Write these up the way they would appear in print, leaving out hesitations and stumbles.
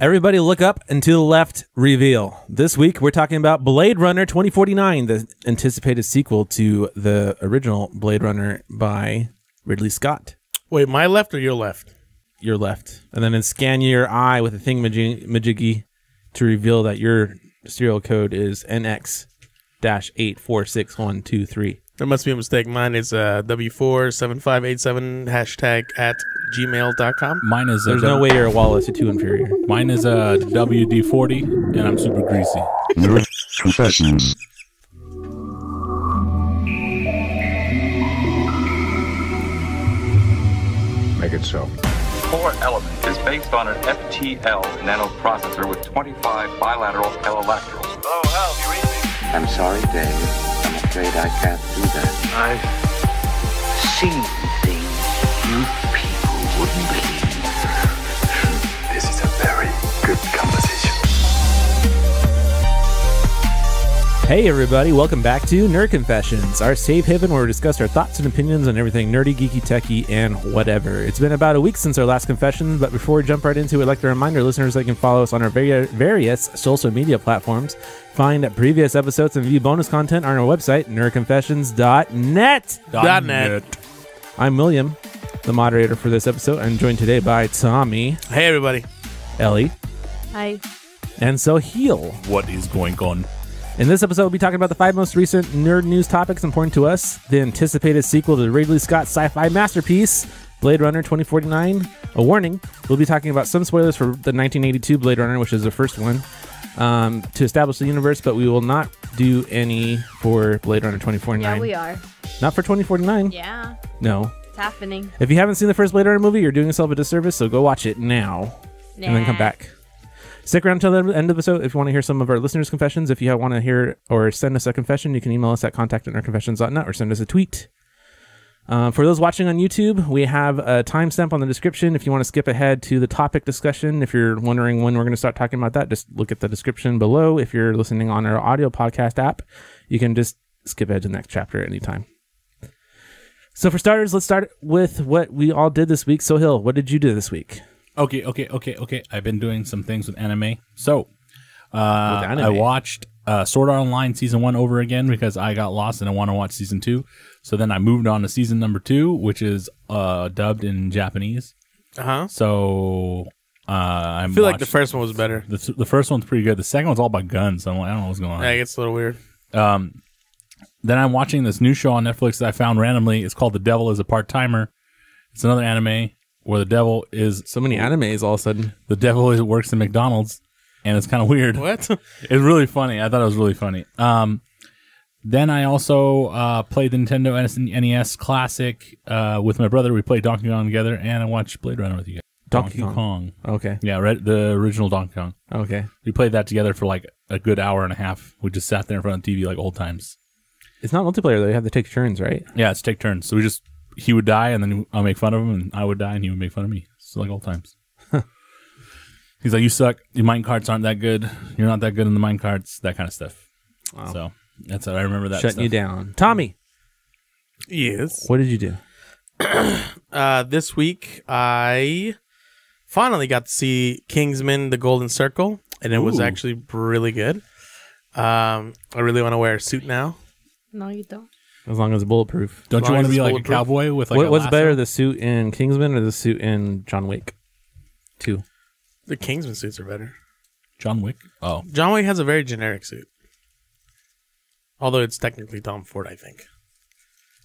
Everybody look up and to the left, reveal. This week, we're talking about Blade Runner 2049, the anticipated sequel to the original Blade Runner by Ridley Scott. Wait, my left or your left? Your left. And then scan your eye with a thingamajiggy to reveal that your serial code is NX-846123. There must be a mistake. Mine is W47587 #@gmail.com. Mine is There's no way your wallet is too inferior. Mine is a WD-40, and I'm super greasy. Nerd Confessions. Make it so. Core element is based on an FTL nanoprocessor with 25 bilateral L-electrons. Hello, Hal, you read me? I'm sorry, Dave. I'm afraid I can't do that. I've seen things you people wouldn't believe. This is a very good composition. Hey everybody, welcome back to Nerd Confessions, our safe haven where we discuss our thoughts and opinions on everything nerdy, geeky, techie, and whatever. It's been about a week since our last confession, but before we jump right into it, I'd like to remind our listeners they can follow us on our various social media platforms, find previous episodes, and view bonus content on our website, nerdconfessions.net. .net. I'm William, the moderator for this episode. I'm joined today by Tommy, Hey, everybody. Ellie, Hi. and Soheil. What is going on? In this episode, we'll be talking about the 5 most recent nerd news topics important to us, the anticipated sequel to the Ridley Scott sci-fi masterpiece, Blade Runner 2049. A warning, we'll be talking about some spoilers for the 1982 Blade Runner, which is the first one, to establish the universe, but we will not do any for Blade Runner 2049. Yeah, we are. Not for 2049? Yeah, No. it's happening. If you haven't seen the first Blade Runner movie, you're doing yourself a disservice, so go watch it now, and then come back. Stick around until the end of the episode if you want to hear some of our listeners' confessions. If you want to hear or send us a confession, you can email us at contact@nerdconfessions.net or send us a tweet. For those watching on YouTube, we have a timestamp on the description if you want to skip ahead to the topic discussion. If you're wondering when we're going to start talking about that, just look at the description below. If you're listening on our audio podcast app, you can just skip ahead to the next chapter at any time. So for starters, let's start with what we all did this week. Soheil, what did you do this week? Okay. I've been doing some things with anime. So, I watched Sword Art Online Season 1 over again because I got lost and I want to watch Season 2. So then I moved on to Season number 2, which is dubbed in Japanese. Uh-huh. So, I feel like the first one was better. The first one's pretty good. The second one's all about guns. So I'm like, I don't know what's going on. Yeah, it gets a little weird. Then I'm watching this new show on Netflix that I found randomly. It's called The Devil is a Part-Timer. It's another anime where the devil is... So many animes all of a sudden. The devil works at McDonald's, and it's kind of weird. What? It's really funny. I thought it was really funny. Then I also played the Nintendo NES Classic with my brother. We played Donkey Kong together, and I watched Blade Runner with you guys. Donkey Kong. Okay. Yeah, the original Donkey Kong. Okay. We played that together for like a good hour and a half. We just sat there in front of the TV like old times. It's not multiplayer, though. You have to take turns, right? Yeah, it's take turns. So he would die, and then I'll make fun of him, and I would die, and he would make fun of me. It's like old times. He's like, you suck. Your mine carts aren't that good. You're not that good in the mine carts. That kind of stuff. Wow. So that's how I remember that Shutting stuff. you down. Tommy. Yes. What did you do? This week, I finally got to see Kingsman: The Golden Circle, and it was actually really good. I really want to wear a suit now. No, you don't. As long as it's bulletproof. Don't you want to be like a cowboy with like what's better, the suit in Kingsman or the suit in John Wick 2? The Kingsman suits are better. John Wick? Oh. John Wick has a very generic suit. Although it's technically Tom Ford, I think.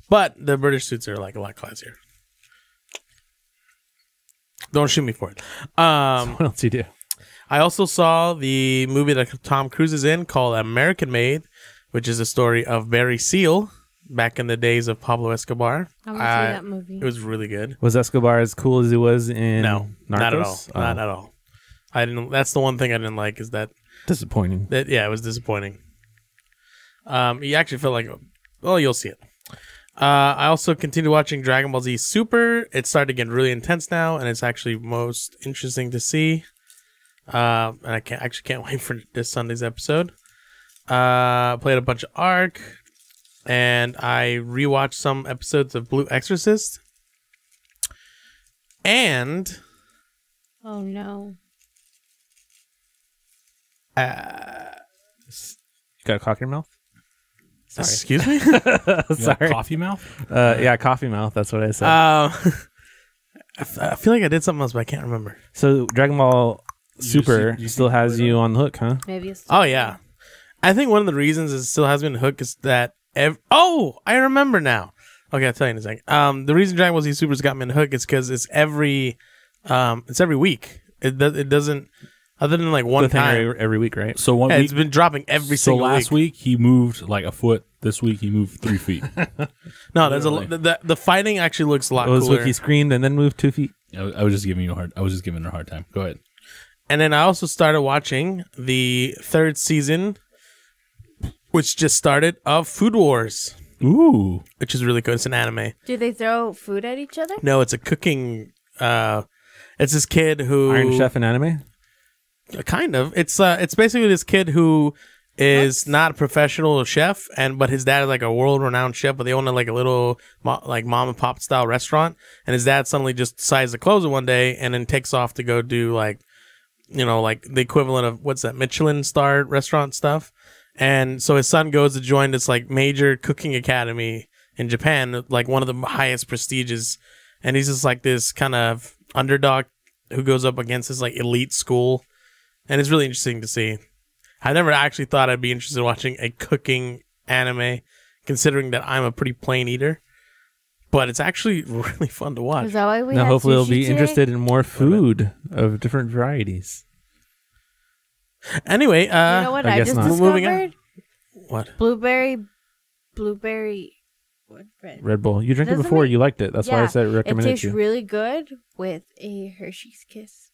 But the British suits are like a lot classier. Don't shoot me for it. So what else do you do? I also saw the movie that Tom Cruise is in called American Made, which is a story of Barry Seal back in the days of Pablo Escobar. I want to see that movie. It was really good. Was Escobar as cool as he was in No, Narcos? not at all. Not at all. I didn't. That's the one thing I didn't like is that. Disappointing. Yeah, it was disappointing. He actually felt like, well, you'll see it. I also continued watching Dragon Ball Z Super. It started to get really intense now, and it's actually most interesting to see. And I can't wait for this Sunday's episode. Played a bunch of Ark, and I rewatched some episodes of Blue Exorcist. And oh no, Got a cock in your mouth? Sorry. Excuse me? Sorry. Coffee mouth? Yeah, coffee mouth. That's what I said. I feel like I did something else, but I can't remember. So Dragon Ball Super still has you on the hook, huh? Maybe it's Oh, yeah. I think one of the reasons it still has been hooked is that... I remember now. Okay, I'll tell you in a second. The reason Dragon Ball Z Super's got me on the hook is because it's every week. It doesn't... Other than like one time. Every week, right? So one week, it's been dropping every single week. So last week he moved like a foot. This week he moved 3 feet. No, there's the fighting actually looks a lot This cooler. week he screamed and then moved 2 feet. I was just giving her a hard time. Go ahead. And then I also started watching the 3rd season, which just started, of Food Wars. Ooh. Which is really good. It's an anime. Do they throw food at each other? No, it's a cooking... it's this kid who... Iron Chef in anime? Kind of. It's basically this kid who is not a professional chef, but his dad is like a world-renowned chef, but they own like a little like mom and pop style restaurant, and his dad suddenly just decides to close it one day and then takes off to go do like, like the equivalent of what's that, Michelin star restaurant stuff. And so his son goes to join this like major cooking academy in Japan, like one of the highest prestiges, and he's just like this kind of underdog who goes up against this like elite school. And it's really interesting to see. I never actually thought I'd be interested in watching a cooking anime, considering that I'm a pretty plain eater. But it's actually really fun to watch. Is that why we Now had hopefully sushi they'll be today? interested in more food of different varieties. Anyway, You know what I guess just not. Moving on. discovered? What? Blueberry. What red? Red Bull. You drank it Doesn't before. it- You liked it. That's why I said It recommended tastes you. really good with a Hershey's Kiss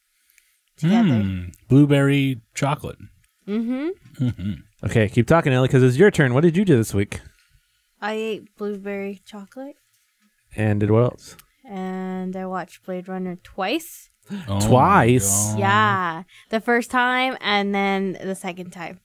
together. Blueberry chocolate. Okay, keep talking, Ellie, because it's your turn. What did you do this week? I ate blueberry chocolate And did what else? and I watched Blade Runner twice. Oh Twice? my God. Yeah, the first time and then the second time.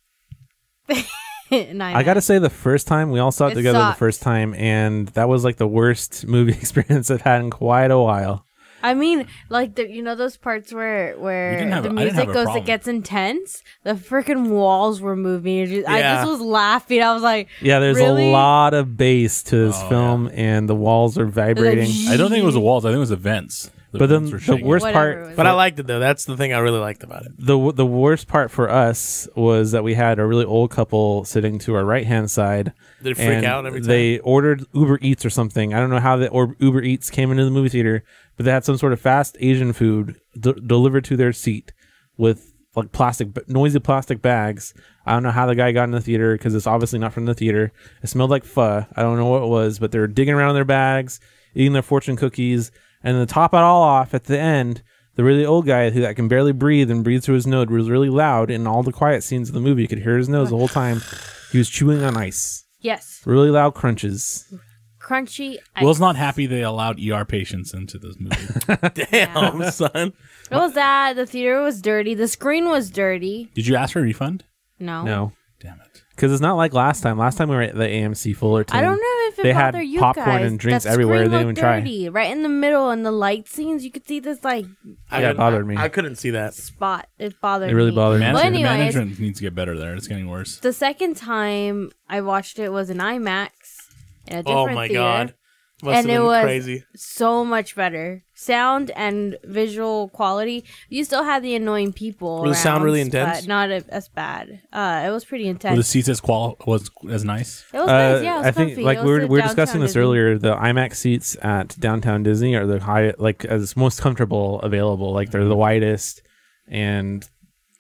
I gotta say, the first time we all saw it It together, sucked. the first time, and that was like the worst movie experience I've had in quite a while. I mean, like those parts where didn't have the a- I didn't music have a goes, problem. it gets intense. The freaking walls were moving. I Yeah. just was laughing. I was like, Yeah, there's really? a lot of bass to this film, and the walls are vibrating. I don't think it was the walls. I think it was the vents. But then vents were the shaking. worst Whatever part, it was. But I liked it though. That's the thing I really liked about it. the worst part for us was that we had a really old couple sitting to our right hand side. They freak and out every time. They ordered Uber Eats or something. I don't know how Uber Eats came into the movie theater, but they had some sort of fast Asian food delivered to their seat with like noisy plastic bags. I don't know how the guy got in the theater because it's obviously not from the theater. It smelled like pho. I don't know what it was, but they were digging around in their bags, eating their fortune cookies, and to top it all off, at the end, the really old guy that can barely breathe and breathe through his nose was really loud. In all the quiet scenes of the movie, you could hear his nose the whole time. He was chewing on ice. yes, Really loud crunches. crunchy. Will's not happy they allowed ER patients into this movie. Damn, son. What was that? The theater was dirty. The screen was dirty. Did you ask for a refund? No. Damn it. Because it's not like last time. Last time we were at the AMC Fullerton. I don't know if it They had bothered you popcorn guys. and drinks That everywhere. screen They didn't looked even try. dirty. Right in the middle in the light scenes, you could see this like Yeah, it bothered me. I couldn't see that. spot. It bothered It really me. bothered me. Well, The anyways, management needs to get better there. It's getting worse. the second time I watched it was in IMAX in a different Oh my theater. god. Must And have it been was crazy. so much better. Sound and visual quality. You still had the annoying people. Was the sound around, really intense? But not as bad. It was pretty Were intense. the seats was as nice? It was nice. Yeah, it was I think comfy. like It we was were the discussing downtown this Disney. earlier. The IMAX seats at downtown Disney are the high, like as most comfortable available. Like they're the widest, and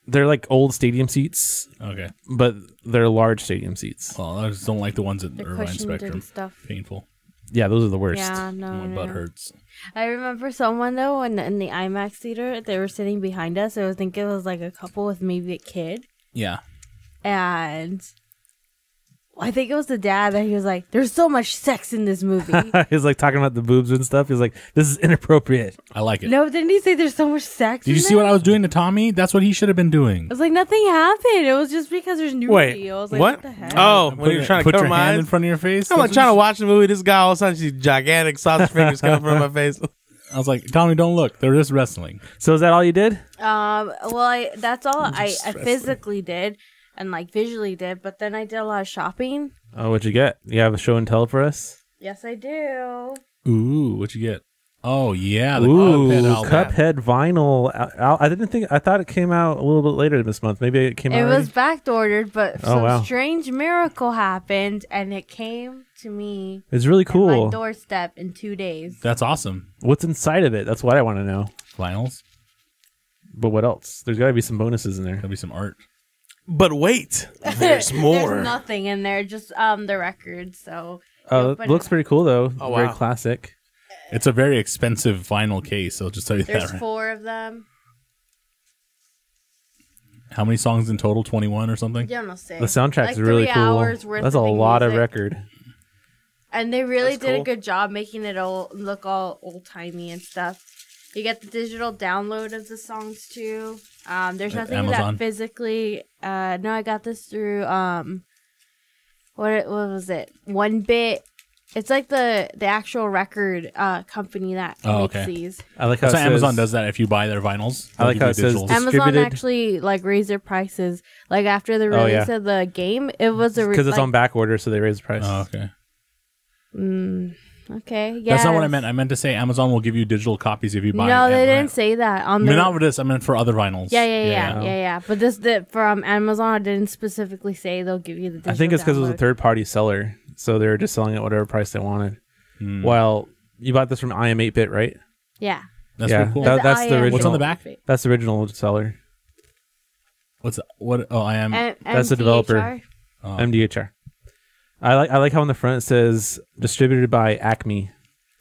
they're like old stadium seats, Okay. but they're large stadium seats. Well, I just don't like the ones at The Irvine cushioned Spectrum. and stuff. Painful. Yeah, those are the worst. Yeah, no, My no, butt no. hurts. I remember someone though in the IMAX theater. They were sitting behind us. I think it was like a couple with maybe a kid, Yeah. and I think it was the dad that he was like, "There's so much sex in this movie." He's like talking about the boobs and stuff. He's like, "This is inappropriate." I like it. No, didn't he say there's so much sex? Did you see what I was doing to Tommy? That's what he should have been doing. I was like, nothing happened. It was just because there's nudity. Wait, I was like, what? the heck? Oh, when you're trying to Put cover your my hand eyes. in front of your face. I'm like That's trying to what watch the movie. This guy all of a sudden, she's gigantic sausage fingers coming from my face. I was like, Tommy, don't look. They're just wrestling. So is that all you did? Well, that's all I physically did and like visually did, but then I did a lot of shopping. Oh, what'd you get? You have a show and tell for us? Yes, I do. Ooh, what'd you get? Oh yeah, the Cuphead vinyl. I thought it came out a little bit later this month. Maybe it came out. It was back ordered, but some strange miracle happened, and it came to me. It's really cool. At my doorstep in 2 days. That's awesome. What's inside of it? That's what I want to know. Vinyls. But what else? There's got to be some bonuses in there. Gotta be some art. But wait, there's more. There's nothing in there, just the records. So. It looks pretty cool though. Oh, wow. Very classic. It's a very expensive vinyl case, I'll just tell you that. There's Right? 4 of them. How many songs in total? 21 or something? Yeah, no say. The soundtrack's like really 3 cool. hours worth That's a of lot music. of record. And they really That's did cool. a good job making it all look all old-timey and stuff. You get the digital download of the songs too. There's Like nothing Amazon? that physically. No, I got this through. What was it? 1-Bit. It's like the actual record company that makes these. I like how so it says, Amazon does that if you buy their vinyls. I like how it says Amazon actually like raised their prices. Like after the release of the game, it was a because it's on back order, so they raise the price. Oh, okay. Okay. Yeah. That's not what I meant. I meant to say Amazon will give you digital copies if you buy. No, they didn't say that. I mean, not for this. I meant for other vinyls. Yeah. But this from Amazon, I didn't specifically say they'll give you the digital I think it's because it was a download. third-party seller, so they were just selling it whatever price they wanted. Well, you bought this from IM8-Bit, right? Yeah. That's pretty cool. That's the original. What's on the back? That's the original seller. What's what? Oh, I am. That's the developer. MDHR. I like how on the front it says distributed by Acme.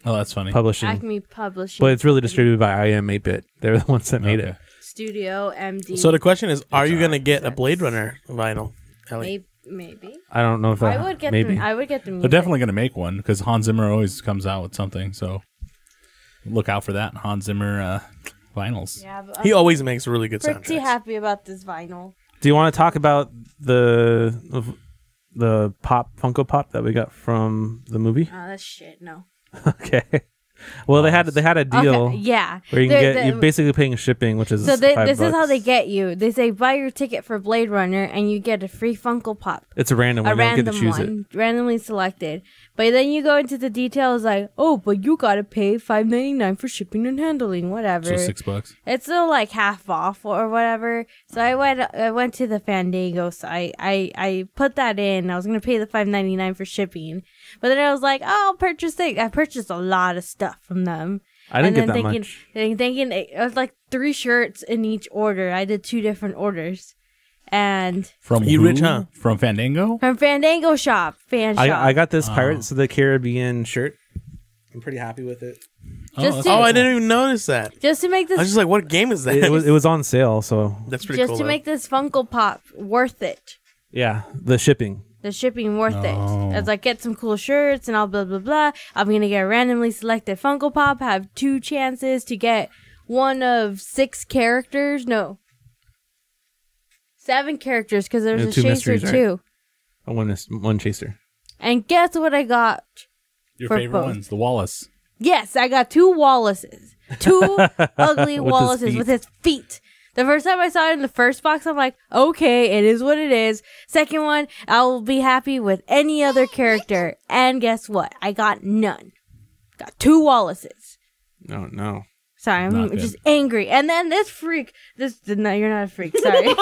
Oh, that's funny. Publishing. Acme Publishing. But it's really distributed by IM8-Bit. They're the ones that made it. Studio MD. So the question is, are you gonna get a Blade Runner vinyl, Ellie? Maybe. I don't know if I would get maybe. I would get the music. They're definitely going to make one because Hans Zimmer always comes out with something. So look out for that Hans Zimmer vinyls. Yeah, but he always makes really good soundtracks. Pretty happy about this vinyl. Do you want to talk about the pop Funko Pop that we got from the movie? Oh, that's shit. No. Okay. Well, they had a deal. Okay, yeah. Where you can you're basically paying shipping, which is so this $5. is how they get you. They say buy your ticket for Blade Runner and you get a free Funko Pop. It's a random one. You don't get to choose it. Randomly selected. But then you go into the details like, oh, but you gotta pay $5.99 for shipping and handling, whatever. So $6. It's still like half off or whatever. So I went to the Fandango site. I put that in. I was gonna pay the $5.99 for shipping, but then I was like, oh, I'll purchase things. I purchased a lot of stuff from them. I didn't get that much. Thinking it was like 3 shirts in each order. I did 2 different orders. And from you rich, huh? From Fandango? From Fandango shop. I got this Pirates of the Caribbean shirt. I'm pretty happy with it. I didn't even notice that. Just to make this, I was just like, what game is that? It was on sale, so that's pretty cool. Just to make this Funko Pop worth it. Yeah, the shipping. The shipping worth it. As I get some cool shirts and all blah blah blah. I'm gonna get a randomly selected Funko Pop. Have 2 chances to get one of 6 characters. No. 7 characters because there's a chaser too. Right? One chaser. And guess what I got? Your favorite ones, the Wallace. Yes, I got 2 Wallaces. 2 ugly Wallaces with his feet. The first time I saw it in the first box, I'm like, okay, it is what it is. Second one, I'll be happy with any other character. And guess what? I got none. Got 2 Wallaces. No. Sorry, I'm just angry. And then this freak, no, you're not a freak. Sorry.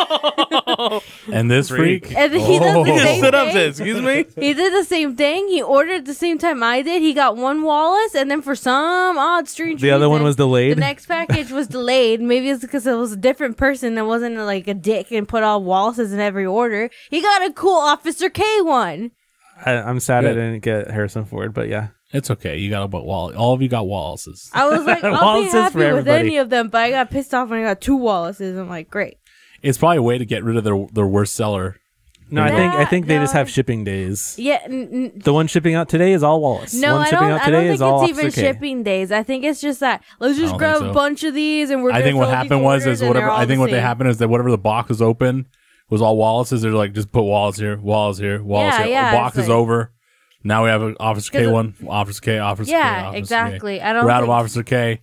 And this freak. And he does the same Sit up, thing. excuse me. He did the same thing. He ordered at the same time I did. He got 1 Wallace, and then for some odd, strange the reason, other one was delayed. The next package was delayed. Maybe it's because it was a different person that wasn't like a dick and put all Wallaces in every order. He got a cool Officer K one. I'm sad I didn't get Harrison Ford, but yeah. It's okay. You got about Wallace. All of you got Wallaces. I was like, I'll be happy with any of them, but I got pissed off when I got 2 Wallaces. I'm like, great. It's probably a way to get rid of their worst seller. No, I think they just have shipping days. Yeah. The one shipping out today is all Wallace. No, one I don't think it's even shipping days. I think it's just that let's just grab a bunch of these and we're. I think what happened was whatever. I think what they happened is that whatever the box was open was all Wallaces. They're like, just put Wallace here, Wallace here, Wallace here. Yeah, the box is over. Now we have an Officer K one, Officer K, Officer K. Yeah, exactly. We're out of Officer K.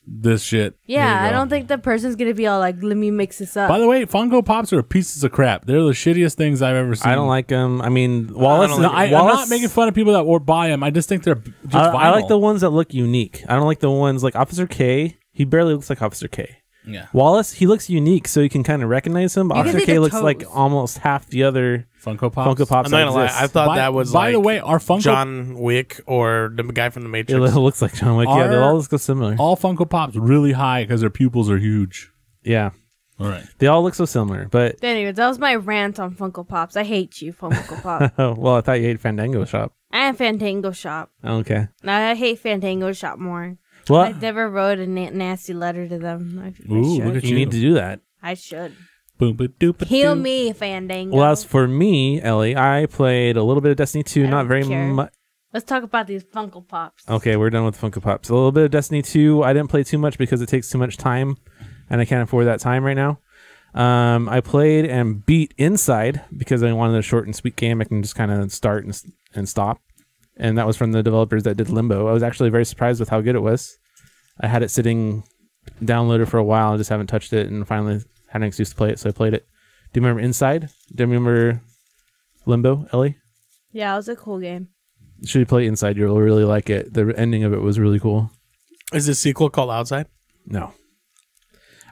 this shit. Yeah, Here you I go. don't think the person's gonna be all like, let me mix this up. By the way, Funko Pops are pieces of crap. They're the shittiest things I've ever seen. I don't like them. I mean, Wallace. I'm not making fun of people that buy them. I just think they're just vinyl. I like the ones that look unique. I don't like the ones like Officer K. He barely looks like Officer K. Yeah. Wallace, he looks unique, so you can kind of recognize him. But You can Officer see K the looks toes. like almost half the other Funko Pops. Funko Pops. I'm not gonna lie. I thought that was By like the way, our Funko John Wick or the guy from the it Matrix. looks like John Wick. Yeah, they all look similar. all Funko Pops really high because their pupils are huge. Yeah, All right. they all look so similar. But Anyways, that was my rant on Funko Pops. I hate you, Funko Pop. well, I thought you ate Fandango Shop. And Fandango Shop. Okay. No, I hate Fandango Shop more. Well, I never wrote a nasty letter to them. I Ooh, should. look at you need to do that. I should. Boom, ba, doop, ba, Heal doo. me, Fandango. Well, as for me, Ellie, I played a little bit of Destiny 2, I not don't very care. much. Let's talk about these Funko Pops. Okay, we're done with Funko Pops. A little bit of Destiny 2. I didn't play too much because it takes too much time, and I can't afford that time right now. I played and beat Inside because I wanted a short and sweet game. I can just kind of start and stop. And that was from the developers that did Limbo. I was actually very surprised with how good it was. I had it sitting downloaded for a while. I just haven't touched it, and finally had an excuse to play it, so I played it. Do you remember Inside? Do you remember Limbo, Ellie? Yeah, it was a cool game. Should you play Inside? You'll really like it. The ending of it was really cool. Is this sequel called Outside? No.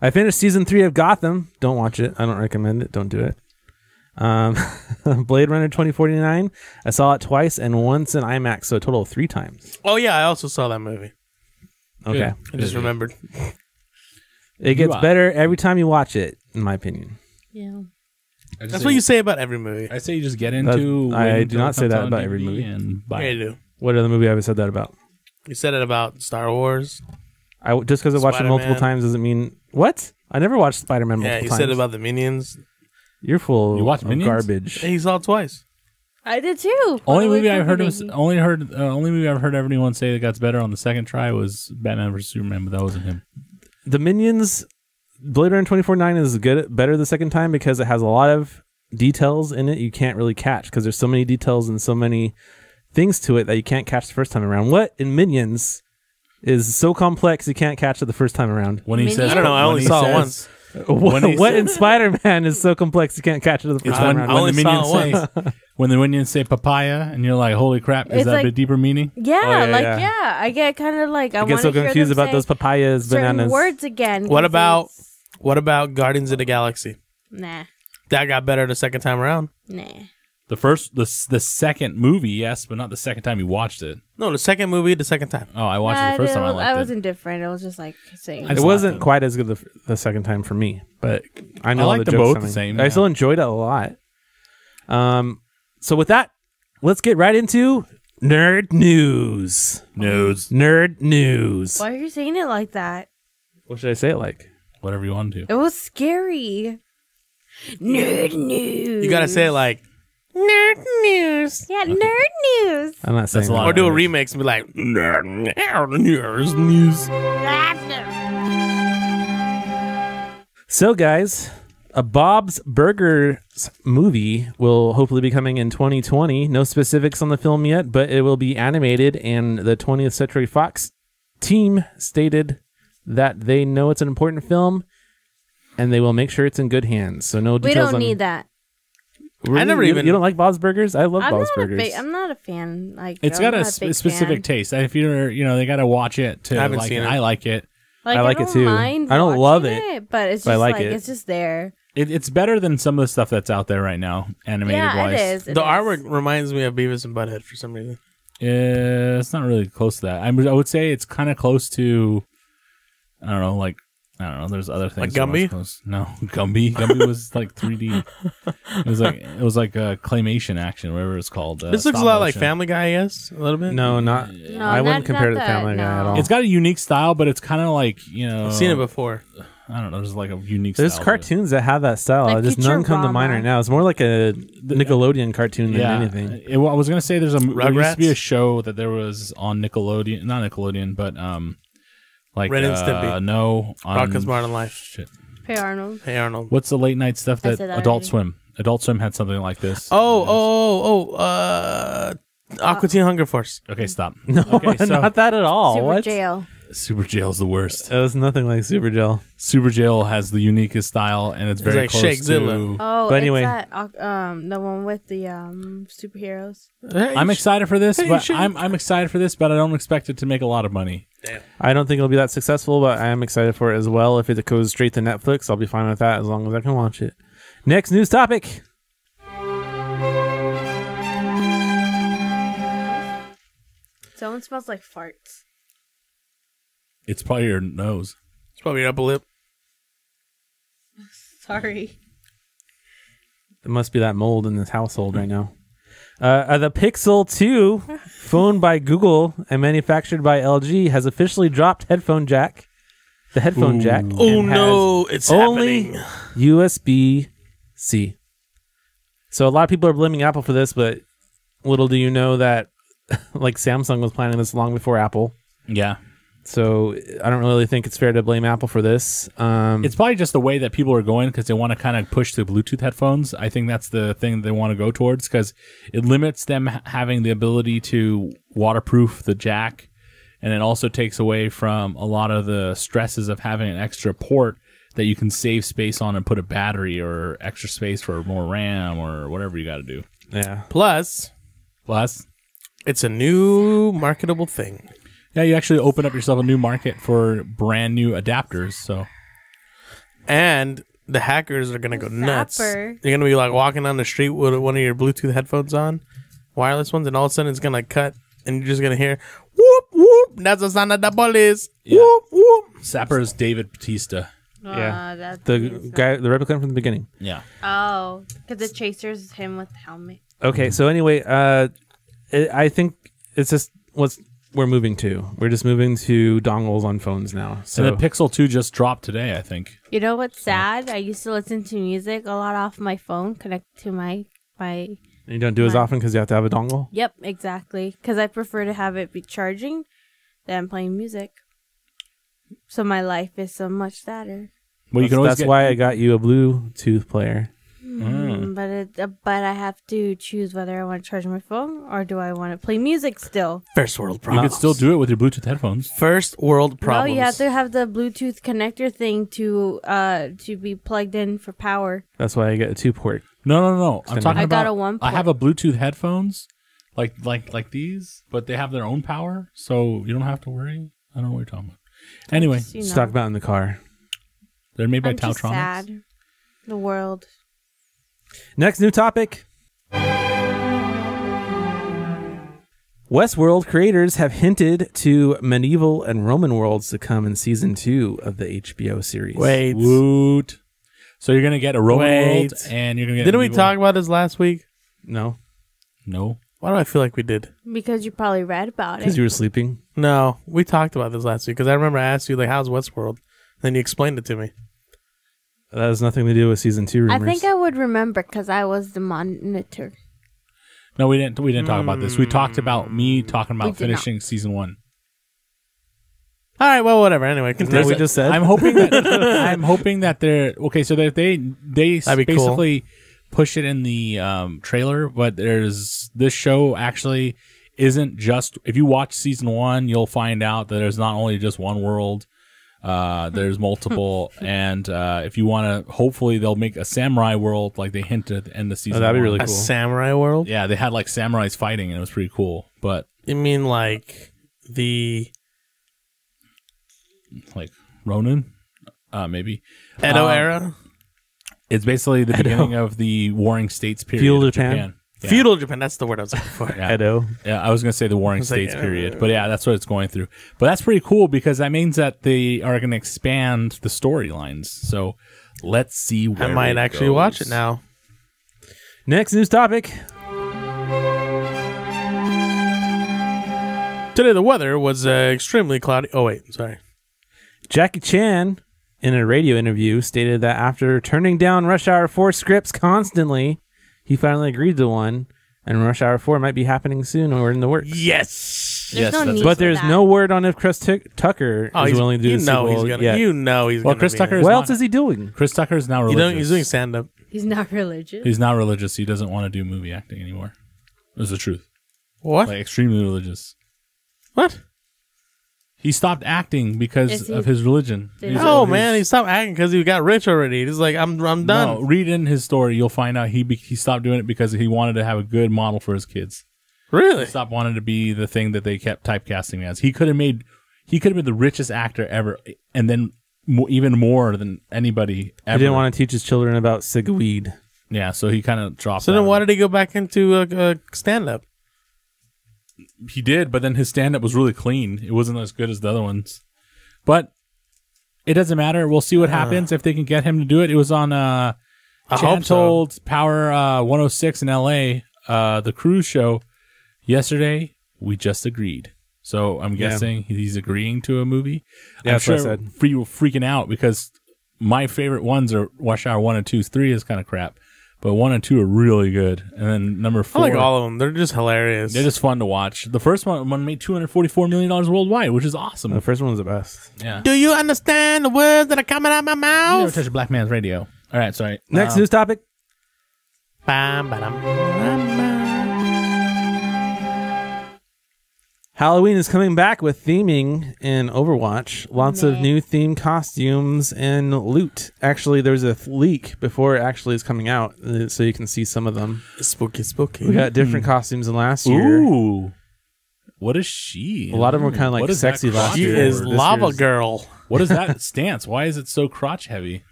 I finished season 3 of Gotham. Don't watch it. I don't recommend it. Don't do it. Blade Runner 2049. I saw it twice and once in IMAX, so a total of 3 times. Oh yeah, I also saw that movie. Okay. Yeah. I just remembered. It gets better every time you watch it, in my opinion. Yeah. That's what you say about every movie. I say you just get into. I wait do until not it say comes that out about on every DVD movie. And buy Yeah, it. you do. What other movie have I said that about? You said it about Star Wars. Just because I watched it multiple Spider-Man. times doesn't mean... What? I never watched Spider-Man multiple Yeah, you times. said about the Minions. You're full You watched of Minions? garbage. Yeah, he saw it twice. I did too. Only All the way movie I've from heard Disney. only movie I've heard everyone say that got better on the second try was Batman vs Superman, but that wasn't him. The Minions, Blade Runner 2049 is better the second time because it has a lot of details in it you can't really catch because there's so many details and so many things to it that you can't catch the first time around. What in Minions is so complex you can't catch it the first time around? When he Minions? says, I don't know, I when only he saw it says- once. What in Spider-Man is so complex you can't catch it the first It's time when, around? I when the only saw minions it say when the minions say papaya, and you're like, "Holy crap!" Is It's that like- a deeper meaning? Yeah, Oh, yeah, like yeah. yeah. I get kind of like I I want get to so confused about those papayas, certain bananas. words again. 'cause What about it's- what about Guardians of the Galaxy? Nah, That got better the second time around. nah. The second movie, yes, but not the second time you watched it. No, the second movie, the second time. Oh, I watched it the first time. I liked I it. was indifferent. It was just like saying. I It just wasn't liked quite as good the second time for me, but I know I all liked the them jokes both coming. the same, I yeah. still enjoyed it a lot. So with that, let's get right into nerd news. Nerd news. Why are you saying it like that? What should I say it like? Whatever you want to. It was scary. Nerd news. You gotta say it like nerd news. Yeah, nerd news. I'm not saying That's a lot. that. Or do a remix and be like nerd news. So guys, a Bob's Burgers movie will hopefully be coming in 2020. No specifics on the film yet, but it will be animated, and the 20th Century Fox team stated that they know it's an important film and they will make sure it's in good hands. So no We details don't on need that. Really? I never You- even- You don't like Bob's Burgers? I love I'm Bob's not, Burgers. I'm not a fan. Like It's I'm got a not big specific fan. taste. If you're, they got to watch it to I haven't like seen it. it. I like it. Like, I like it don't too. mind I don't love watching it, but it's but I just like like it. it's just there. It's better than some of the stuff that's out there right now, animated Yeah, wise. it is. The artwork reminds me of Beavis and Butthead for some reason. It's not really close to that. I would say it's kind of close to, I don't know. There's other things. Like that Gumby? was close. No, Gumby. Gumby was like 3D. It was like a claymation action, whatever it's called. This looks a stop lot like motion. Family Guy, yes, a little bit. No, not. No, I wouldn't not compare it to that, Family Guy at no. all. It's got a unique style, but it's kind of like I've seen it before. I don't know. There's like a unique. There's style to it. cartoons that have that style. Like Just none come to mind Futurama. right now. It's more like a Nickelodeon cartoon than anything. I was gonna say there used to be Rugrats? a show that there was on Nickelodeon, not Nickelodeon, but like Ren and Stimpy. No, on Rocket's Modern Life. shit. Hey Arnold. Hey Arnold. What's the late night stuff I that said that Adult already. Swim? Adult Swim had something like this. Aqua Teen Hunger Force. Okay, stop. No, Okay, so not that at all. Super What? Jail. Super Jail's the worst. It was nothing like Super Gel. Super Jail has the uniquest style, and it's very like close Shakezilla. to. Oh, But anyway. it's that, the one with the superheroes. I'm excited for this, Hey, but shit. I'm excited for this, but I don't expect it to make a lot of money. I don't think it'll be that successful, but I am excited for it as well. If it goes straight to Netflix, I'll be fine with that as long as I can watch it. Next news topic. Someone smells like farts. It's probably your nose. It's probably your upper lip. Sorry. There must be that mold in this household right now. The Pixel 2, phone by Google and manufactured by LG, has officially dropped headphone jack. The headphone jack. Oh and no, has it's only happening. USB-C. So a lot of people are blaming Apple for this, but little do you know that like Samsung was planning this long before Apple. Yeah. So I don't really think it's fair to blame Apple for this. It's probably just the way that people are going because they want to kind of push the Bluetooth headphones. I think that's the thing they want to go towards because it limits them having the ability to waterproof the jack. And it also takes away from a lot of the stresses of having an extra port that you can save space on and put a battery or extra space for more RAM or whatever you got to do. Yeah. Plus, it's a new marketable thing. Yeah, you actually open up yourself a new market for brand new adapters. So, And the hackers are going to go nuts. They're Zapper. going to be like walking down the street with one of your Bluetooth headphones on, wireless ones, and all of a sudden it's going to cut and you're just going to hear, whoop, whoop, that's the sound of the police. Yeah. Whoop, whoop. Sapper's David Batista. Yeah. That The means guy, the replicant from the beginning. Yeah. Oh, because the chaser's him with the helmet. Okay, so anyway, I think it's just we're moving to. We're just moving to dongles on phones now. So And the Pixel 2 just dropped today, I think. You know what's sad? I used to listen to music a lot off my phone, connect to my. you don't do as often because you have to have a dongle. Yep, exactly. Because I prefer to have it be charging than playing music. So my life is so much sadder. Well, you can always That's why I got you a Bluetooth player. But I have to choose whether I want to charge my phone or do I want to play music still. First world You problems. can still do it with your Bluetooth headphones. First world problems. No, you have to have the Bluetooth connector thing to be plugged in for power. That's why I get a 2-port. No. I'm talking I about. got a 1 I have a Bluetooth headphones, like these, but they have their own power, so you don't have to worry. I don't know what you're talking about. Anyway, Just, Just talk about in the car. they're made by I'm just Tautronics. sad. The world. Next new topic. Westworld creators have hinted to medieval and Roman worlds to come in season 2 of the HBO series. Wait. Woot. So you're gonna get a Roman world, and you're gonna get. Didn't we medieval- talk about this last week? No, No. Why do I feel like we did? Because you probably read about because it. you were sleeping. No, we talked about this last week because I remember I asked you, like, how's Westworld? Then you explained it to me. That has nothing to do with season 2 rumors. I think I would remember because I was the monitor. No, we didn't. We didn't talk about this. We talked about me talking We about did not. finishing season 1. All right, well, whatever. Anyway, continue. we just said? I'm hoping that I'm hoping that they're okay. So that they That'd be basically push it in the trailer, but there's this show actually isn't just. If you watch season 1, you'll find out that there's not only just one world. There's multiple, and if you want to, hopefully they'll make a samurai world like they hinted at the end of season. that'd be 1. really A cool. samurai world? Yeah, they had like samurais fighting, and it was pretty cool. But You mean like the like Ronin, maybe Edo era? It's basically the beginning of the Warring States period. Feudal of Japan? Yeah. Feudal Japan. That's the word I was looking for. Yeah. Edo. Yeah, I was going to say the Warring was like, States period, but yeah, that's what it's going through. But that's pretty cool because that means that they are going to expand the storylines. So let's see where I might it actually goes. watch it now. Next news topic. Today the weather was extremely cloudy. Oh, wait. Sorry. Jackie Chan, in a radio interview, stated that after turning down Rush Hour 4 scripts constantly, he finally agreed to one, and Rush Hour 4 might be happening soon or in the works. Yes. There's no that's- need But for there's that. no word on if Chris Tucker Oh, is he's, willing to do you the know sequel he's gonna. yet. You know he's Well, gonna. Chris be Tucker in is What not- else is he doing? Chris Tucker is now it. religious. He's doing stand up. He's not religious. He's not religious. He doesn't want to do movie acting anymore. That's the truth. What? Like extremely religious. What? He stopped acting because of his religion. Oh man, he stopped acting because he got rich already. He's like, I'm done. No, read in his story, you'll find out he stopped doing it because he wanted to have a good model for his kids. Really? He stopped wanting to be the thing that they kept typecasting as. He could have been the richest actor ever, and then even more than anybody ever. He didn't want to teach his children about cigweed. Yeah, so he kind of dropped. So then, why did he go back into stand-up? He did, but then his stand-up was really clean. It wasn't as good as the other ones. But it doesn't matter. We'll see what happens if they can get him to do it. It was on Untitled Power 106 in L.A., the cruise show. Yesterday, we just agreed. So I'm guessing he's agreeing to a movie. Yeah, I'm sure what I said. Freaking out because my favorite ones are Rush Hour 1 and 2. 3 is kind of crap. But 1 and 2 are really good. And then number 4. I like all of them. They're just hilarious. They're just fun to watch. The first one made $244 million worldwide, which is awesome. The first one was the best. Yeah. Do you understand the words that are coming out of my mouth? You never touch a black man's radio. All right, sorry. Next news topic. Halloween is coming back with theming in Overwatch. Lots of new theme costumes and loot. Actually, there's a leak before it actually is coming out, so you can see some of them. Spooky, spooky. We got different costumes than last year. Ooh. What is she? A lot of them were kind of like sexy last She year. is lava girl. What is that stance? Why is it so crotch heavy?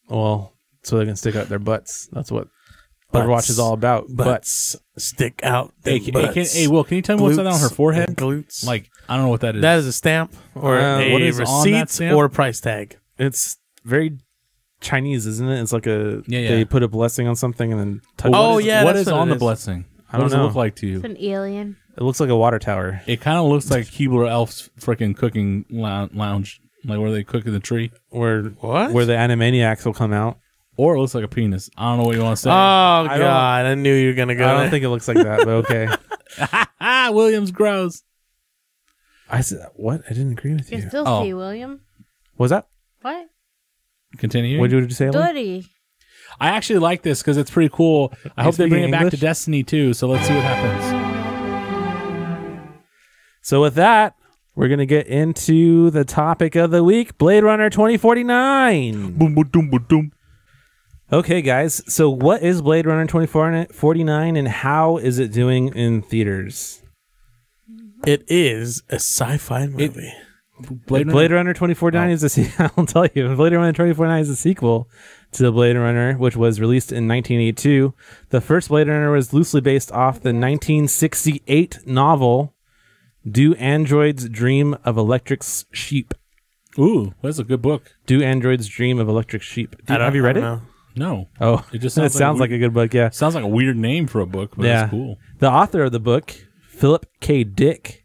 Well, so they can stick out their butts. That's what Overwatch is all about. Butts stick out. Hey, Will, can you tell me what's that on her forehead? Glutes. Like, I don't know what that is. That is a stamp or what a is on that receipt stamp? or a price tag. It's very Chinese, isn't it? It's like a Yeah. they put a blessing on something and then touch Oh, it. yeah, What that's is what on it the is. blessing? I don't What does know. it look like to you? It's an alien. It looks like a water tower. It kind of looks like Keebler Elf's freaking cooking lounge, like where they cook in the tree. Where What? Where the Animaniacs will come out. Or it looks like a penis. I don't know what you want to say. Oh, I God. I knew you were going to go I don't there. think it looks like that, but okay. Williams gross. I said what? I didn't agree with You you. still Oh. see William? What was that? What? Continue. What did you say? Ellen? Dirty. I actually like this because it's pretty cool. I hope they bring it back to Destiny too. So let's see what happens. So with that, we're going to get into the topic of the week, Blade Runner 2049. Boom, boom, doom, boom, doom. Okay, guys. So what is Blade Runner 2049 and how is it doing in theaters? It is a sci-fi movie. Blade Runner 2049 is I'll tell you. Blade Runner 2049 is a sequel to the Blade Runner, which was released in 1982. The first Blade Runner was loosely based off the 1968 novel Do Androids Dream of Electric Sheep? Ooh, that's a good book. Do Androids Dream of Electric Sheep? Have you read it? No. Oh, It just sounds like a good book, yeah. Sounds like a weird name for a book, but it's cool. The author of the book, Philip K. Dick,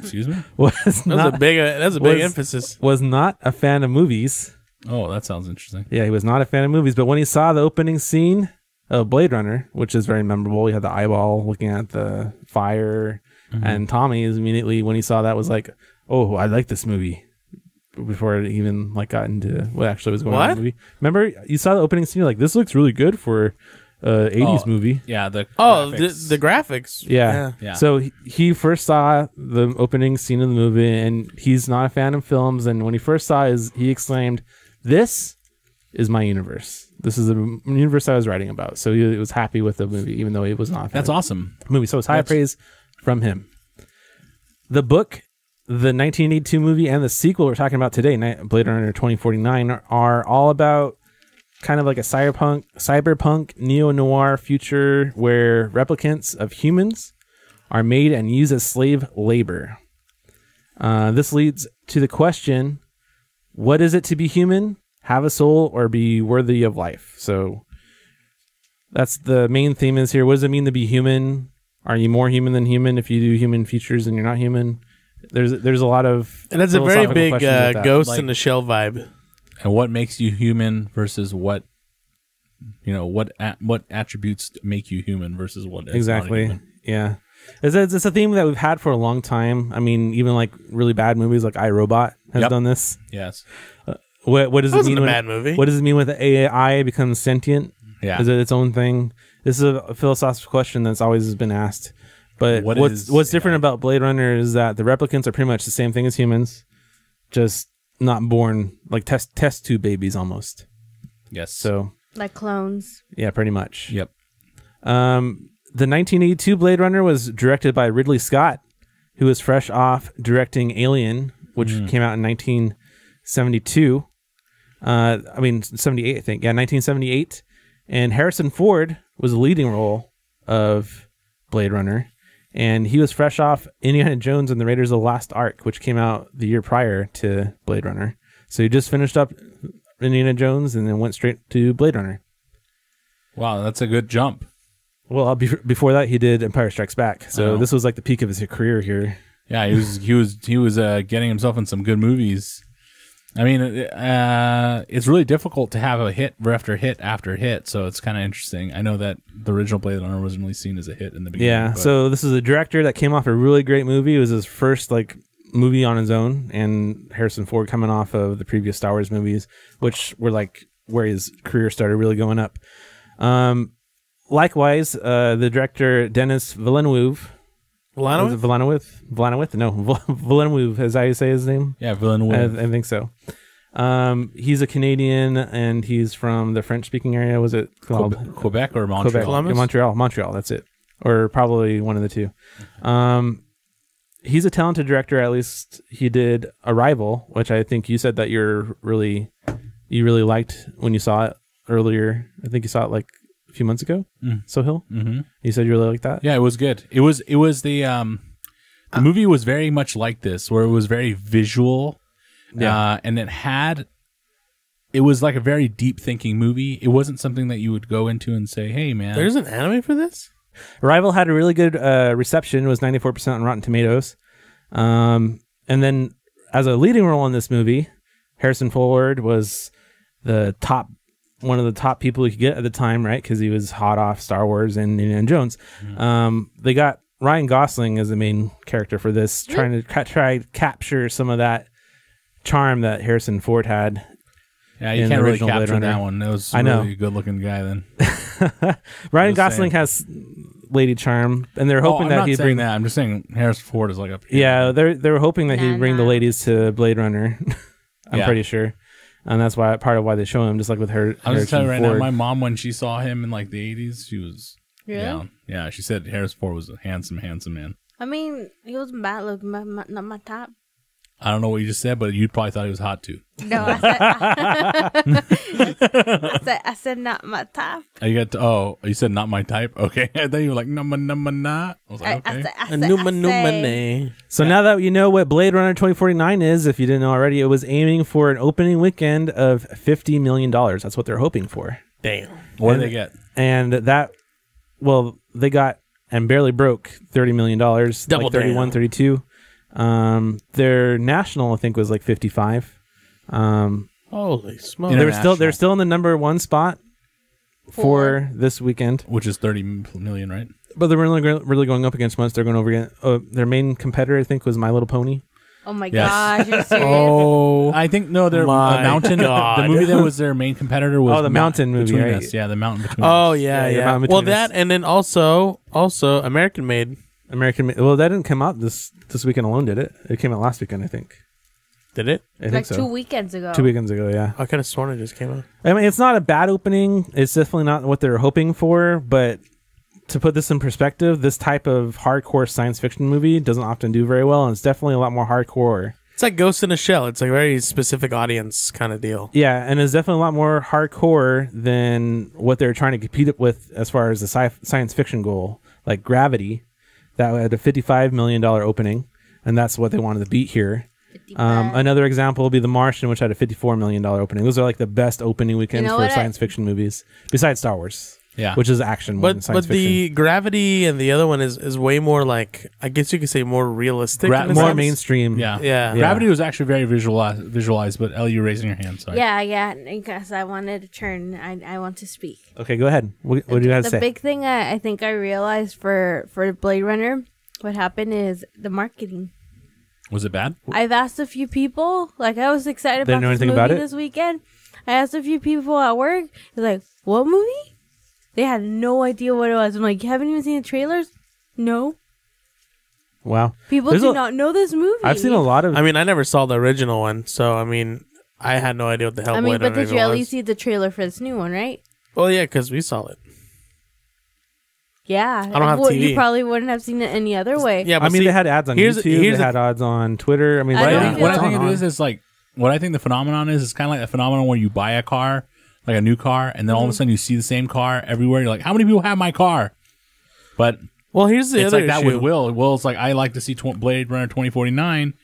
Excuse me? That's a big emphasis. Was not a fan of movies. Oh, that sounds interesting. Yeah, he was not a fan of movies, but when he saw the opening scene of Blade Runner, which is very memorable, he had the eyeball looking at the fire, and Tommy is immediately, when he saw that, was like, oh, I like this movie. Before it even like got into what actually was going on in the movie. Remember, you saw the opening scene, you're like, this looks really good for 80s movie. Yeah, the graphics. Yeah. So he first saw the opening scene of the movie, and he's not a fan of films. And when he first saw it, he exclaimed, "This is my universe. This is the universe I was writing about." So he was happy with the movie, even though he was not a fan. That's awesome. The movie. So it's high praise from him. The book, the 1982 movie, and the sequel we're talking about today, Blade Runner 2049, are all about kind of like a cyberpunk neo-noir future where replicants of humans are made and used as slave labor. This leads to the question, what is it to be human, have a soul, or be worthy of life? So that's the main theme is here. What does it mean to be human? Are you more human than human if you do human features and you're not human? There's a lot of, and that's a very big Ghost in the Shell vibe. And what makes you human versus what, what attributes make you human versus what is exactly not human. Yeah, it's a theme that we've had for a long time. I mean, even like really bad movies like iRobot has done this. Yes. What does it mean? A bad movie. What does it mean when the AI becomes sentient? Yeah. Is it its own thing? This is a philosophical question that's always been asked. But what's different about Blade Runner is that the replicants are pretty much the same thing as humans. just not born, like test tube babies almost. Yes. So Like clones. yeah, pretty much. Yep. The 1982 Blade Runner was directed by Ridley Scott, who was fresh off directing Alien, which came out in 1972. 78, I think. Yeah, 1978. And Harrison Ford was the leading role of Blade Runner. And he was fresh off Indiana Jones and the Raiders of the Lost Ark, which came out the year prior to Blade Runner. So he just finished up Indiana Jones and then went straight to Blade Runner. Wow, that's a good jump. Well, before that, he did Empire Strikes Back. So this was like the peak of his career here. Yeah, he was getting himself in some good movies. I mean, it's really difficult to have a hit after hit after hit, so it's kind of interesting. I know that the original Blade Runner wasn't really seen as a hit in the beginning. Yeah, so this is a director that came off a really great movie. It was his first movie on his own, and Harrison Ford coming off of the previous Star Wars movies, which were where his career started really going up. Likewise, the director Denis Villeneuve. Villeneuve? No, Villeneuve, is that how you say his name? Yeah, Villeneuve. I think so. He's a Canadian, and he's from the French-speaking area. Was it called Quebec or Montreal? Quebec. Montreal, that's it. Or probably one of the two. He's a talented director. At least he did Arrival, which I think you said that you really liked when you saw it earlier. I think you saw it a few months ago. Sohail? Mm-hmm. You said you really liked that? Yeah, it was good. It was the movie was very much like this, where it was very visual. Yeah. And it was like a very deep thinking movie. It wasn't something that you would go into and say, hey man, there's an anime for this? Arrival had a really good reception. It was 94% on Rotten Tomatoes. And then as a leading role in this movie, Harrison Ford was one of the top people you could get at the time, right? Because he was hot off Star Wars and Indiana Jones. They got Ryan Gosling as the main character for this, trying to capture some of that charm that Harrison Ford had. Yeah, you can't really capture that one. It was really a good-looking guy then. Ryan Gosling has lady charm, and they're hoping that he'd bring that. I'm just saying Harrison Ford is up here. Yeah, they were hoping that he'd bring the ladies to Blade Runner. I'm pretty sure. And that's part of why they show him, just like with her. I'm just telling you right now, my mom, when she saw him in the 80s, she was down. Yeah, she said Harrison Ford was a handsome man. I mean, he wasn't bad looking, but not my top. I don't know what you just said, but you probably thought he was hot too. No, I said not my type. You said not my type? Okay. I thought you were like, nah. I was like, okay. So now that you know what Blade Runner 2049 is, if you didn't know already, it was aiming for an opening weekend of $50 million. That's what they're hoping for. Damn. What did they get? And they got and barely broke $30 million. Double 31, 32. Their national, I think, was 55. Holy smokes! They're still in the number one spot for this weekend, which is 30 million, right? But they're really going up against months. They're going over again. Their main competitor, I think, was My Little Pony. Oh my gosh! You're serious? Oh, I think no. Their Mountain. The movie that was their main competitor was the Mountain movie, right? Us. Yeah, the Mountain Between. Oh Us. yeah. Well, that and then also American Made. Well, that didn't come out this weekend alone, did it? It came out last weekend, I think. Did it? I think so. 2 weekends ago. 2 weekends ago, yeah. I could have sworn it just came out. I mean, it's not a bad opening. It's definitely not what they're hoping for, but to put this in perspective, this type of hardcore science fiction movie doesn't often do very well, and it's definitely a lot more hardcore. It's like Ghost in a Shell. It's like a very specific audience kind of deal. Yeah, and it's definitely a lot more hardcore than what they're trying to compete with as far as the science fiction goal, like Gravity. That had a $55 million opening, and that's what they wanted to beat here. Another example will be The Martian, which had a $54 million opening. Those are the best opening weekends for science fiction movies, besides Star Wars. Yeah, which is action more than science fiction. The Gravity and the other one is way more I guess you could say more realistic. More mainstream. Yeah. Gravity was actually very visualized, but Ellie, you're raising your hand. Sorry. Yeah, because I wanted to turn. I want to speak. Okay, go ahead. What do you have to say? The big thing I think I realized for Blade Runner, what happened is the marketing. Was it bad? I've asked a few people. I was excited about this movie this weekend. I asked a few people at work. They're like, "What movie?" They had no idea what it was. I'm like, "You haven't even seen the trailers?" No. Wow. People do not know this movie. I've seen a lot of. I mean, I never saw the original one, so I mean, I had no idea what the hell. I mean, Blade but Runner did you at was. least see the trailer for this new one, right? Well, yeah, because we saw it. Yeah. I don't have TV. You probably wouldn't have seen it any other way. Yeah, but I mean, see, they had ads on YouTube. They had ads on Twitter. I mean, I don't what I think it is like what I think the phenomenon is kind of like a phenomenon where you buy a car, like a new car, and then all of a sudden you see the same car everywhere. You're like, how many people have my car? But well, here's the it's other like that issue. with Will. Will's like, I like to see Blade Runner 2049.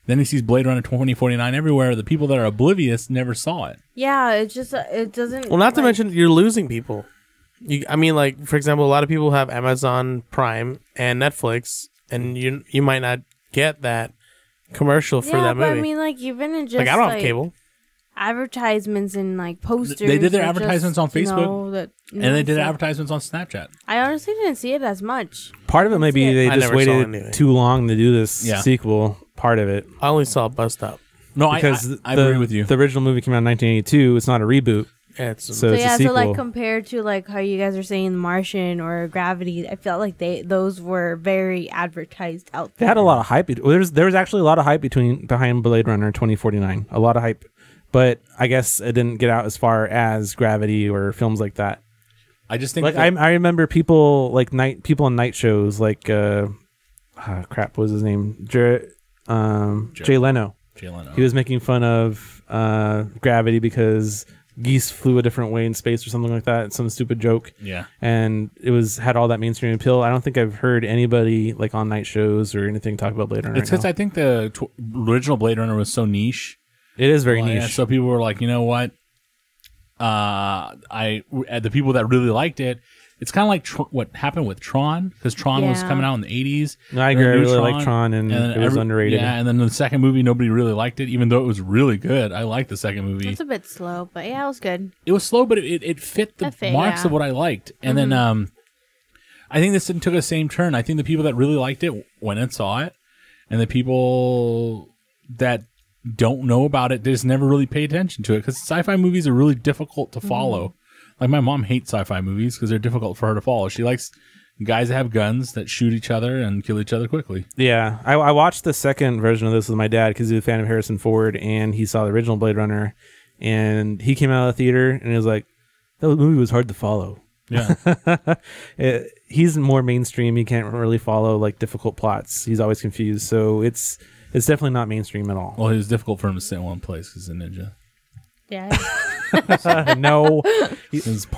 Then he sees Blade Runner 2049 everywhere. The people that are oblivious never saw it. Yeah, it just it doesn't. Well, not to mention you're losing people. I mean, like for example, a lot of people have Amazon Prime and Netflix, and you might not get that commercial for that movie. I mean, like even in just like I don't have cable. Advertisements and like posters. They did their or advertisements just, on Facebook, and they did advertisements on Snapchat. I honestly didn't see it as much. Part of it may be they I just never saw waited anything. too long to do this sequel. Part of it. I only saw Bus Stop. No, because I agree with you. The original movie came out in 1982. It's not a reboot. Yeah, it's so it's a sequel. So like compared to like how you guys are saying The Martian or Gravity, I felt like those were very advertised out there. They had a lot of hype. There was actually a lot of hype behind Blade Runner 2049. A lot of hype, but I guess it didn't get out as far as Gravity or films like that. I just think like I remember people like people on night shows like crap, what was his name? Jay Leno. He was making fun of Gravity because geese flew a different way in space or something like that. Some stupid joke. Yeah. And it had all that mainstream appeal. I don't think I've heard anybody like on night shows or anything talk about Blade Runner. It's because I think the original Blade Runner was so niche. It is very niche. Yeah, so people were like, you know what? The people that really liked it, it's kind of like what happened with Tron, because Tron was coming out in the 80s. No, I agree. I really like Tron, and it was underrated. Yeah, and then the second movie, nobody really liked it, even though it was really good. I liked the second movie. It's a bit slow, but yeah, it was good. It was slow, but it fit the marks of what I liked. And then I think this took the same turn. I think the people that really liked it went and saw it, and the people that don't know about it, they just never really pay attention to it, because sci-fi movies are really difficult to follow. Like my mom hates sci-fi movies because they're difficult for her to follow. She likes guys that have guns that shoot each other and kill each other quickly. Yeah, I watched the second version of this with my dad because he's a fan of Harrison Ford, and he saw the original Blade Runner, and he came out of the theater and he was like, that movie was hard to follow. Yeah. He's more mainstream. He can't really follow like difficult plots. He's always confused. So it's definitely not mainstream at all. Well, it was difficult for him to sit in one place because he's a ninja. Yeah. No.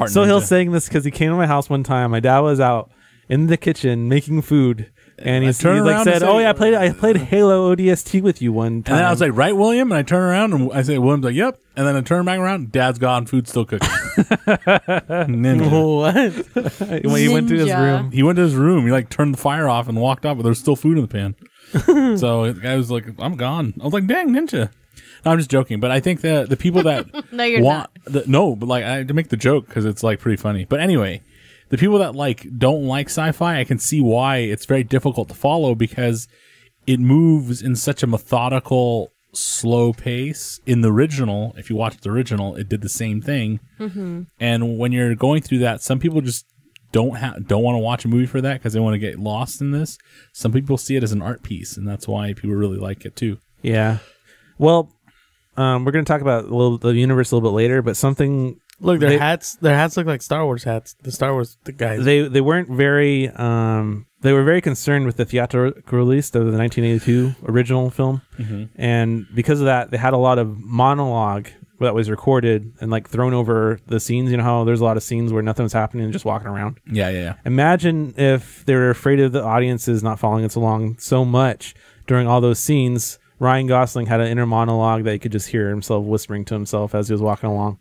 So Hill's saying this because he came to my house one time. My dad was out in the kitchen making food, and he like said, "Oh yeah, I played Halo ODST with you one time." And then I was like, "Right, William?" And I turn around and I say, "William's like, yep." And then I turn back around, Dad's gone, food's still cooking. Ninja. What? When he went to his room. He went to his room. He like turned the fire off and walked up, but there's still food in the pan. So the guy was like, "I'm gone." I was like, "Dang, ninja." No, I'm just joking, but I think the people that no, you're not. But like I had to make the joke because it's like pretty funny. But anyway, the people that like don't like sci-fi, I can see why it's very difficult to follow because it moves in such a methodical, slow pace. In the original, if you watch the original, it did the same thing. Mm-hmm. And when you're going through that, some people just don't want to watch a movie for that because they want to get lost in this. Some people see it as an art piece, and that's why people really like it too. Yeah. Well. We're going to talk about the universe a little bit later, but something. Look, their hats look like Star Wars hats. The guys. They weren't very. They were very concerned with the theatrical release of the 1982 original film, and because of that, they had a lot of monologue that was recorded and like thrown over the scenes. You know how there's a lot of scenes where nothing was happening and just walking around. Yeah. Imagine if they were afraid of the audiences not following us along so much during all those scenes. Ryan Gosling had an inner monologue that you could just hear himself whispering to himself as he was walking along,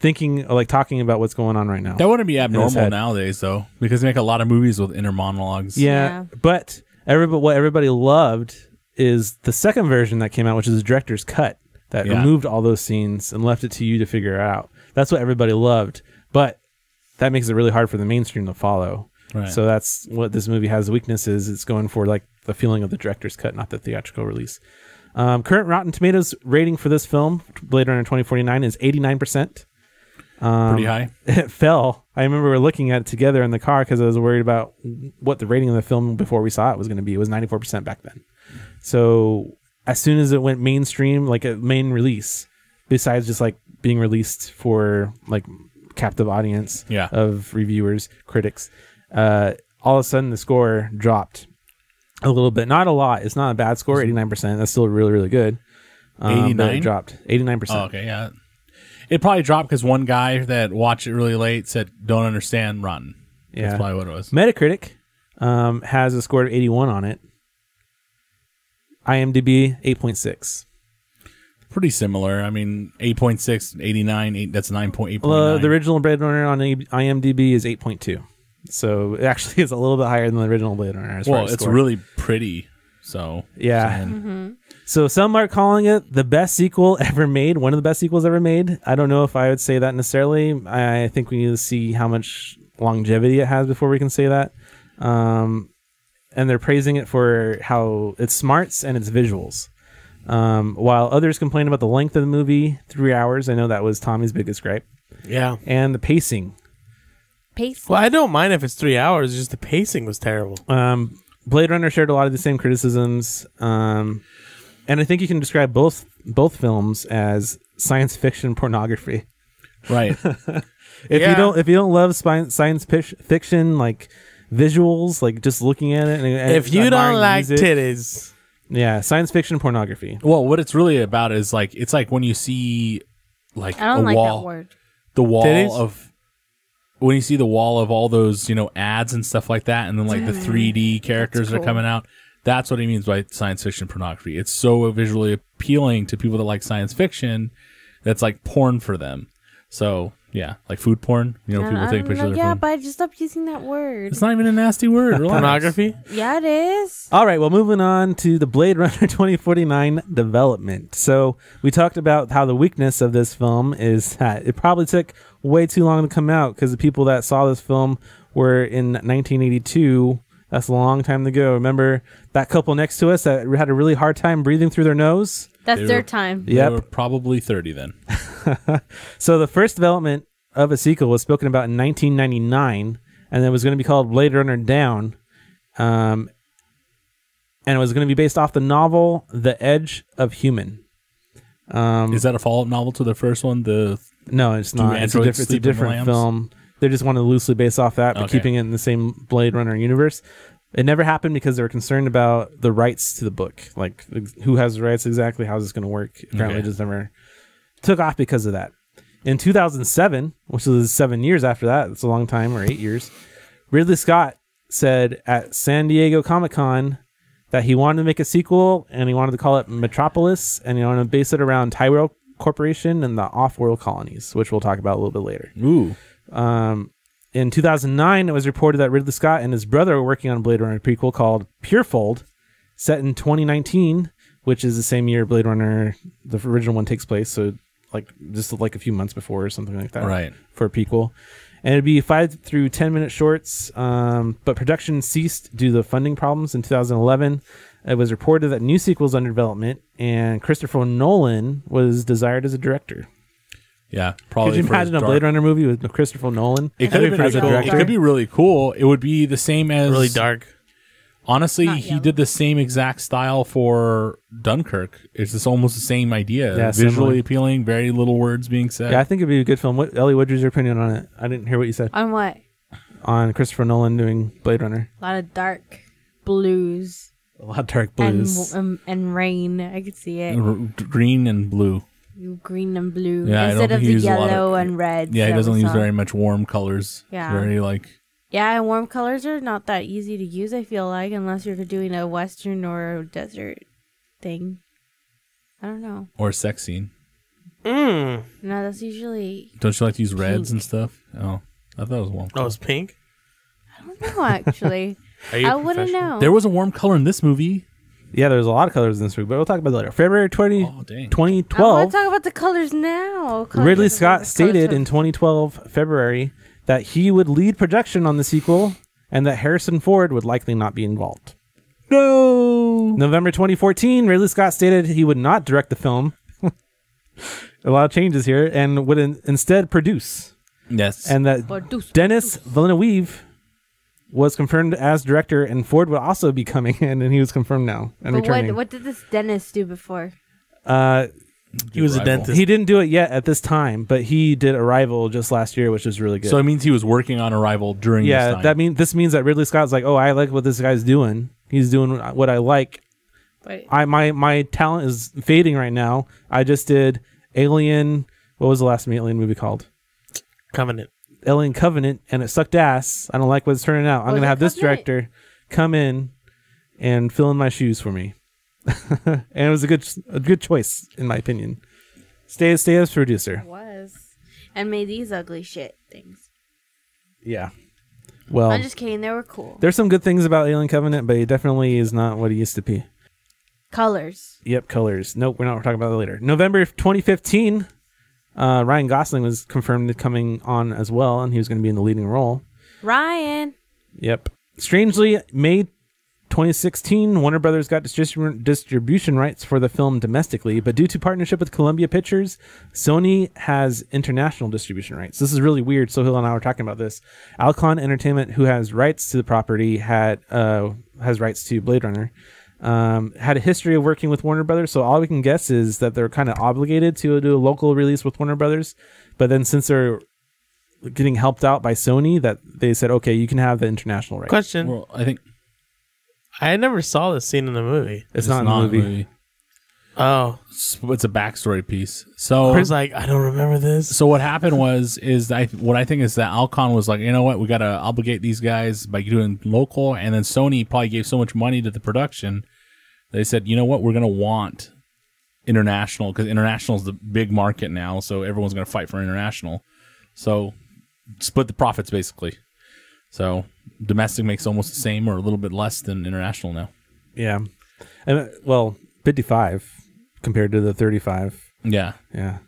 talking about what's going on right now. That wouldn't be abnormal nowadays, though, because they make a lot of movies with inner monologues. Yeah. But what everybody loved is the second version that came out, which is the director's cut that removed all those scenes and left it to you to figure out. That's what everybody loved, but that makes it really hard for the mainstream to follow. Right. So that's what this movie has. The weakness is it's going for like the feeling of the director's cut, not the theatrical release. Current Rotten Tomatoes rating for this film, Blade Runner 2049, is 89%. Pretty high. It fell. I remember we were looking at it together in the car because I was worried about what the rating of the film before we saw it was going to be. It was 94% back then. So as soon as it went mainstream, like a main release, besides just like being released for like captive audience of reviewers, critics, all of a sudden the score dropped a little bit. Not a lot. It's not a bad score. 89%. That's still really, really good. 89? It dropped 89%. Oh, okay, yeah. It probably dropped because one guy that watched it really late said, "Don't understand, rotten." Yeah, that's probably what it was. Metacritic has a score of 81 on it. IMDb 8.6. Pretty similar. I mean, 8.6, 89, that's 9.8. The original Blade Runner on IMDb is 8.2. So it actually is a little bit higher than the original Blade Runner. Well, it's really pretty. So yeah. So some are calling it the best sequel ever made, one of the best sequels ever made. I don't know if I would say that necessarily. I think we need to see how much longevity it has before we can say that. And they're praising it for how its smarts and its visuals. While others complain about the length of the movie, 3 hours. I know that was Tommy's biggest gripe. Yeah. And the pacing. Well, I don't mind if it's 3 hours. Just the pacing was terrible. Blade Runner shared a lot of the same criticisms. And I think you can describe both films as science fiction pornography. Right. If you don't love science fiction, like visuals, like just looking at it, and if you don't like titties, yeah, science fiction pornography. Well, what it's really about is like it's like when you see like I don't like that word. The wall titties? of when you see the wall of all those ads and stuff like that, and then like the 3D characters are coming out. That's what he means by science fiction pornography. It's so visually appealing to people that like science fiction that's like porn for them. So, yeah, like food porn. People take pictures of their yeah, food. but just stop using that word. It's not even a nasty word. Relax. Pornography? Yeah, it is. All right, well, moving on to the Blade Runner 2049 development. So we talked about how the weakness of this film is that it probably took way too long to come out because the people that saw this film were in 1982. That's a long time ago. Remember that couple next to us that had a really hard time breathing through their nose? That's their time. They were probably 30 then. So the first development of a sequel was spoken about in 1999, and it was going to be called Blade Runner Dawn. And it was going to be based off the novel The Edge of Human. Is that a follow-up novel to the first one? No, it's not. It's a different film. They just wanted to loosely base off that, but keeping it in the same Blade Runner universe. It never happened because they were concerned about the rights to the book. Like, who has the rights exactly? How is this going to work? Apparently, it just never took off because of that. In 2007, which was 7 years after that, it's a long time, or 8 years, Ridley Scott said at San Diego Comic-Con that he wanted to make a sequel, and he wanted to call it Metropolis, and he wanted to base it around Tyrell Corporation and the off-world colonies, which we'll talk about a little bit later. Ooh. In 2009, it was reported that Ridley Scott and his brother were working on a Blade Runner prequel called Purefold, set in 2019, which is the same year Blade Runner, the original one, takes place. So, like, just like a few months before or something like that. Right. For a prequel. And it'd be 5 through 10 minute shorts, but production ceased due to funding problems in 2011. It was reported that new sequels under development, and Christopher Nolan was desired as a director. Yeah, probably. Could you imagine a Blade Runner movie with Christopher Nolan? It could be pretty cool. It could be really cool. It would be the same as really dark. Honestly, he did the same exact style for Dunkirk. It's just almost the same idea. Yeah, visually appealing, very little words being said. Yeah, I think it'd be a good film. Ellie, what's your opinion on it? I didn't hear what you said. On what? On Christopher Nolan doing Blade Runner. A lot of dark blues. A lot of dark blues. And rain. I could see it. Green and blue. Green and blue. Yeah, instead of the yellow and red. Yeah, he doesn't use very much warm colors. Yeah. It's very like... Yeah, and warm colors are not that easy to use, I feel like, unless you're doing a western or a desert thing. I don't know. Or a sex scene. No, that's usually... Don't you like to use reds pink. and stuff? Oh, I thought it was warm. Oh, it's pink? I don't know, actually. I wouldn't know. There was a warm color in this movie. Yeah, there's a lot of colors in this movie, but we'll talk about it later. February 2012. I want to talk about the colors now. Ridley Scott stated in 2012, February, that he would lead production on the sequel and that Harrison Ford would likely not be involved. No! November 2014, Ridley Scott stated he would not direct the film. a lot of changes here, and would instead produce. Yes. And that Denis Villeneuve was confirmed as director, and Ford would also be coming in, and he was confirmed now and returning. What did this Dennis do before? He was a dentist. He didn't do it yet at this time, but he did Arrival just last year, which was really good. So it means he was working on Arrival during this time. This means that Ridley Scott's like, oh, I like what this guy's doing. He's doing what I like. Wait. My talent is fading right now. I just did Alien. What was the last Alien movie called? Covenant. Alien Covenant, and it sucked ass. I don't like what's turning out. I'm going to have this director come in and fill in my shoes for me. And it was a good choice, in my opinion. Stay as producer. It was. And made these ugly shit things. Yeah. Well, I'm just kidding. They were cool. There's some good things about Alien Covenant, but he definitely is not what he used to be. Colors. Yep, colors. Nope, we're not talking about that later. November 2015, Ryan Gosling was confirmed coming on as well, and he was going to be in the leading role. Ryan. Yep. Strangely, May 2016, Warner Brothers got distribution rights for the film domestically, but due to partnership with Columbia Pictures, Sony has international distribution rights. This is really weird. Sohail and I were talking about this. Alcon Entertainment, who has rights to the property, has rights to Blade Runner, had a history of working with Warner Brothers, so all we can guess is that they're kind of obligated to do a local release with Warner Brothers, but then since they're getting helped out by Sony, that they said, okay, you can have the international rights. Question. Well, I think I never saw this scene in the movie. It's not in the movie. Oh. It's a backstory piece. So I was like, I don't remember this. So what happened what I think is that Alcon was like, you know what, we got to obligate these guys by doing local, and then Sony probably gave so much money to the production, they said, you know what, we're going to want international, because international is the big market now, so everyone's going to fight for international. So split the profits, basically. So domestic makes almost the same or a little bit less than international now. Yeah. And, well, 55 compared to the 35. Yeah. Yeah.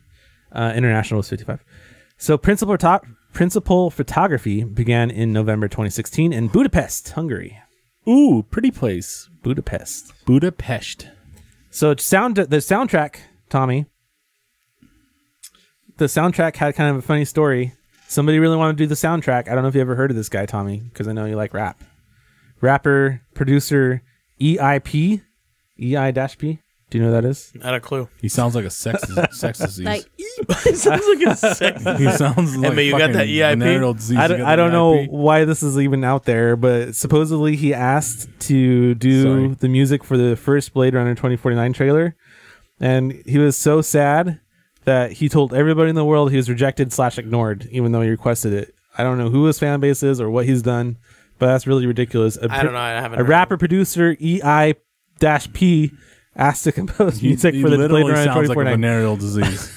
International was 55. So principal photography began in November 2016 in Budapest, Hungary. Ooh, pretty place. Budapest. So the soundtrack, Tommy. The soundtrack had kind of a funny story. Somebody really wanted to do the soundtrack. I don't know if you ever heard of this guy, Tommy, because I know you like rap. Rapper, producer, EIP. EI-P. Do you know who that is? Not a clue. He sounds like a sex disease. Like, He sounds like a sex. He sounds like you got that EIP? venereal disease. I don't know why this is even out there, but supposedly he asked to do the music for the first Blade Runner 2049 trailer, and he was so sad that he told everybody in the world he was rejected / ignored, even though he requested it. I don't know who his fan base is or what he's done, but that's really ridiculous. I don't know. I haven't. A rapper producer EI-P asked to compose music for the Blade Runner 2049. Sounds like a venereal disease.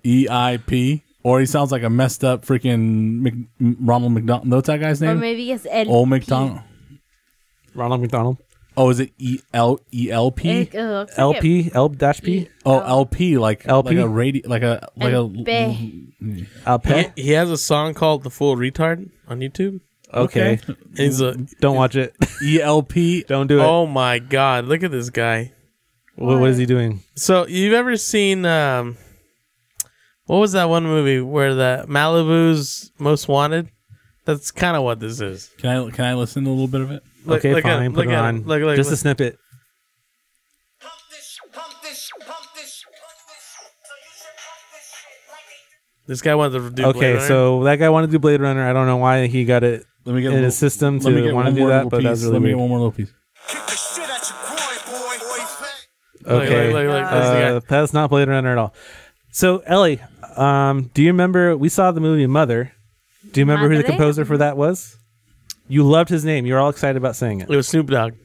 EIP, or he sounds like a messed up freaking Ronald McDonald. What's that guy's name? or maybe it's Ed. Old McDonald. Ronald McDonald. Oh, is it ELP? LP? L-P? Oh, LP, like LP? like a radio, like a LP? He has a song called "The Full Retard" on YouTube. Okay. Don't watch it. ELP. Don't do it. Oh my God! Look at this guy. What is he doing? So you've ever seen what was that one movie where the Malibu's Most Wanted? That's kind of what this is. Can I listen to a little bit of it? Okay, fine. Put it on. Just a snippet. This guy wanted to do Blade Okay, Runner. so that guy wanted to do Blade Runner. I don't know why he got it in his system to want to do that, but that's really Let me weird. get one more little piece. Okay, that's not Blade Runner at all. So, Ellie, do you remember, we saw the movie Mother. Do you remember who the composer for that was? You loved his name. You were all excited about saying it. It was Snoop Dogg.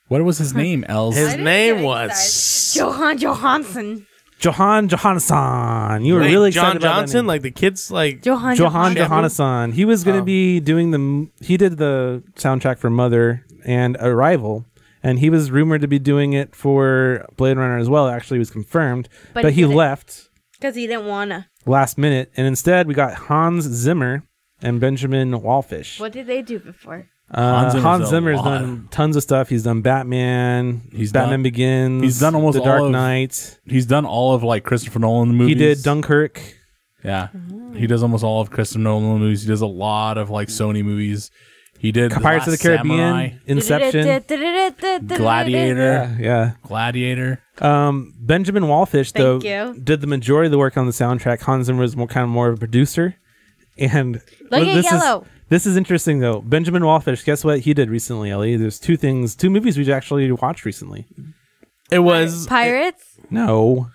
What was his name, Els? His name was Johan Johansson. Johan Johansson. You were really excited John about Johnson, that name. like the kids, like Johan Johansson. He was going to be doing he did the soundtrack for Mother and Arrival, and he was rumored to be doing it for Blade Runner as well. Actually, it was confirmed, but he left because he didn't wanna last minute, and instead we got Hans Zimmer and Benjamin Wallfish. What did they do before? Hans Zimmer's done tons of stuff. He's done Batman. Batman Begins. He's done almost The Dark Knight. He's done all of like Christopher Nolan movies. He did Dunkirk. Yeah, he does almost all of Christopher Nolan movies. He does a lot of like Sony movies. He did Pirates of the Caribbean, Samurai, Inception, Gladiator. Yeah. Gladiator. Benjamin Wallfish though did the majority of the work on the soundtrack. Hans Zimmer was more of a producer. And look at Yellow. This is interesting though. Benjamin Wallfish, guess what he did recently, Ellie? There's two movies we actually watched recently. It was Pirates? No.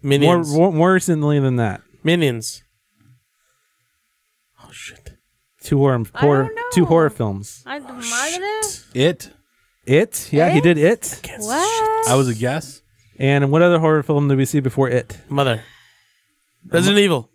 Minions. More recently than that. Minions. Oh shit. Two horror films. It? Yeah, he did It. What? I was a guess. And what other horror film did we see before It? Mother. Resident Evil.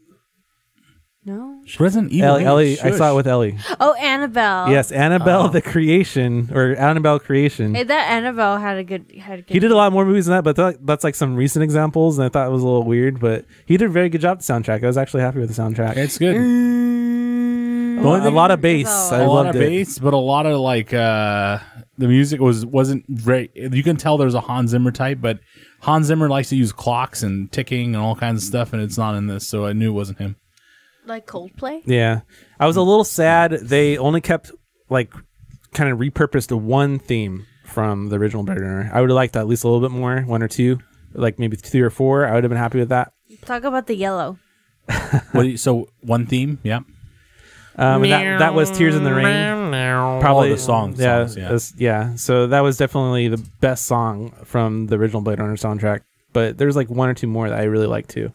No. Resident Evil. Ellie, I saw it with Ellie. Oh, Annabelle. Yes, Annabelle the Creation, or Annabelle Creation. Hey, that Annabelle had a good. He did a lot more movies than that, but that's like some recent examples, and I thought it was a little weird, but he did a very good job with the soundtrack. I was actually happy with the soundtrack. It's good. A lot of bass. I loved it. Bass, but a lot of like the music wasn't very. You can tell there's a Hans Zimmer type, but Hans Zimmer likes to use clocks and ticking and all kinds of stuff, and it's not in this, so I knew it wasn't him. Like Coldplay? Yeah. I was a little sad they only kept like kind of repurposed one theme from the original Blade Runner. I would have liked at least a little bit more, one or two, like maybe 3 or 4. I would have been happy with that. Talk about the yellow. So one theme, yeah. And that was Tears in the Rain. Probably the songs. Yeah. So that was definitely the best song from the original Blade Runner soundtrack. But there's like 1 or 2 more that I really liked too.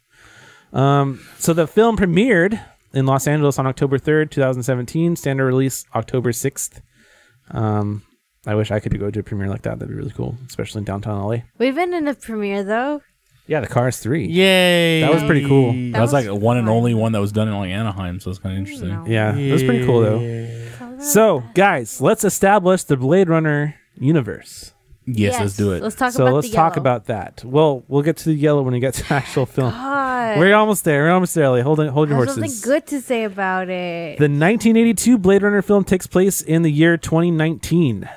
So the film premiered in Los Angeles on October 3rd, 2017. Standard release October 6th. I wish I could go to a premiere like that. That'd be really cool, especially in downtown LA. We've been in a premiere though. Yeah, the Cars 3. Yay! That was pretty cool. That was like one and only one that was done in like Anaheim, so it's kind of interesting. Yeah, it was pretty cool though. So, guys, let's establish the Blade Runner universe. Yes, let's do it. Let's talk talk about that. Well, we'll get to the yellow when we get to the actual film. God. We're almost there. Ellie. Hold your horses. Something good to say about it. The 1982 Blade Runner film takes place in the year 2019.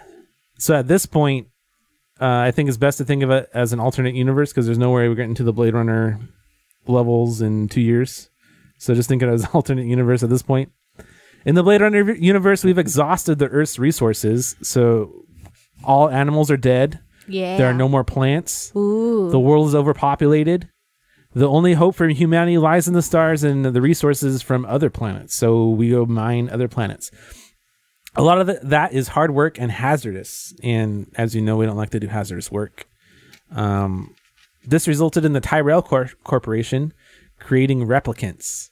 So at this point, I think it's best to think of it as an alternate universe because there's no way we're getting to the Blade Runner levels in 2 years. So just think of it as an alternate universe at this point. In the Blade Runner universe, we've exhausted the Earth's resources. So all animals are dead. Yeah. There are no more plants. Ooh. The world is overpopulated. The only hope for humanity lies in the stars and the resources from other planets. So we go mine other planets. A lot of that is hard work and hazardous. And as you know, we don't like to do hazardous work. This resulted in the Tyrell Corporation creating replicants.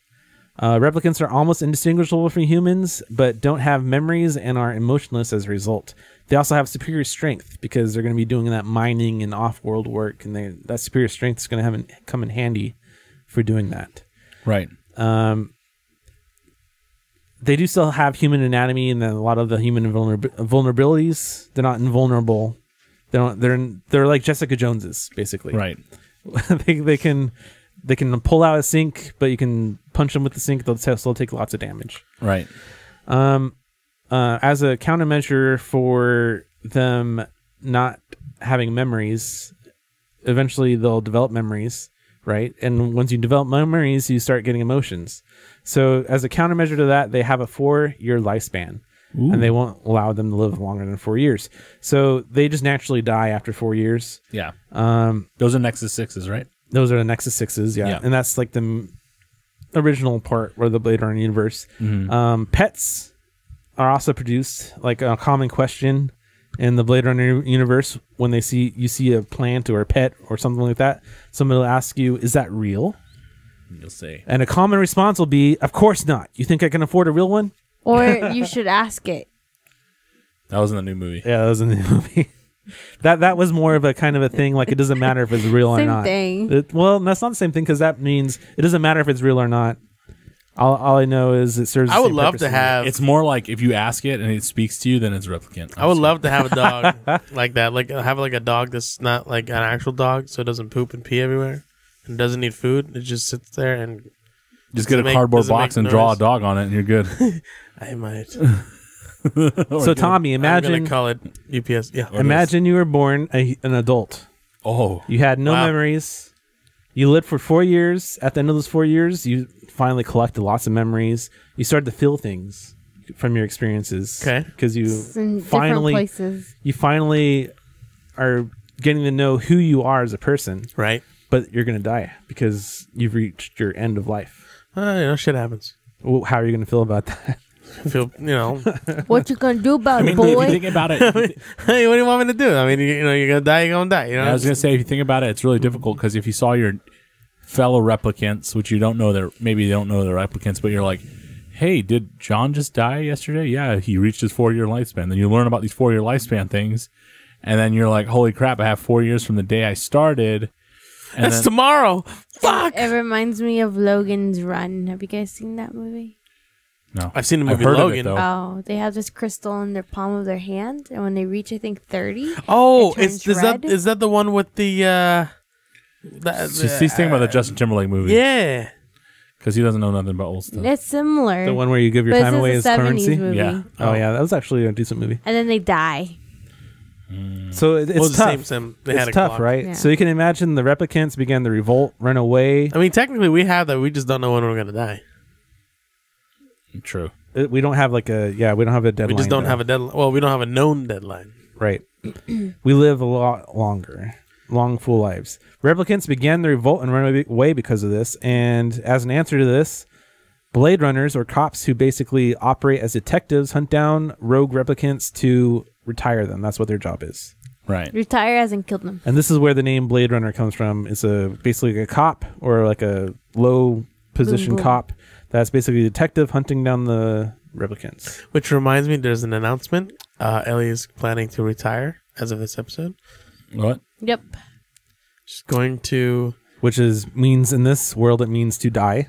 Replicants are almost indistinguishable from humans, but don't have memories and are emotionless as a result. They also have superior strength because they're going to be doing that mining and off-world work, and that superior strength is going to come in handy for doing that. Right. They do still have human anatomy and a lot of the human vulnerabilities. They're not invulnerable. They're like Jessica Joneses, basically. Right. they can pull out a sink, but you can punch them with the sink. They'll still take lots of damage. Right. As a countermeasure for them not having memories, eventually they'll develop memories, right? And once you develop memories, you start getting emotions. So as a countermeasure to that, they have a 4-year lifespan. Ooh. And they won't allow them to live longer than 4 years. So they just naturally die after 4 years. Yeah. Those are Nexus 6s, right? Those are the Nexus 6s, yeah. And that's like the original part where the Blade Runner universe. Mm-hmm. Pets are also produced, like a common question in the Blade Runner universe. When you see a plant or a pet or something like that, somebody will ask you, is that real? You'll say. And a common response will be, of course not. You think I can afford a real one? Or you should ask it. That was in the new movie. Yeah, that was in the new movie. That was more of a kind of a thing, like it doesn't matter if it's real or not. Same thing. Well, that's not the same thing because that means it doesn't matter if it's real or not. All I know is it serves. I would love to have. It's more like if you ask it and it speaks to you, then it's Replicant. I would love to have a dog like that. Like have like a dog that's not like an actual dog, so it doesn't poop and pee everywhere, and doesn't need food. It just sits there and just get a cardboard box and draw a dog on it, and you're good. I might. So Tommy, I'm imagine gonna call it UPS. Yeah. imagine you were born an adult. Oh, You had no Wow. memories. You lived for 4 years. At the end of those 4 years, you finally collected lots of memories. You started to feel things from your experiences. Okay. Because It's in finally, different places. you finally are getting to know who you are as a person. Right. But you're going to die because you've reached your end of life. Shit happens. Well, how are you going to feel about that? I feel, What you gonna do about I it, mean, boy? if you think about it, hey, what do you want me to do? I mean, you're gonna die. You're gonna die. You know. I was gonna say, if you think about it, it's really difficult because if you saw your fellow replicants, which you don't know, maybe they don't know they're replicants, but you're like, hey, did John just die yesterday? Yeah, he reached his 4-year lifespan. Then you learn about these 4-year lifespan things, and then you're like, holy crap, I have 4 years from the day I started. And That's then, tomorrow. Fuck. It reminds me of Logan's Run. Have you guys seen that movie? no, I've seen the movie heard Logan. of it, though. Oh, they have this crystal in their palm of their hand, and when they reach, I think 30. Oh, it is turns red. that the one with the? He's thinking about the Justin Timberlake movie. Yeah. Because he doesn't know nothing about old stuff. It's similar. The one where you give your but time this away is as a 70s currency? movie. Yeah. Oh, yeah. That was actually a decent movie. And then they die. So it's Well, it's the tough. same. They had It's a tough, clock. right? Yeah. So you can imagine the replicants began to revolt, run away. I mean, technically, we have that. We just don't know when we're gonna die. True. We don't have we don't have a deadline. We just don't though. have a deadline. Well, we don't have a known deadline. Right. We live a lot longer, long, full lives. Replicants began the revolt and run away because of this. And as an answer to this, Blade Runners, or cops who basically operate as detectives, hunt down rogue replicants to retire them. That's what their job is. Right. Retire hasn't killed them. And this is where the name Blade Runner comes from. It's basically a cop or like a low position Boom, boom. cop that's basically a detective hunting down the replicants. Which reminds me, there's an announcement. Ellie is planning to retire as of this episode. What? Yep. She's going to. Which means in this world it means to die.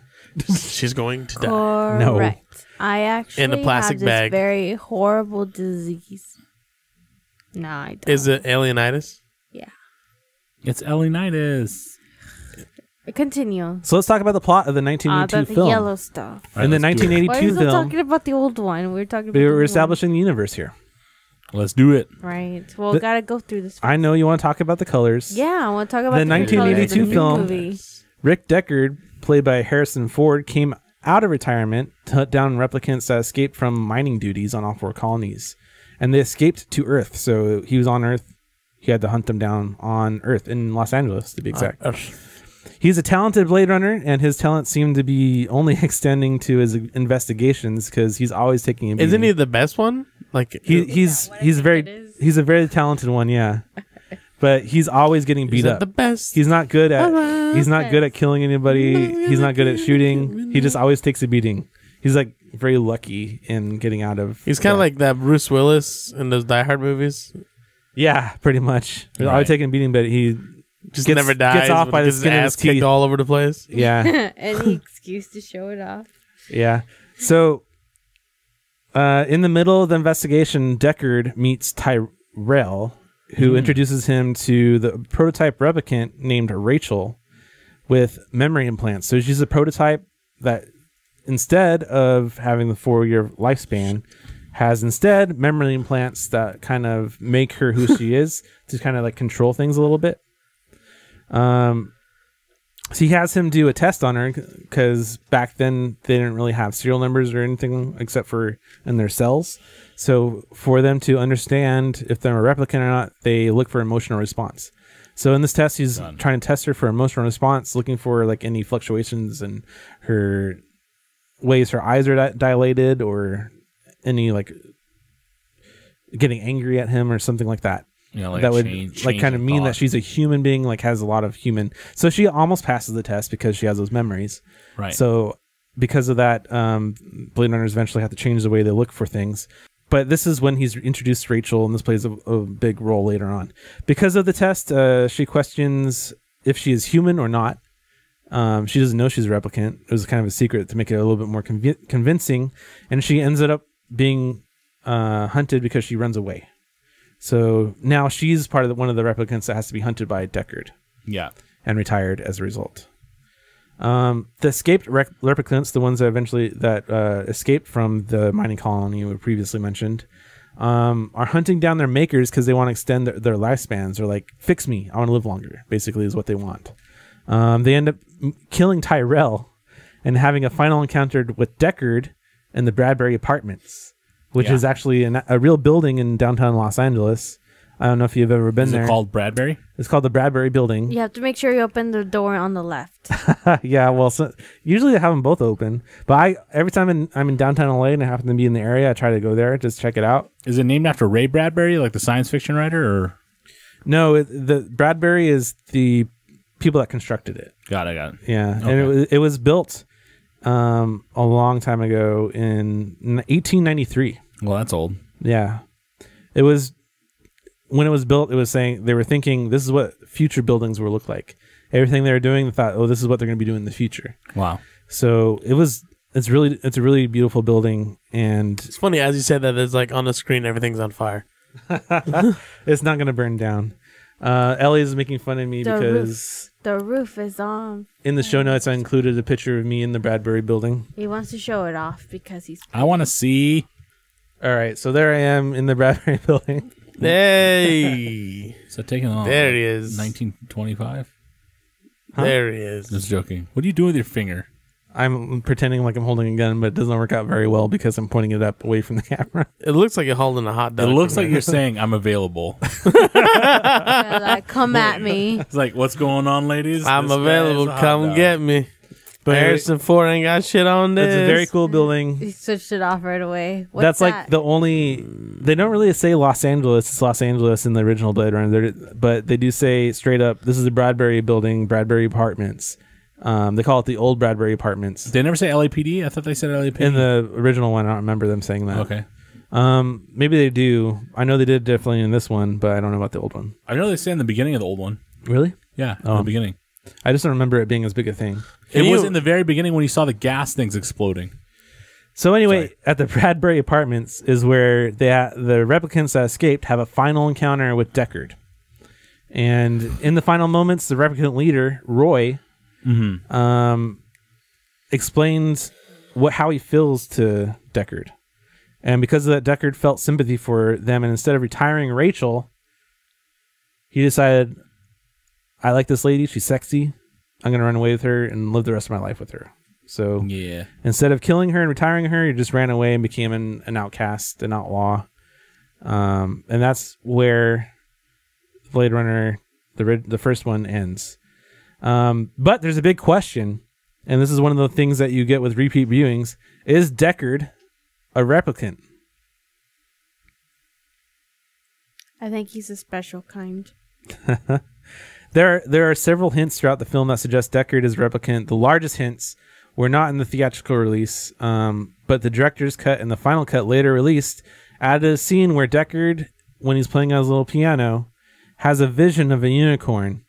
She's going to die. No. Correct. I actually In a plastic have this bag. very horrible disease. No, I don't. Is it alienitis? Yeah. It's Ellie-nitis. Continue. So let's talk about the plot of the About 1982 the film. yellow stuff. In the let's do it. 1982 Why are we film, talking about the old one? We're talking about we the were new one. establishing the universe here. Let's do it. Right. Well, The- gotta go through this. I know you want to talk about the colors. Yeah, I want to talk about The 1982 colors of the new film. movie. Rick Deckard, played by Harrison Ford, came out of retirement to hunt down replicants that escaped from mining duties on all 4 colonies. And they escaped to Earth. So he was on Earth. He had to hunt them down on Earth, in Los Angeles, to be exact. He's a talented Blade Runner, and his talents seem to be only extending to his investigations because he's always taking a beating. Isn't he the best one? Like He's a very talented one, yeah. But he's always getting beat up. the best. He's not good at killing anybody. He's not good at shooting. He just always takes a beating. He's like very lucky in getting out of. He's kind of like that Bruce Willis in those Die Hard movies. Yeah, pretty much. He's always taking a beating, but he Just gets, never dies. Gets off by the gets his skin of ass his kicked teeth. all over the place. Yeah, Any excuse to show it off. yeah. So, in the middle of the investigation, Deckard meets Tyrell, who introduces him to the prototype replicant named Rachel with memory implants. So she's a prototype that, instead of having the 4-year lifespan, has instead memory implants that kind of make her who she is, to kind of like control things a little bit. So he has him do a test on her because back then they didn't really have serial numbers or anything except for in their cells. So for them to understand if they're a replicant or not, they look for emotional response. So in this test, he's trying to test her for emotional response, looking for like any fluctuations in her ways her eyes are dilated or any like getting angry at him or something like that. Yeah, like that would change like kind of of mean that thought. she's a human being, like has a lot of human. So she almost passes the test because she has those memories. Right. So because of that, Blade Runners eventually have to change the way they look for things. But this is when he's introduced Rachel, and this plays a big role later on. Because of the test, she questions if she is human or not. She doesn't know she's a replicant. It was kind of a secret to make it a little bit more convincing. And she ends up being hunted because she runs away. So now she's part of one of the replicants that has to be hunted by Deckard. Yeah. And retired as a result. The escaped replicants, the ones that eventually escaped from the mining colony we previously mentioned, are hunting down their makers because they want to extend their lifespans. They're like, fix me, I want to live longer, basically is what they want. They end up killing Tyrell and having a final encounter with Deckard in the Bradbury Apartments, which is actually a real building in downtown Los Angeles. I don't know if you've ever been there. Is it called Bradbury? It's called the Bradbury Building. You have to make sure you open the door on the left. Yeah, well, usually I have them both open. But every time I'm in downtown LA and I happen to be in the area, I try to go there, just check it out. Is it named after Ray Bradbury, like the science fiction writer? Or no, the Bradbury is the people that constructed it. Got it. Yeah, okay. And it was built a long time ago in 1893. Well, that's old. Yeah, it was. When it was built, it was saying they were thinking this is what future buildings will look like. Everything they were doing, they thought, oh, this is what they're going to be doing in the future. Wow. So it's a really beautiful building, and it's funny as you said that. It's like on the screen, everything's on fire. It's not going to burn down. Ellie is making fun of me because the roof is on. In the show notes, I included a picture of me in the Bradbury Building. He wants to show it off because he's. I want to see. All right, so there I am in the Bradbury Building. Hey, so taking on there he is. 1925. Huh? There he is. Just joking. What do you do with your finger? I'm pretending like I'm holding a gun, but it doesn't work out very well because I'm pointing it up away from the camera. It looks like you're holding a hot dog. It looks like you're saying I'm available. Yeah, like, come at me. It's like, what's going on, ladies? I'm available. Come get me. But Harrison Ford ain't got shit on this. It's a very cool building. He switched it off right away. What's That's that? like the only. They don't really say Los Angeles. It's Los Angeles in the original Blade Runner, but they do say straight up, "This is the Bradbury Building, Bradbury Apartments." They call it the old Bradbury Apartments. They never say LAPD. I thought they said LAPD in the original one. I don't remember them saying that. Okay. Maybe they do. I know they did definitely in this one, but I don't know about the old one. I know they say in the beginning of the old one. Really? Yeah. In the beginning. I just don't remember it being as big a thing. It was in the very beginning when you saw the gas things exploding. So anyway, at the Bradbury Apartments is where the replicants that escaped have a final encounter with Deckard. And in the final moments, the replicant leader, Roy, explains how he feels to Deckard. And because of that, Deckard felt sympathy for them, and instead of retiring Rachel, he decided, I like this lady, she's sexy, I'm going to run away with her and live the rest of my life with her. So yeah, instead of killing her and retiring her, he just ran away and became an outcast, an outlaw. And that's where Blade Runner, the first one, ends. But there's a big question, and this is one of the things that you get with repeat viewings. Is Deckard a replicant? I think he's a special kind. There are several hints throughout the film that suggest Deckard is a replicant. The largest hints were not in the theatrical release, but the director's cut and the final cut later released added a scene where Deckard, when he's playing on his little piano, has a vision of a unicorn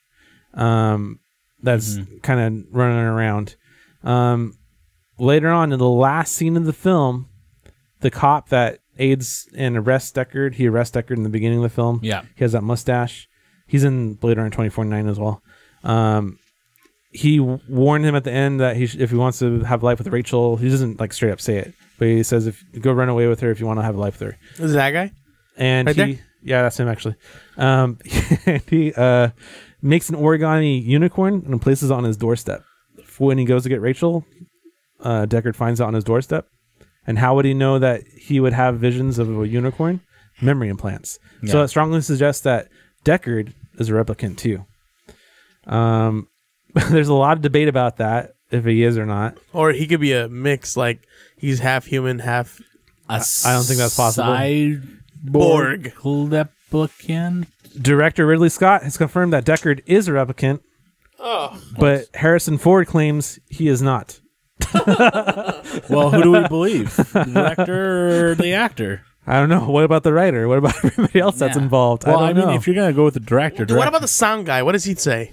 that's kind of running around. Later on, in the last scene of the film, the cop that aids and arrests Deckard, he arrests Deckard in the beginning of the film. Yeah. He has that mustache. He's in Blade Runner 2049 as well. He warned him at the end that if he wants to have life with Rachel, he doesn't like straight up say it, but he says, "If go run away with her if you want to have a life with her." Is that guy? And right yeah, that's him actually. He makes an origami unicorn and places it on his doorstep. When he goes to get Rachel, Deckard finds it on his doorstep. And how would he know that he would have visions of a unicorn? Memory implants. Yeah. So it strongly suggests that Deckard is a replicant too. There's a lot of debate about that, if he is or not. Or he could be a mix, like he's half human, half... I don't think that's possible. Cyborg replicant. Director Ridley Scott has confirmed that Deckard is a replicant, but Harrison Ford claims he is not. Well, who do we believe? The director or the actor? I don't know. What about the writer? What about everybody else that's involved? Well, I don't know. if you're going to go with the director... What about the sound guy? What does he say?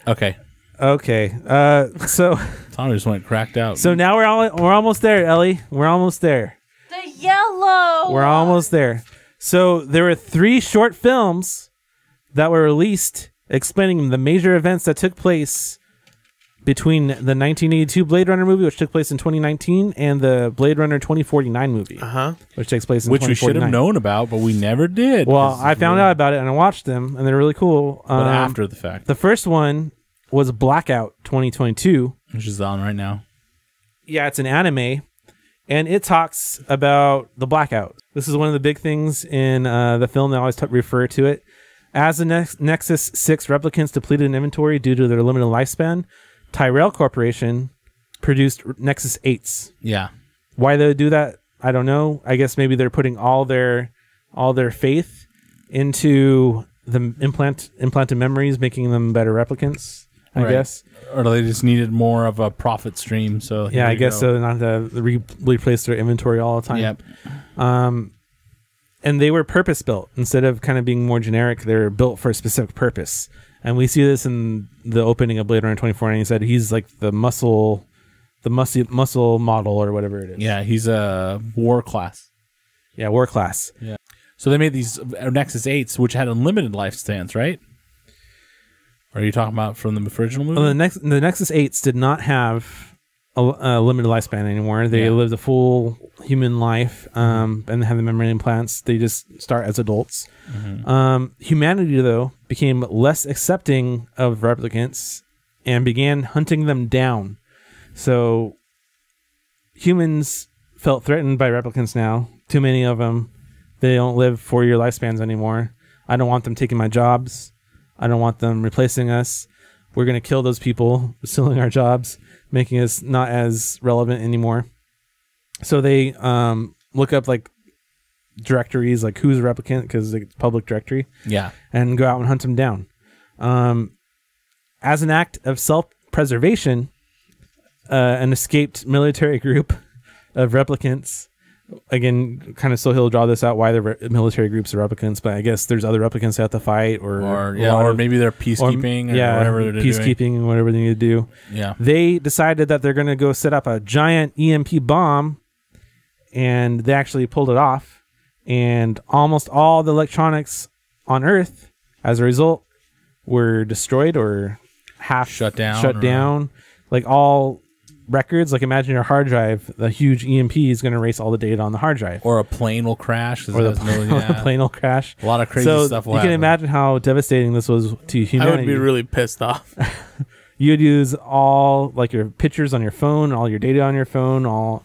Okay. So... Tommy just went cracked out. So now we're almost there, Ellie. We're almost there. The yellow! We're almost there. So there were 3 short films that were released explaining the major events that took place between the 1982 Blade Runner movie, which took place in 2019, and the Blade Runner 2049 movie, which takes place in 2049. Which we should have known about, but we never did. Well, I found out about it and I watched them, and they're really cool. But after the fact. The first one was Blackout 2022. Which is on right now. Yeah, it's an anime, and it talks about the blackout. This is one of the big things in the film. They always refer to it. As the Nexus 6 replicants depleted in inventory due to their limited lifespan, Tyrell Corporation produced Nexus 8s. Yeah. Why they do that, I don't know. I guess maybe they're putting all their faith into the implanted memories, making them better replicants, I guess. Or they just needed more of a profit stream. So yeah, I guess so. Not to replace their inventory all the time. Yep. And they were purpose built instead of kind of being more generic. They're built for a specific purpose. And we see this in the opening of Blade Runner 2049. He said he's like the muscle model or whatever it is. Yeah, he's a war class. Yeah, war class. Yeah. So they made these Nexus 8s, which had unlimited lifespans, right? Or are you talking about from the original movie? Well, the Nexus 8s did not have a limited lifespan anymore. They lived a full human life, and they have the memory implants. They just start as adults. Humanity, though, became less accepting of replicants and began hunting them down. So humans felt threatened by replicants now. Too many of them. They don't live 4-year lifespans anymore. I don't want them taking my jobs. I don't want them replacing us. We're going to kill those people, stealing our jobs, making us not as relevant anymore. So they look up like directories, like who's a replicant, because it's a public directory. Yeah. And go out and hunt them down. As an act of self-preservation, an escaped military group of replicants, again, kind of so he'll draw this out why the military groups are replicants, but I guess there's other replicants they have to fight, or maybe they're peacekeeping, or whatever they're peacekeeping doing. and whatever they need to do. Yeah, they decided that they're going to go set up a giant EMP bomb, and they actually pulled it off, and almost all the electronics on Earth, as a result, were destroyed or half shut down. Like all records, like imagine your hard drive, the huge EMP is going to erase all the data on the hard drive, or a plane will crash, or the plane will crash. A lot of crazy stuff will you happen. can imagine how devastating this was to humanity. I would be really pissed off. You'd use all like your pictures on your phone, all your data on your phone, all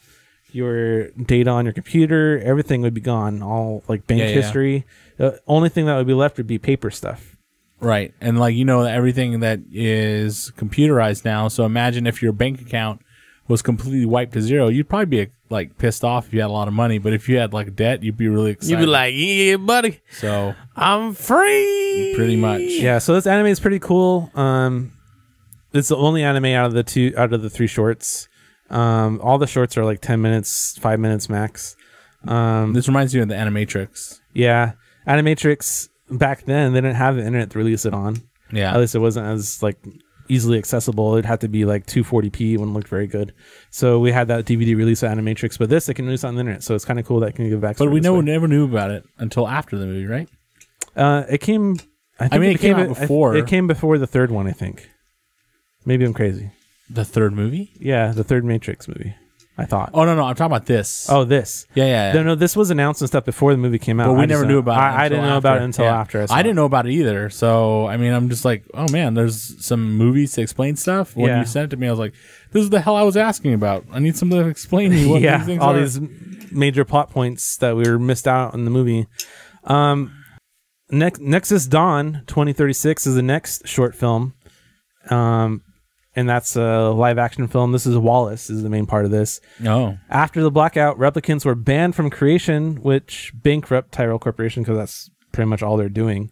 your data on your computer, everything would be gone, all like bank history. The only thing that would be left would be paper stuff. Right. And like, everything that is computerized now. So imagine if your bank account was completely wiped to zero, you'd probably be like pissed off if you had a lot of money. But if you had like debt, you'd be really excited. You'd be like, yeah, buddy. So I'm free. Pretty much. Yeah. So this anime is pretty cool. It's the only anime out of the 3 shorts. All the shorts are like 10 minutes, 5 minutes max. This reminds you of the Animatrix. Yeah. Animatrix, back then, they didn't have the internet to release it on. Yeah. At least it wasn't as like easily accessible. It'd have to be like 240p. It wouldn't look very good. So we had that DVD release of Animatrix, but this, it can release on the internet. So it's kind of cool that it can give back. But we never knew about it until after the movie, right? It came, it came out before. It came before the third one, I think. Maybe I'm crazy. The third movie? Yeah, the third Matrix movie, I thought. Oh, no, I'm talking about this. Oh, this. Yeah. No, this was announced and stuff before the movie came out. But we never knew about it. I didn't know about it until after. I didn't know about it either. So, I mean, I'm just like, oh, man, there's some movies to explain stuff. When you sent it to me, I was like, this is the hell I was asking about. I need something to explain me what these things all are. These major plot points that we were missed out in the movie. Nexus Dawn 2036 is the next short film. And that's a live action film. This is Wallace is the main part of this. Oh. After the blackout, replicants were banned from creation, which bankrupt Tyrell Corporation because that's pretty much all they're doing.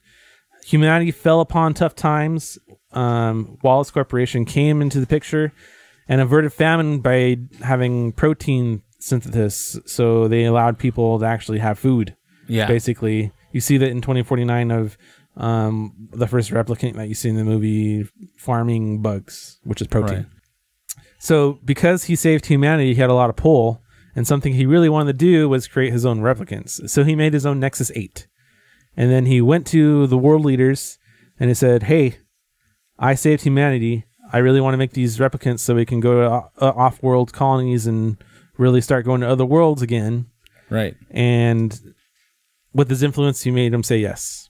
Humanity fell upon tough times. Wallace Corporation came into the picture and averted famine by having protein synthesis. So they allowed people to actually have food. Yeah. Basically, you see that in 2049 of the first replicant that you see in the movie farming bugs, which is protein. Right. So because he saved humanity, he had a lot of pull, and something he really wanted to do was create his own replicants. So he made his own Nexus 8. And then he went to the world leaders and he said, hey, I saved humanity. I really want to make these replicants so we can go to off-world colonies and really start going to other worlds again. Right. And with his influence, he made him say yes.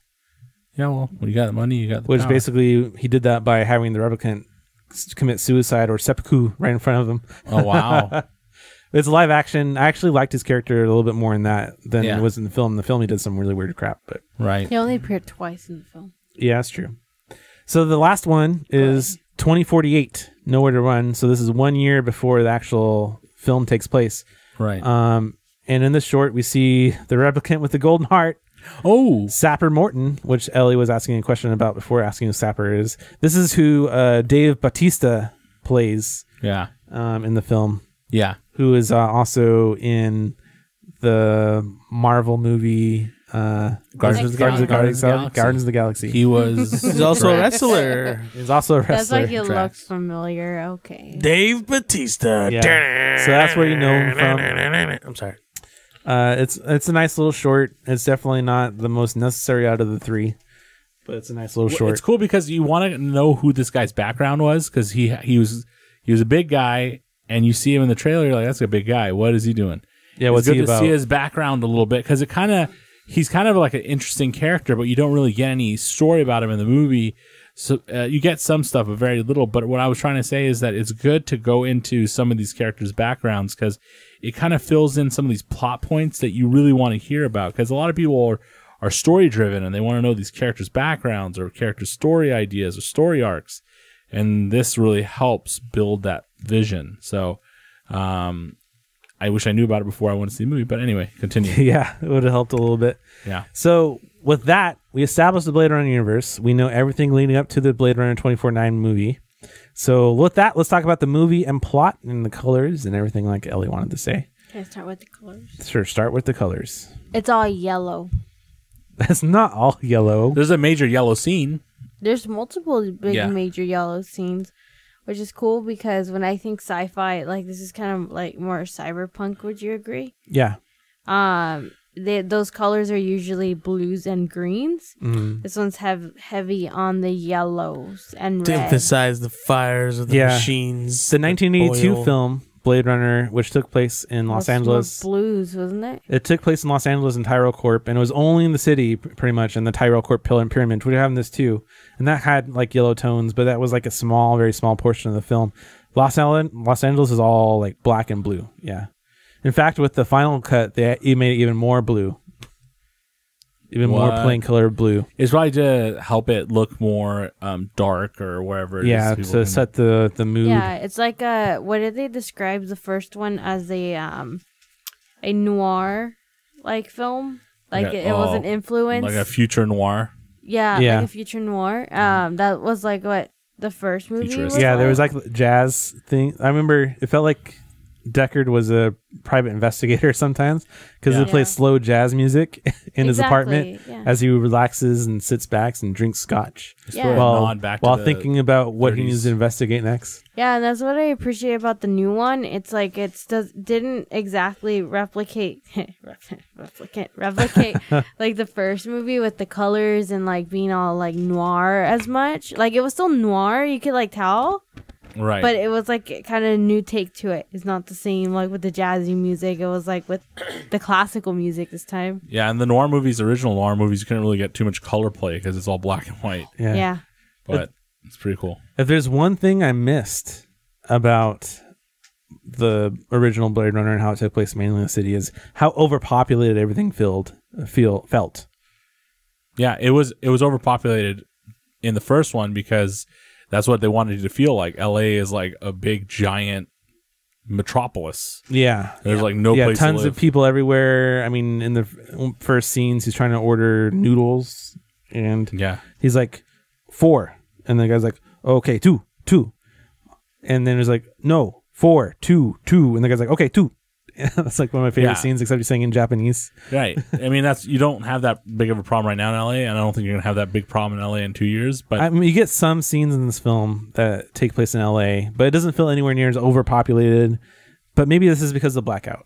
Yeah, well, when you got the money, you got the Which power. basically, he did that by having the replicant commit suicide or seppuku right in front of him. Oh, wow. It's live action. I actually liked his character a little bit more in that than Yeah. it was in the film. In the film, he did some really weird crap. But Right. He only appeared twice in the film. yeah, that's true. So the last one is 2048, Nowhere to Run. So this is 1 year before the actual film takes place. Right. And in this short, we see the replicant with the golden heart, oh, Sapper Morton, which Ellie was asking a question about before asking who Sapper is. This is who Dave Bautista plays yeah. in the film, Yeah. who is also in the Marvel movie Guardians of the Galaxy. He was. He's also a wrestler. He's also a That's wrestler. like he looks familiar. Okay. Dave Bautista. Yeah. So that's where you know him from. I'm sorry. It's a nice little short. It's definitely not the most necessary out of the three, but it's a nice little short. It's cool because you want to know who this guy's background was, because he was a big guy, and you see him in the trailer. You're like, that's a big guy. What is he doing? Yeah, it's what's good he to about? see his background a little bit, because he's kind of like an interesting character, but you don't really get any story about him in the movie. So you get some stuff, but very little. But what I was trying to say is that it's good to go into some of these characters' backgrounds, because it kind of fills in some of these plot points that you really want to hear about. Because a lot of people are story driven and they want to know these characters' backgrounds or characters' story ideas or story arcs, and this really helps build that vision. So I wish I knew about it before I went to see the movie. But anyway, continue. Yeah, it would have helped a little bit. Yeah. So with that, we established the Blade Runner universe. We know everything leading up to the Blade Runner 2049 movie. So with that, let's talk about the movie and plot and the colors and everything like Ellie wanted to say. Can I start with the colors? Sure, start with the colors. It's all yellow. That's not all yellow. There's a major yellow scene. There's multiple big major yellow scenes, which is cool because when I think sci-fi, like this is kind of like more cyberpunk. Would you agree? Yeah. Those colors are usually blues and greens. Mm. This one's heavy on the yellows and To red. emphasize the fires of the machines. The 1982 oil. film Blade Runner, which took place in Los Angeles. Blues, wasn't it? It took place in Los Angeles and Tyrell Corp, and it was only in the city, pretty much, in the Tyrell Corp Pillar and Pyramid. We have in this too, and that had like yellow tones, but that was like a small, very small portion of the film. Los Angeles is all like black and blue. Yeah, in fact, with the final cut, they made it even more blue, more plain color blue. It's probably to help it look more dark or wherever. Yeah, to set the mood. Yeah, it's like what did they describe the first one as a noir like film? Like it was an influence, like a future noir. Yeah, like a future noir. That was like what the first movie was. Yeah, there was like jazz thing. I remember it felt like Deckard was a private investigator sometimes because he plays slow jazz music in his apartment as he relaxes and sits back and drinks scotch while thinking about what he needs to investigate next. Yeah, and that's what I appreciate about the new one. It's like didn't exactly replicate like the first movie with the colors and like being all like noir as much. Like it was still noir, you could like tell. Right. But it was like kind of a new take to it. It's not the same like with the jazzy music. It was like with the classical music this time. Yeah, and the noir movies, original noir movies, you couldn't really get too much color play because it's all black and white. Yeah. But it's pretty cool. If there's one thing I missed about the original Blade Runner and how it took place mainly in the city is how overpopulated everything felt. Yeah, it was overpopulated in the first one because that's what they wanted you to feel like. LA is like a big giant metropolis. Yeah. There's like no place tons to live. of people everywhere. I mean, in the first scenes, he's trying to order noodles and he's like 4. And the guy's like, okay, 2. And then he's like, no, 4, 2. And the guy's like, okay, 2. That's like one of my favorite scenes, except he's saying in Japanese. Right. I mean, you don't have that big of a problem right now in LA, and I don't think you're gonna have that big problem in LA in 2 years. But I mean, you get some scenes in this film that take place in LA, but it doesn't feel anywhere near as overpopulated. But maybe this is because of the blackout.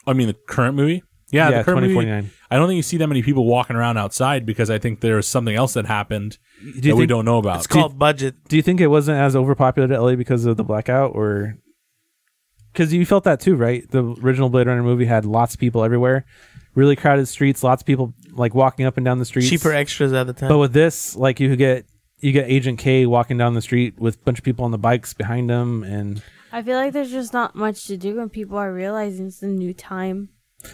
I mean, the current movie. Yeah, the current movie, 2049. I don't think you see that many people walking around outside because I think there's something else that happened that we don't know about. It's called budget. Do you think it wasn't as overpopulated at LA because of the blackout, or because you felt that too, right? The original Blade Runner movie had lots of people everywhere, really crowded streets, lots of people like walking up and down the streets. Cheaper extras at the time. But with this, like you get Agent K walking down the street with a bunch of people on the bikes behind him, and I feel like there's just not much to do when people are realizing it's a new time.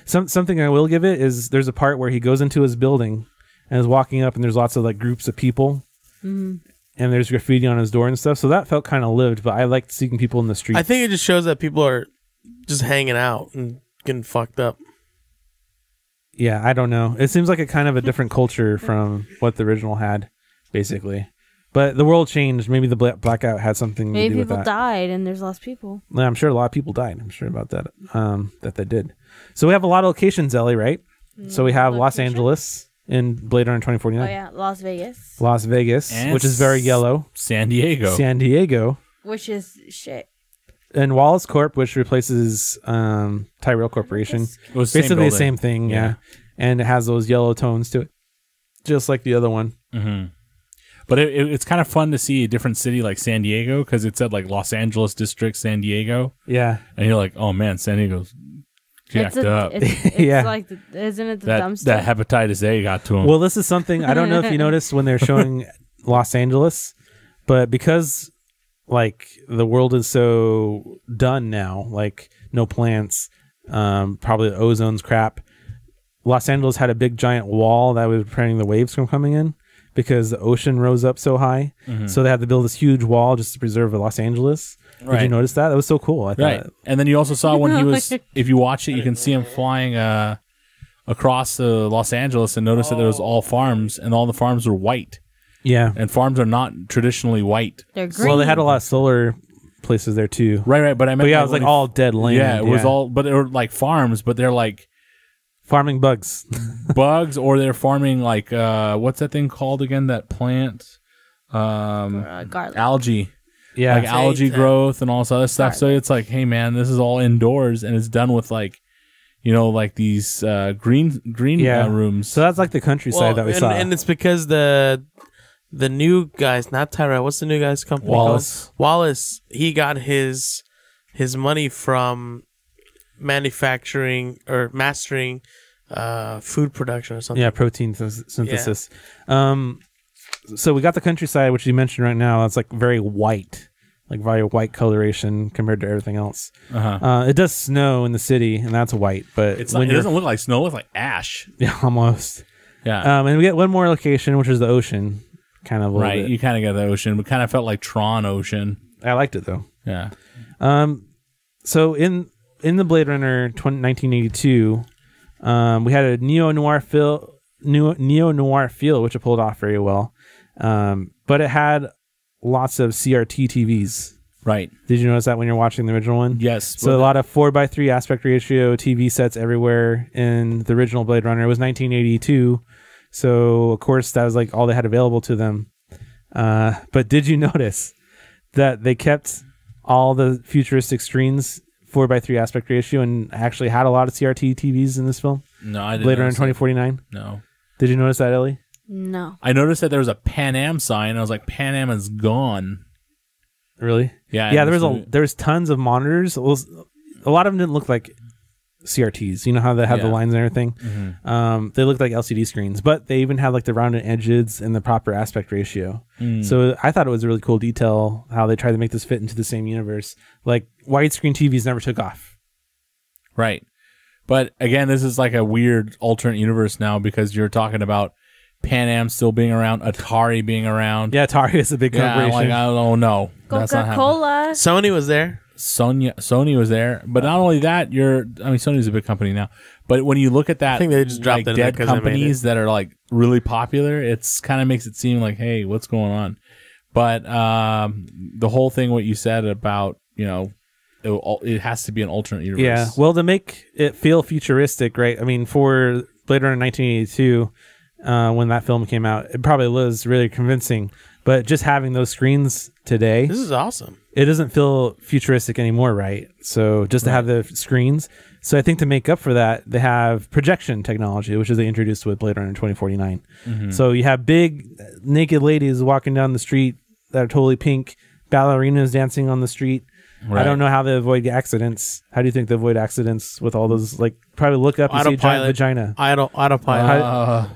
Something I will give it is there's a part where he goes into his building and is walking up, and there's lots of like groups of people, and there's graffiti on his door and stuff. So that felt kind of lived, but I liked seeing people in the streets. I think it just shows that people are just hanging out and getting fucked up. Yeah, I don't know. It seems like a kind of a different culture from what the original had, basically. But the world changed. Maybe the blackout had something to do with that. Maybe people died and there's less people. Yeah, I'm sure a lot of people died. I'm sure about that. That they did. So we have a lot of locations, Ellie, right? So we have Los Angeles in Blade Runner 2049. Oh yeah, Las Vegas. Las Vegas, And which is very yellow. San Diego. San Diego. Which is shit. And Wallace Corp, which replaces Tyrell Corporation. It was Basically the same same thing, yeah. And it has those yellow tones to it, just like the other one. building. But it's kind of fun to see a different city like San Diego because it said like Los Angeles District, San Diego. Yeah. And you're like, oh man, San Diego's jacked up. It's Yeah. like, isn't it the that dumpster? that hepatitis A got to him. Well, this is something I don't know if you noticed when they're showing Los Angeles, but because like the world is so done now, like no plants, probably the ozone's crap. Los Angeles had a big giant wall that was preventing the waves from coming in because the ocean rose up so high. So they had to build this huge wall just to preserve Los Angeles. Did you Right. notice that? That was so cool. I Right. thought. And then you also saw when he was, if you watch it, you can see him flying across Los Angeles and notice that there was all farms and all the farms were white. Yeah. And farms are not traditionally white. They're green. Well, they had a lot of solar places there too. Right. But I meant But yeah, it was like all dead land. Yeah, it was all, but they were like farms, but they're like farming bugs. bugs, or they're farming like what's that thing called again? That plant, garlic. algae. Yeah. Like algae growth and all this other stuff. So it's like, hey man, this is all indoors and it's done with like, you know, like these green rooms. So that's like the countryside that we saw. And it's because the new guys, not Tyrell, what's the new guy's company Wallace. called? Wallace, he got his money from manufacturing or mastering food production or something. Yeah, protein synthesis. So we got the countryside, which you mentioned right now. That's like very white, like very white coloration compared to everything else. It does snow in the city, and that's white. But It's like, it doesn't look like snow; it looks like ash. Yeah, almost. Yeah. And we get one more location, which is the ocean. Kind of a little Right. bit. You kind of got the ocean, but kind of felt like Tron Ocean. I liked it though. Yeah. So in the Blade Runner 1982, we had a neo-noir feel, which it pulled off very well. But it had lots of CRT TVs. Right. Did you notice that when you're watching the original one? Yes. So a lot of 4:3 aspect ratio TV sets everywhere in the original Blade Runner. It was 1982. So of course that was like all they had available to them. But did you notice that they kept all the futuristic screens 4:3 aspect ratio and actually had a lot of CRT TVs in this film? No, I didn't. Blade Runner notice that. 2049. No. Did you notice that, Ellie? No. I noticed that there was a Pan Am sign. And I was like, Pan Am is gone. Really? Yeah. Yeah, there was tons of monitors. A lot of them didn't look like CRTs. You know how they have the lines and everything? They looked like LCD screens, but they even had like the rounded edges and the proper aspect ratio. So I thought it was a really cool detail how they tried to make this fit into the same universe. Like widescreen TVs never took off. Right. But again, this is like a weird alternate universe now because you're talking about Pan Am still being around, Atari being around. Yeah, Atari is a big corporation. Like, I don't know. That's not happening. Coca-Cola. Sony was there. Sony was there, but not only that, Sony's a big company now. But when you look at that, I think they just dropped like it in there dead 'cause they made companies that are like really popular, it's kind of makes it seem like, hey, what's going on? But the whole thing, what you said about, you know, it has to be an alternate universe. Yeah, well, to make it feel futuristic, right? I mean, for Blade Runner 1982, when that film came out, it probably was really convincing. But just having those screens today, This is awesome. it doesn't feel futuristic anymore, right? So just to have the screens. So I think to make up for that, they have projection technology, which is they introduced with Blade Runner 2049. So you have big naked ladies walking down the street that are totally pink, ballerinas dancing on the street. I don't know how they avoid accidents. How do you think they avoid accidents with all those? Like, probably look up and see a giant vagina. Autopilot.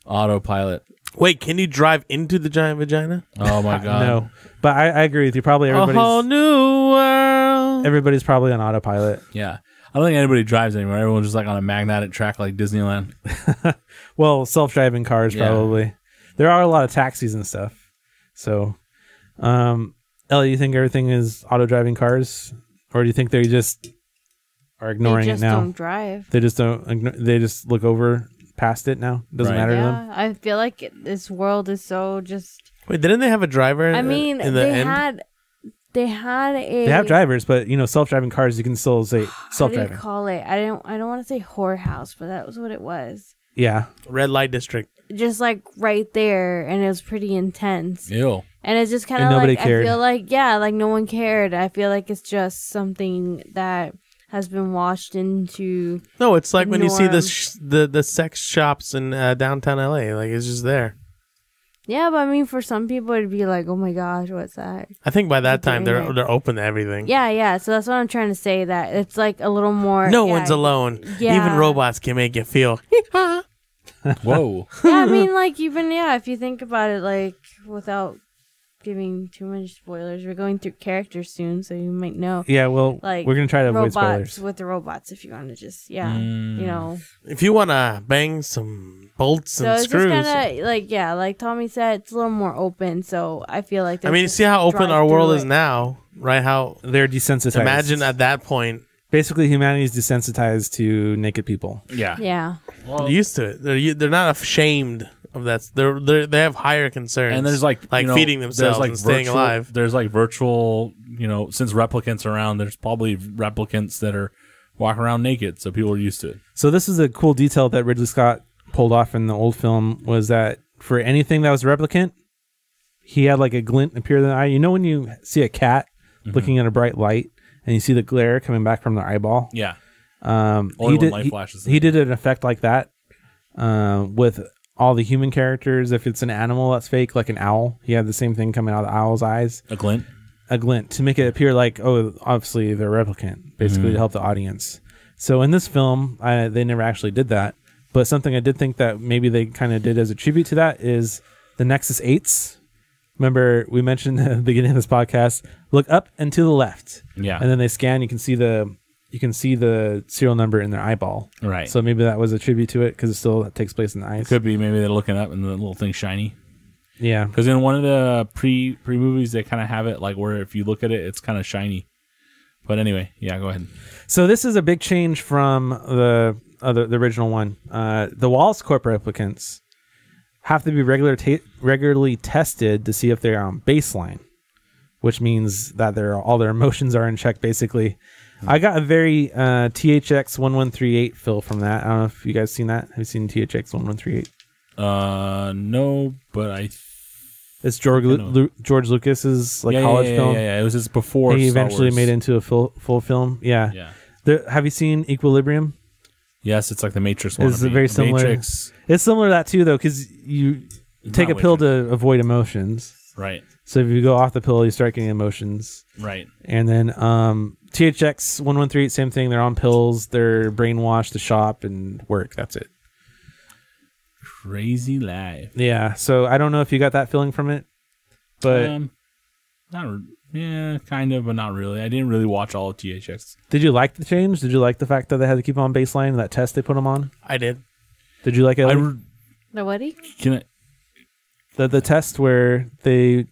Autopilot. Wait, can you drive into the giant vagina? Oh my god. No, but I agree with you. Probably A whole everybody's new world. everybody's probably on autopilot. Yeah. I don't think anybody drives anymore. Everyone's just like on a magnetic track like Disneyland. Well, self-driving cars probably. There are a lot of taxis and stuff. So, Ellie, you think everything is auto-driving cars, or do you think they just are ignoring it now? They just don't drive. They just don't. They just look over past it now. Doesn't matter to them. Yeah, I feel like this world is so just. Wait, didn't they have a driver? I mean, in the they end? had a. They have drivers, but self-driving cars, you can still say How do self-driving. you call it? I don't want to say whorehouse, but that was what it was. Yeah. Red light district. Just like right there, and it was pretty intense. Ew. And it's just kind of nobody like cared. I feel like like no one cared. I feel like it's just something that has been washed into. No, it's like when you see norm. the sex shops in downtown LA. Like, it's just there. Yeah, but I mean, for some people, it'd be like, oh my gosh, what's that? I think by that time Doing they're open to everything. Yeah. So that's what I'm trying to say. That it's like a little more. No one's alone. Yeah. Even robots can make you feel. Whoa. Yeah, I mean, like even if you think about it, like without giving too much spoilers, we're going through characters soon, so you might know. Yeah, well, Like we're gonna try to avoid robots spoilers. with the robots if you want to just you know. If you want to bang some bolts So and it's screws. just kind of like Tommy said, it's a little more open. So I feel like I mean, just see how open drive our world through is it. now, right? How They're desensitized. imagine at that point, Basically, humanity is desensitized to naked people. Yeah. Yeah. they're used to it. They're not ashamed of that. They have higher concerns. And there's like feeding themselves there's like and staying alive. There's like virtual, since replicants are around, there's probably replicants that are walking around naked, so people are used to it. So this is a cool detail that Ridley Scott pulled off in the old film, was that for anything that was a replicant, he had like a glint appear in the eye. You know when you see a cat looking at a bright light and you see the glare coming back from their eyeball? Yeah. He did an effect like that with all the human characters. If it's an animal that's fake, like an owl, he had the same thing coming out of the owl's eyes. A glint To make it appear like, oh, obviously they're replicant, basically to help the audience. So in this film, they never actually did that. But something I did think that maybe they kind of did as a tribute to that is the Nexus 8s. Remember, we mentioned at the beginning of this podcast, look up and to the left. Yeah. And then they scan, you can see the serial number in their eyeball. Right. So maybe that was a tribute to it because it still takes place in the eyes. Could be. Maybe they're looking up and the little thing's shiny. Yeah. Because in one of the pre movies, they kind of have it like where if you look at it, it's kind of shiny. But anyway, yeah, go ahead. So this is a big change from the original one. The Wallace Corp replicants have to be regularly tested to see if they're on baseline, which means that all their emotions are in check, basically. I got a very THX 1138 feel from that. I don't know if you guys seen that. Have you seen THX 1138? No, but it's George Lucas's college film. Yeah. It was just before he Star eventually Wars. made it into a full film. Yeah. Have you seen Equilibrium? Yes, it's like the Matrix one. It's very similar. Matrix. It's similar to that too, though, because you take a pill to avoid emotions. Right. So if you go off the pill, you start getting emotions. Right. And then THX 1138, same thing. They're on pills. They're brainwashed to shop and work. That's it. Crazy life. Yeah. So I don't know if you got that feeling from it, but kind of, but not really. I didn't really watch all of THX. Did you like the change? Did you like the fact that they had to keep on baseline, that test they put them on? I did. Did you like it? The what? The test where they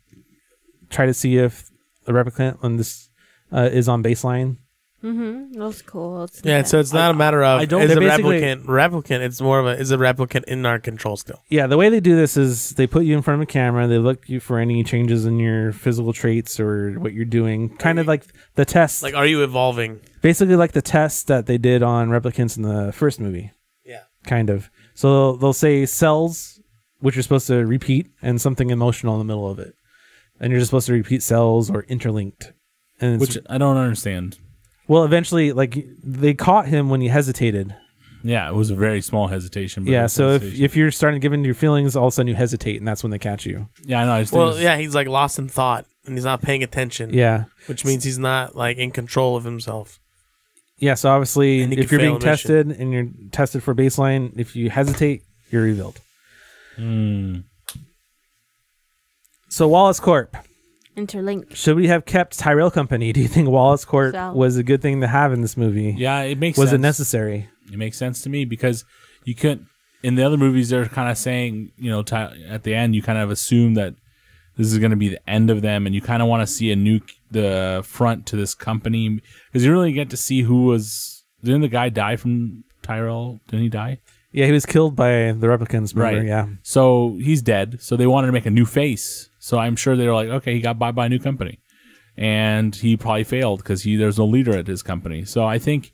try to see if the replicant on this is on baseline. That was cool. So it's not a matter of is a basically replicant. It's more of is a replicant in our control still. Yeah, the way they do this is they put you in front of a camera. They look you for any changes in your physical traits or what you're doing. Kind of like the test. Like, are you evolving? Basically like the test that they did on replicants in the first movie. Yeah. Kind of. So they'll say cells which you're supposed to repeat, and something emotional in the middle of it. And you're just supposed to repeat cells or interlinked. And Which I don't understand. Well, eventually, like, they caught him when he hesitated. Yeah, it was a very small hesitation. But Yeah, so if you're starting to give into your feelings, all of a sudden you hesitate, and that's when they catch you. Yeah, I know. He's like lost in thought, and he's not paying attention. Yeah. Which means he's not like in control of himself. Yeah, so obviously, And he if can you're fail being a mission. tested and you're tested for baseline, if you hesitate, you're revealed. So Wallace Corp. Interlinked. Should we have kept Tyrell Company? Do you think Wallace Corp So. was a good thing to have in this movie? Yeah, it makes Was sense. it necessary? It makes sense to me because you couldn't. In the other movies, they're kind of saying, you know, at the end, you kind of assume that this is going to be the end of them, and you kind of want to see the front to this company because you really get to see who was. Didn't the guy die from Tyrell? Didn't he die? Yeah, he was killed by the replicants. Remember? Right. Yeah. So he's dead. So they wanted to make a new face. So I'm sure they were like, okay, he got bought by a new company, and he probably failed because there's no leader at his company. So I think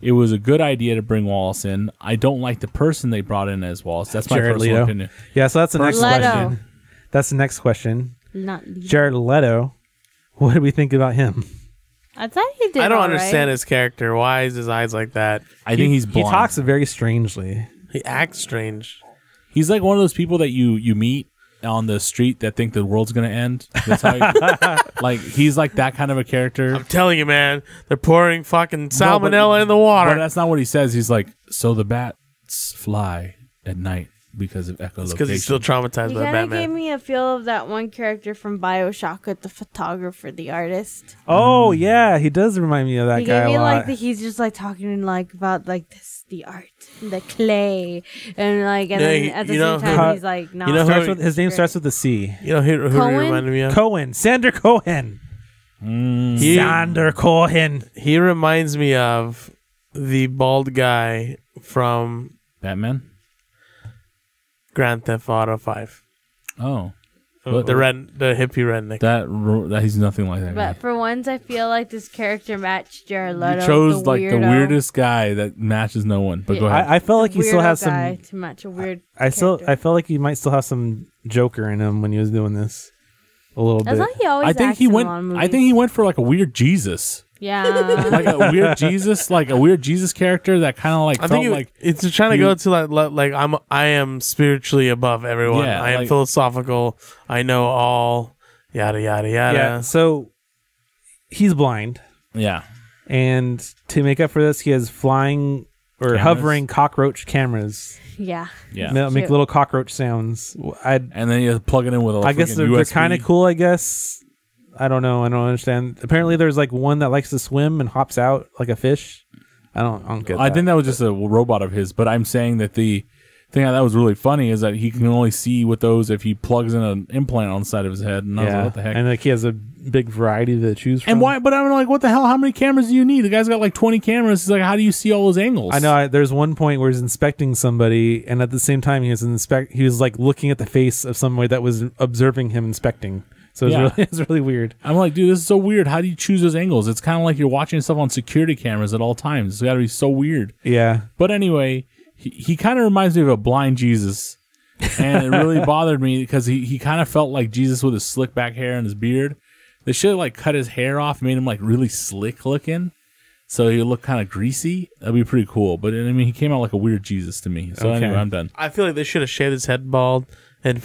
it was a good idea to bring Wallace in. I don't like the person they brought in as Wallace. That's my Jared personal Leto. opinion. Yeah, so that's the next Leto. question. That's the next question. Not Leto. Jared Leto. What do we think about him? I thought he did. I don't all understand right. his character. Why is his eyes like that? I think he's He blind. talks very strangely. He acts strange. He's like one of those people that you meet on the street that think the world's gonna end. That's how like he's like that kind of a character. I'm telling you, man, they're pouring fucking No, but- salmonella in the water. But that's not what he says. He's like, so the bats fly at night because of echolocation. Because he's still traumatized He by kind of gave Batman. me a feel of that one character from BioShock with the photographer, the artist. Oh yeah, he does remind me of that He guy gave me a lot. like he's just like talking like about like this, the art, the clay, and like and Yeah, then he- at the you same know time how- he's like no. you know Starts who- with, his name starts with a C. You know who he Cohen? reminded me of? Cohen. Sander Cohen. He, Sander Cohen. he reminds me of the bald guy from Batman. Grand Theft Auto 5. Oh, The hippie redneck. that he's nothing like that. But guy. for once, I feel like this character matched Jared You Leto. chose the like the weirdo. weirdest guy that matches no one. But go Yeah. ahead. I felt like he still Weirdo has guy some. to match a weird. I character. felt like he might still have some Joker in him when he was doing this. A little That's bit. why he always. I think acts he in a went. lot of I movies. think he went for like a weird Jesus, Yeah. like a weird Jesus, like a weird Jesus character that kind of like I felt think like it's trying to go to like I am spiritually above everyone. Yeah, I am like- philosophical. I know all. Yada yada yada. Yeah. So he's blind, yeah. and to make up for this, he has flying or Cameras? hovering cockroach cameras. Yeah. Yeah. Make Cute. little cockroach sounds. And then you plug it in with a I guess freaking they're USB. kind of cool. I guess I don't know. I don't understand. Apparently, there's like one that likes to swim and hops out like a fish. I don't get. I that. think that was just a robot of his, but I'm saying that the thing that was really funny is that he can only see with those if he plugs in an implant on the side of his head. And I was like, what the heck? And like he has a big variety to choose from. And why? But I'm like, what the hell? How many cameras do you need? The guy's got like 20 cameras. He's like, how do you see all those angles? I know. There's one point where he's inspecting somebody, and at the same time, he was like looking at the face of somebody that was observing him inspecting. So Yeah. it's really weird. I'm like, dude, this is so weird. How do you choose those angles? It's kind of like you're watching stuff on security cameras at all times. It's got to be so weird. Yeah. But anyway, he kind of reminds me of a blind Jesus. And it really bothered me because he kind of felt like Jesus with his slick back hair and his beard. They should have like cut his hair off, made him like really slick looking. So he would look kind of greasy. That'd be pretty cool. But I mean, he came out like a weird Jesus to me. So Okay. anyway, I'm done. I feel like they should have shaved his head bald and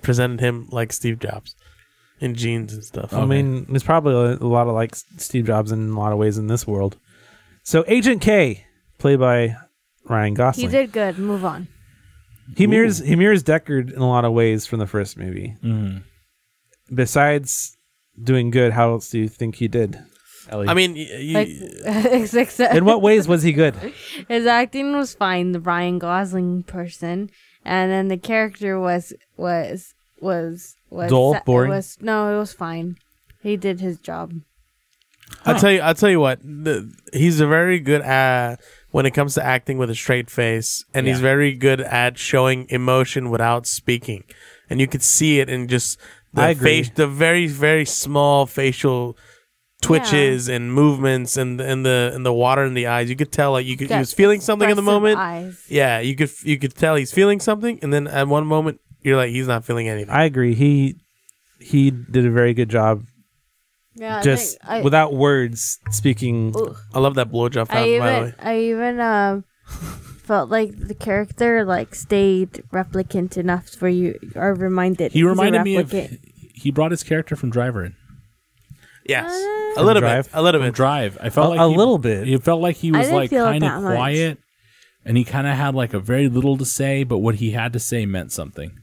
presented him like Steve Jobs in jeans and stuff. I mean, there's probably a lot of like Steve Jobs in a lot of ways in this world. So Agent K, played by Ryan Gosling. He did good. Move on. He mirrors Deckard in a lot of ways from the first movie. Mm. Besides doing good, how else do you think he did, Ellie? I mean, Like, in what ways was he good? his acting was fine. The Ryan Gosling person, and then the character was Dull, boring? It was fine. He did his job. I'll tell you what. He's a very good at when it comes to acting with a straight face, and he's very good at showing emotion without speaking, and you could see it in just I the agree. face, the very very small facial twitches and movements, and the water in the eyes. You could tell like he was feeling something in the Expressive moment. eyes. Yeah, you could tell he's feeling something, and then at one moment you're like, he's not feeling anything. I agree. He did a very good job. Yeah, Just without words speaking. I love that blowjob fountain, by the way. I even felt like the character like stayed replicant enough for you are reminded. He reminded me of. He brought his character from Driver in. Yes, a little bit. A little bit. Drive. I felt like a little bit. It felt like he was like kind of much. quiet, and he kind of had like a very little to say, but what he had to say meant something.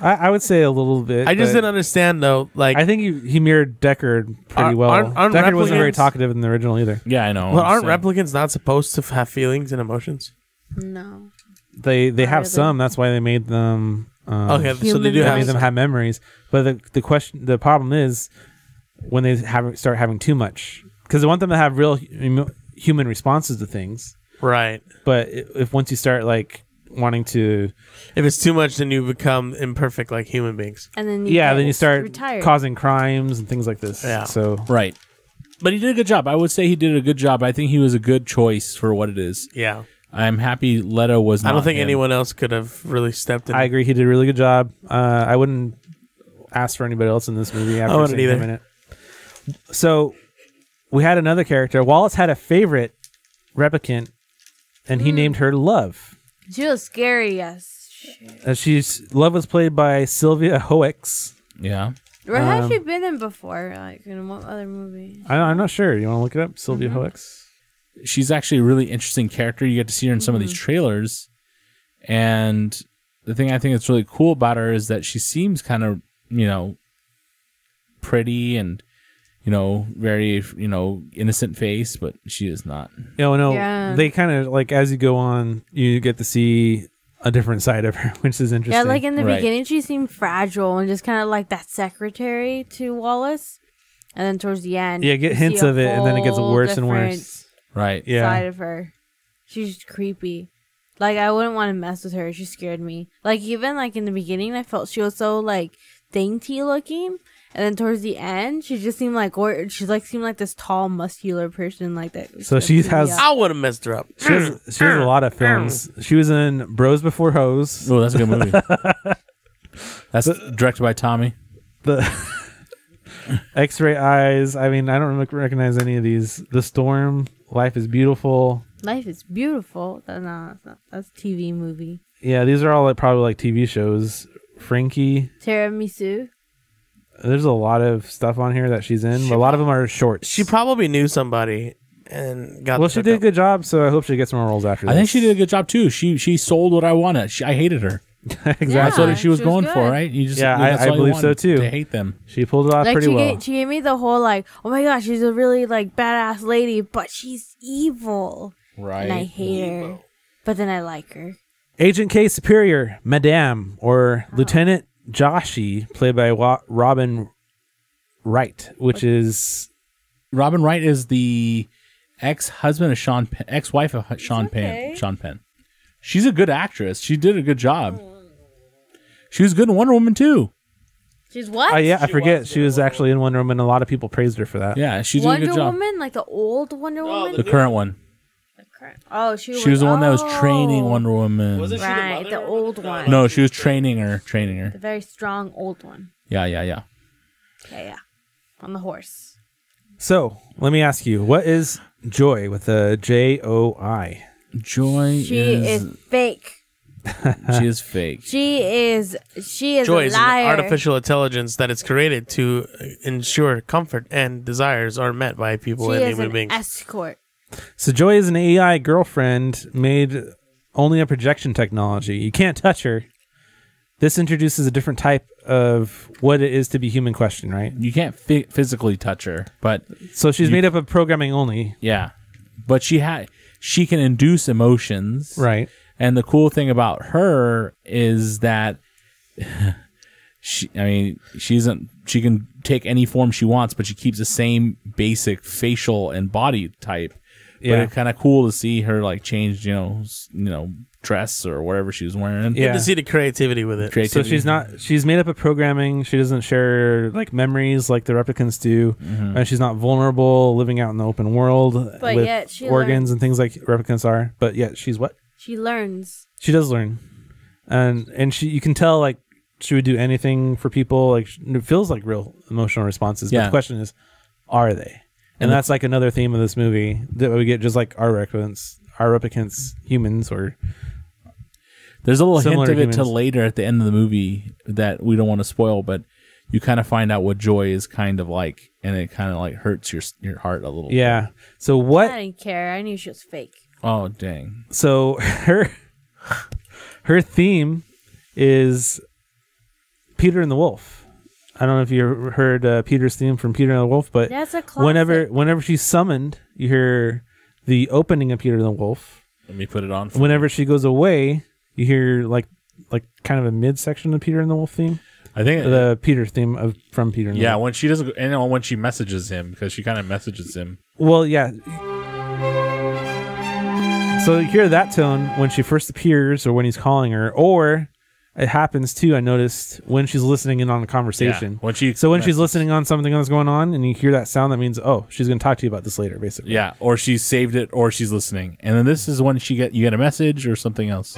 I would say a little bit. I just didn't understand though. Like, I think he mirrored Deckard pretty well. Aren't Deckard wasn't very replicants- talkative in the original either. Yeah, I know. But aren't replicants not supposed to have feelings and emotions? No. They have really. some. That's why they made them. Okay, so they do They have made them some. have memories. But the problem is when they start having too much, because they want them to have real human responses to things. Right. But if once you start like wanting to, if it's too much, then you become imperfect like human beings. And then then you start retired. causing crimes and things like this. Yeah. So Right. But he did a good job. I would say he did a good job. I think he was a good choice for what it is. Yeah. I'm happy Leto was not I don't think him. anyone else could have really stepped in. I agree. He did a really good job. I wouldn't ask for anybody else in this movie after wouldn't seeing him either. in it. So we had another character. Wallace had a favorite replicant, and he named her Love. She was scary, yes. Love was played by Sylvia Hoeks. Yeah. Where has she been in before? Like in what other movie? I'm not sure. You want to look it up? Sylvia Hoeks? She's actually a really interesting character. You get to see her in some of these trailers. And the thing I think that's really cool about her is that she seems kind of, pretty and, very, innocent face, but she is not. No. Yeah. They kind of, like, as you go on, you get to see a different side of her, which is interesting. Yeah, like in the Right. beginning, she seemed fragile and just kind of like that secretary to Wallace. And then towards the end, Yeah, get you hints see a of it, and then it gets whole worse and different worse. Right. Yeah. side of her. She's creepy. Like, I wouldn't want to mess with her. She scared me. Like, even like in the beginning, I felt she was so like dainty looking. And then towards the end, she just seemed like seemed like this tall, muscular person like that. So she has- I would have messed her up. She has a lot of films. She was in Bros Before Hoes. Oh, that's a good movie. That's directed by Tommy. The X-Ray Eyes. I mean, I don't recognize any of these. The Storm. Life is Beautiful. Life is beautiful. No, that's not. That's a TV movie. Yeah, these are all probably like TV shows. Frankie. Tiramisu. There's a lot of stuff on here that she's in. But a lot of them are shorts. She probably knew somebody and got. Well, she did a good job, so I hope she gets more roles after this. I think she did a good job too. She sold what I wanted. I hated her. Exactly. That's what she was she was going good. for, right? You just, Yeah, that's I all you believe so, wanted, too. To hate them. She pulled it off Like pretty well. she gave me the whole like, oh my gosh, she's a really like badass lady, but she's evil. Right. And I hate her. But then I like her. Agent K Superior, Madame, or Lieutenant Joshi, played by Robin Wright, which is... Robin Wright is the ex-husband of Sean Penn, ex-wife of Sean Penn. Sean Penn. She's a good actress. She did a good job. She was good in Wonder Woman too. She's what? Yeah, I forget. She was actually in Wonder Woman. A lot of people praised her for that. Yeah, she did a Wonder good job. Woman? Like the old Wonder Woman? The current one. Oh, She was the one that was training oh. Wonder Woman. Right, the old one. No, she was training her. The very strong old one. Yeah. Yeah. On the horse. So, let me ask you, what is Joy with a J-O-I? Joy She is fake. She is fake. She is Joy a is an liar. artificial intelligence that is created to ensure comfort and desires are met by people She and is human an beings. escort. So Joy is an AI girlfriend made only a projection technology. You can't touch her. This introduces a different type of what it is to be human question, right? You can't physically touch her, but so she's made up of programming only. Yeah, but she can induce emotions, right? And the cool thing about her is that she can take any form she wants, but she keeps the same basic facial and body type. Yeah. But it's kind of cool to see her like change, dress or whatever she was wearing. Yeah, to see the creativity with it. So she's made up of programming. She doesn't share like memories like the replicants do. And she's not vulnerable, living out in the open world But with yet she organs and things like replicants are. But yet she's what? She learns. She does learn. and you can tell like she would do anything for people. Like it feels like real emotional responses. But the question is, are they? And that's like another theme of this movie that we get, just like our replicants, humans, or there's a little hint of it to later at the end of the movie that we don't want to spoil, but you kind of find out what Joy is kind of like, and it kind of like hurts your heart a little. Yeah. So what? I didn't care. I knew she was fake. Oh dang. So her theme is Peter and the Wolf. I don't know if you heard Peter's theme from Peter and the Wolf, but that's a classic. Whenever she's summoned, you hear the opening of Peter and the Wolf. Let me put it on. Whenever she goes away, you hear like kind of a midsection of Peter and the Wolf theme. I think the Peter theme from Peter and the Wolf. When she doesn't, and when she messages him, because she kind of messages him. Well, yeah. So you hear that tone when she first appears, or when he's calling her, or it happens too. I noticed when she's listening in on a conversation. When she's listening on something that's going on, and you hear that sound, that means she's going to talk to you about this later, basically. Yeah, or she's saved it, or she's listening, and then this is when you get a message or something else.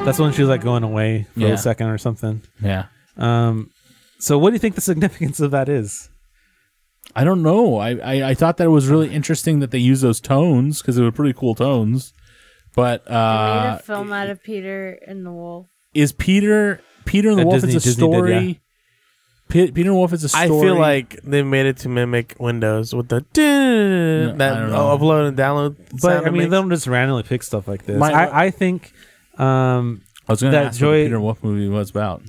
That's when she's like going away for a second or something. Yeah. So what do you think the significance of that is? I don't know. I thought that it was really interesting that they use those tones, because they were pretty cool tones. But they made a film out of Peter and the Wolf. Is Peter and the Wolf is a story? Peter and the Wolf is a story. I feel like they made it to mimic Windows with the upload and download. But I mean, they don't just randomly pick stuff like this. I think. I was going to ask what the Peter and Wolf movie was about.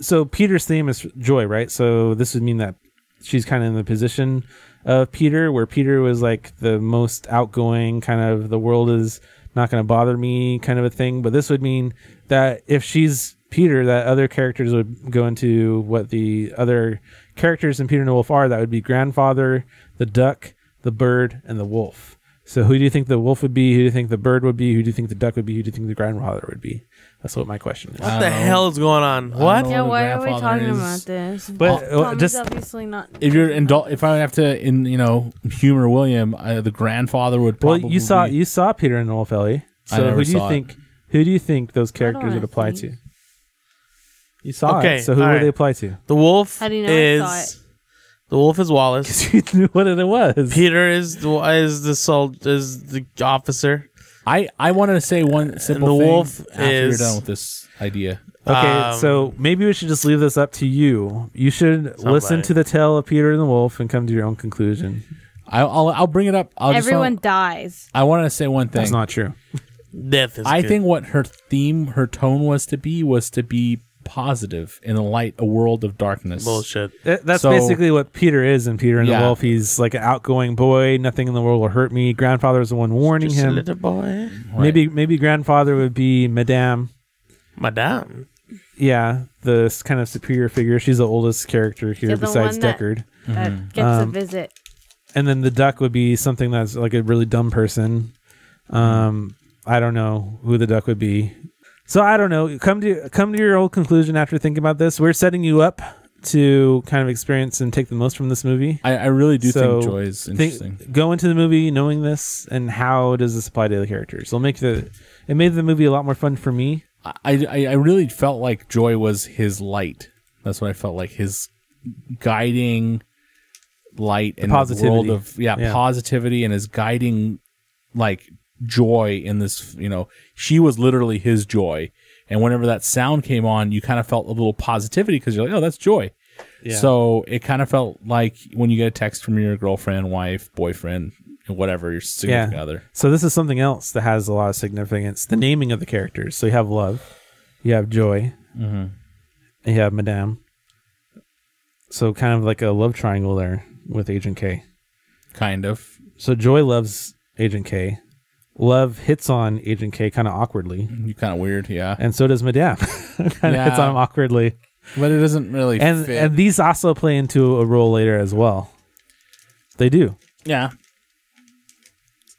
So Peter's theme is Joy, right? So this would mean that she's kind of in the position of Peter, where Peter was like the most outgoing, kind of the world is not going to bother me kind of a thing. But this would mean that if she's Peter, that other characters would go into what the other characters in Peter and the Wolf are. That would be grandfather, the duck, the bird, and the wolf. So who do you think the wolf would be? Who do you think the bird would be? Who do you think the duck would be? Who do you think the grandfather would be? That's what my question is. What the hell is going on? What? Yeah, why are we talking about this? But just obviously not. If I have to, humor William, the grandfather would probably. Well, you saw Peter and the Wolf, Ellie. So who do you think those characters would apply to? You saw it. So who would they apply to? The wolf How do you know I saw it? The wolf is Wallace. Because you knew what it was. Peter is the officer. I wanted to say one simple and the thing wolf after you're done with this idea. Okay, so maybe we should just leave this up to you. You should listen to the tale of Peter and the Wolf and come to your own conclusion. I'll bring it up. Everyone dies. I wanted to say one thing. That's not true. Death is I good. think what her tone was to be positive in a world of darkness. Bullshit. That's basically what Peter is in Peter and the Wolf. He's like an outgoing boy. Nothing in the world will hurt me. Grandfather is the one warning him. A little boy. Right. Maybe grandfather would be Madame. Yeah, the kind of superior figure. She's the oldest character here besides Deckard. That gets a visit. And then the duck would be something that's like a really dumb person. I don't know who the duck would be. So I don't know. Come to your old conclusion after thinking about this. We're setting you up to kind of experience and take the most from this movie. I really do think Joy is interesting. Go into the movie knowing this, and how does this apply to the characters? It made the movie a lot more fun for me. I really felt like Joy was his light. That's what I felt like, his guiding light in the world of positivity, and his guiding like joy in this. She was literally his joy, and whenever that sound came on, you kind of felt a little positivity because you're like, oh, that's Joy. Yeah. So it kind of felt like when you get a text from your girlfriend, wife, boyfriend, whatever, your significant other. So this is something else that has a lot of significance. The naming of the characters. So you have Love, you have Joy, and you have Madame. So kind of like a love triangle there with Agent K. Kind of. So Joy loves Agent K. Love hits on Agent K kind of awkwardly. Kind of weird, yeah. And so does Madame. Kind of hits on him awkwardly. But it doesn't really fit. And these also play into a role later as well. They do. Yeah.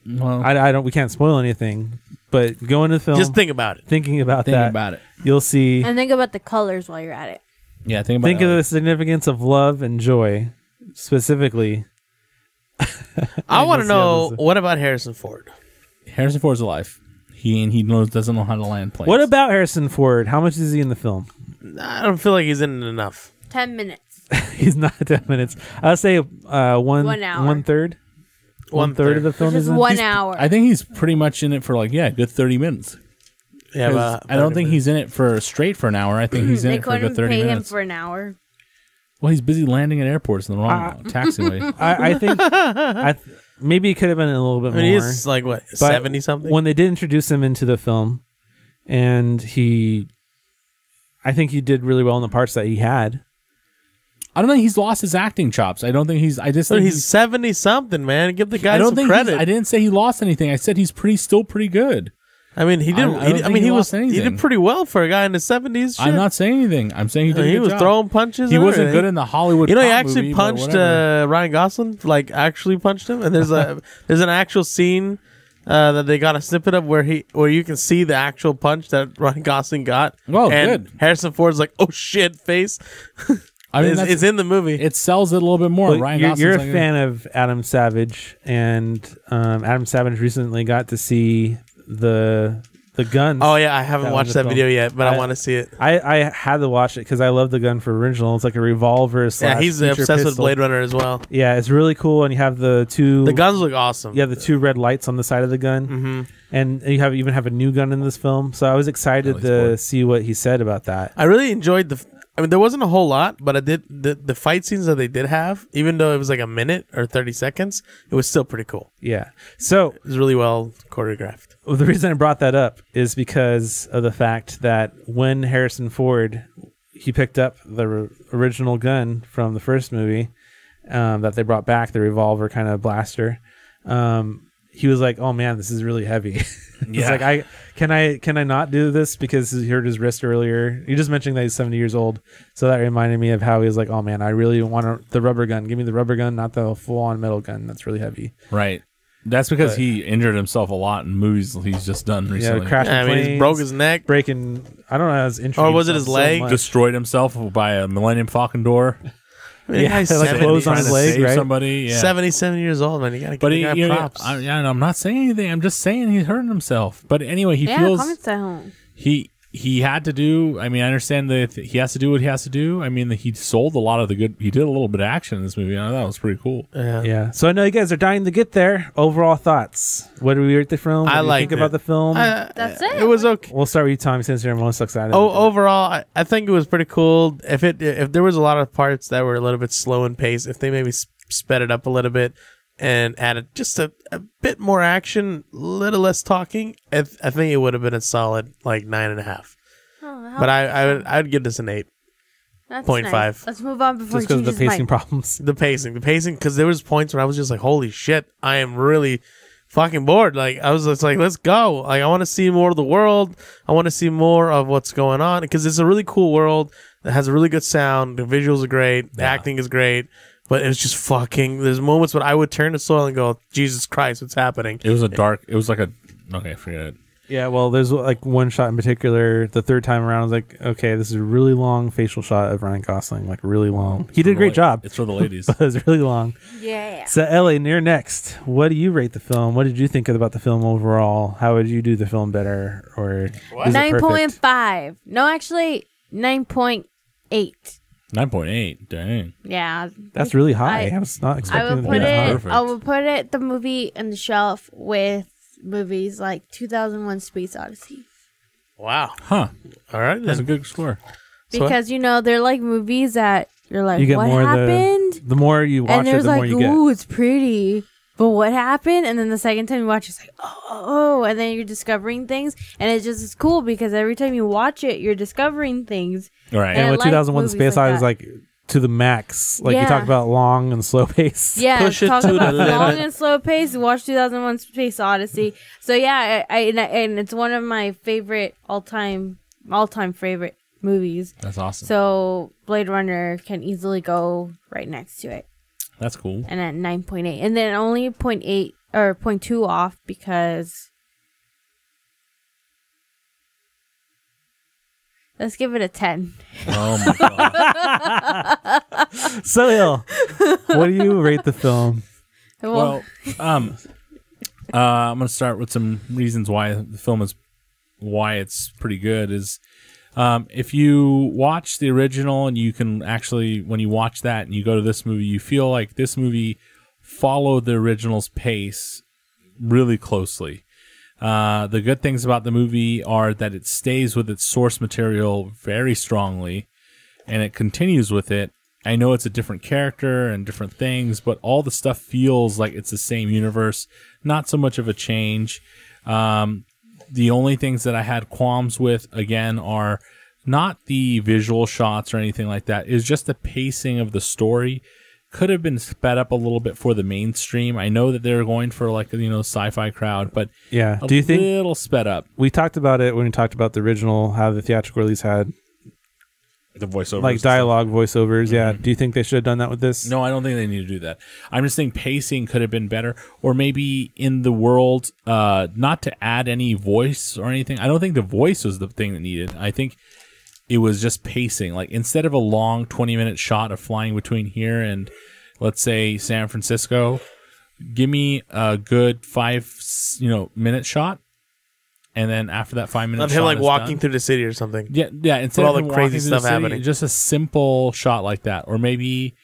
Well, we can't spoil anything, but go into the film. Just think about it. Thinking about it. You'll see. And think about the colors while you're at it. Yeah, think of the significance of love and joy, specifically. I want to know, what about Harrison Ford? Harrison Ford's alive. He doesn't know how to land planes. What about Harrison Ford? How much is he in the film? I don't feel like he's in it enough. 10 minutes. He's not 10 minutes. I'll say 1 hour. 1/3. 1/3 of the film Which is is in. 1 hour. I think he's pretty much in it for like a good 30 minutes. Yeah, 'Cause I don't think he's in it for an hour. I think he's in they it for a good couldn't 30 pay him minutes. for an hour. Well, he's busy landing at airports in the wrong taxiway. I think maybe it could have been a little bit I mean, more. he's like, what, But 70 something? When they did introduce him into the film, and I think he did really well in the parts that he had. I don't think he's lost his acting chops. I don't think he's. I just But think he's 70 something, man. Give the guy some think credit. I didn't say he lost anything. I said he's still pretty good. I mean, he did. I don't think he lost he anything. did pretty well for a guy in his 70s. Shit. I'm not saying anything. I'm saying he did. He a good was job. throwing punches. He and wasn't everything. good in the Hollywood. You know, he cop actually movie, but punched whatever. Ryan Gosling. Like, actually punched him. And there's an actual scene that they got a snippet of where you can see the actual punch that Ryan Gosling got. Well, and good. Harrison Ford's like, "Oh shit," face. I mean, it's in the movie. It sells it a little bit more. Well, Ryan you're a Gosling's fan of Adam Savage, and Adam Savage recently got to see the guns. Oh yeah, I haven't that watched was the that film. video yet, but I want to see it. I had to watch it because I love the gun for original. It's like a revolver. Yeah, he's feature obsessed with pistol. Blade Runner as well. Yeah, it's really cool, and you have the two. The guns look awesome. You have the 2 red lights on the side of the gun, and you even have a new gun in this film. So I was excited to see what he said about that. I really enjoyed I mean, there wasn't a whole lot, but I did the fight scenes that they did have, even though it was like a minute or 30 seconds, it was still pretty cool. Yeah. So it was really well choreographed. Well, the reason I brought that up is because of the fact that when Harrison Ford, he picked up the original gun from the first movie that they brought back, the revolver kind of blaster. He was like, "Oh man, this is really heavy." He's like, can I not do this because he hurt his wrist earlier? You just mentioned that he's 70 years old, so that reminded me of how he was like, "Oh man, I really want the rubber gun. Give me the rubber gun, not the full-on metal gun. That's really heavy." Right. That's because he injured himself a lot in movies he's just done recently. Yeah, crashing planes, he broke his neck, breaking. I don't know, his injury. Or was it his leg? So Destroyed himself by a Millennium Falcon door. I mean, yeah, he's like 70, clothes on trying his to leg, save right? somebody. Yeah. 77 years old, man. You gotta give the guy props. I'm not saying anything. I'm just saying he's hurting himself. But anyway, he feels comments at home. he had to do. I mean, I understand that he has to do what he has to do. I mean, he sold a lot of the good. He did a little bit of action in this movie. I thought it was pretty cool. Yeah. So I know you guys are dying to get there. Overall thoughts. What do we rate the film? What do you think about the film? That's it. It was okay. We'll start with you, Tommy, since you're most excited. Overall, I think it was pretty cool. If there was a lot of parts that were a little bit slow in pace, if they maybe sped it up a little bit and added just a bit more action, a little less talking, I think it would have been a solid like 9.5. But I'd give this an 8. That's 0.5. nice. Let's move on before just because of the he changes pacing mic. problems. The pacing, because there was points where I was just like, holy shit, I am really fucking bored. Like, I was just like, let's go. Like, I want to see more of the world. I want to see more of what's going on, because it's a really cool world that has a really good sound. The visuals are great. The acting is great. But it was just fucking, there's moments when I would turn to Soil and go, Jesus Christ, what's happening? It was okay, forget it. Yeah, well, there's like one shot in particular. The third time around, I was like, okay, this is a really long facial shot of Ryan Gosling, like really long. He did a great job. It's for the ladies. But it was really long. Yeah. So, Ellie, near next, what do you rate the film? What did you think about the film overall? How would you do the film better? Or is it perfect? 9.5. No, actually, 9.8. 9.8. Dang. Yeah. That's really high. I was not expecting it to be that high. I would put it the movie on the shelf with movies like 2001: Space Odyssey. Wow. Huh. All right. That's a good score. Because, they're like movies that you're like, You get what more happened? The more you watch and it, there's the like, more you get. ooh, it's pretty. But what happened? And then the second time you watch, it's like, oh, and then you're discovering things. And it's just as cool because every time you watch it, you're discovering things. Right. And with I like 2001: movies Space like Odyssey is like to the max. Like you talk about long and slow pace. Yeah, Push it talk to the about long limit. and slow pace. Watch 2001: Space Odyssey. So yeah, and it's one of my favorite all time favorite movies. That's awesome. So Blade Runner can easily go right next to it. That's cool. And at 9.8, and then only 0.8 or 0.2 off because. Let's give it a 10. Oh my god. So, Hill, what do you rate the film? Well, I'm going to start with some reasons why the film is why it's pretty good. Is if you watch the original and you can actually, when you watch that and you go to this movie, you feel like this movie followed the original's pace really closely. The good things about the movie are that it stays with its source material very strongly, and it continues with it. I know it's a different character and different things, but all the stuff feels like it's the same universe. Not so much of a change. The only things that I had qualms with, again, are not the visual shots or anything like that. It's just the pacing of the story. Could have been sped up a little bit for the mainstream. I know that they're going for like a, sci-fi crowd, but yeah, do you think a little sped up? We talked about it when we talked about the original, how the theatrical release had the voiceovers, like dialogue voiceovers. Yeah. Do you think they should have done that with this? No, I don't think they need to do that. I'm just saying pacing could have been better, or maybe in the world, not to add any voice or anything. I don't think the voice was the thing that needed. I think it was just pacing. Like instead of a long 20-minute shot of flying between here and let's say San Francisco, give me a good 5-minute shot. And then after that 5-minute of shot, him like walking done, through the city or something. Yeah. Instead of all of the him crazy walking through stuff the city, happening, just a simple shot like that, or maybe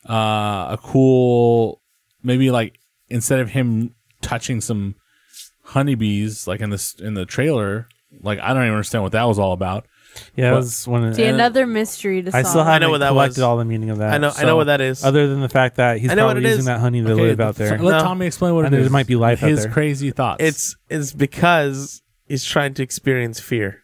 a cool, maybe like instead of him touching some honeybees like in the trailer, like I don't even understand what that was all about. Yeah, it was one. See, another mystery to solve. I still haven't I know what that collected was. all the meaning of that. I know what that is. Other than the fact that he's probably using that honey to live out there. Let Tommy explain what and it is. There might be life out his there. Crazy thoughts. It's because he's trying to experience fear.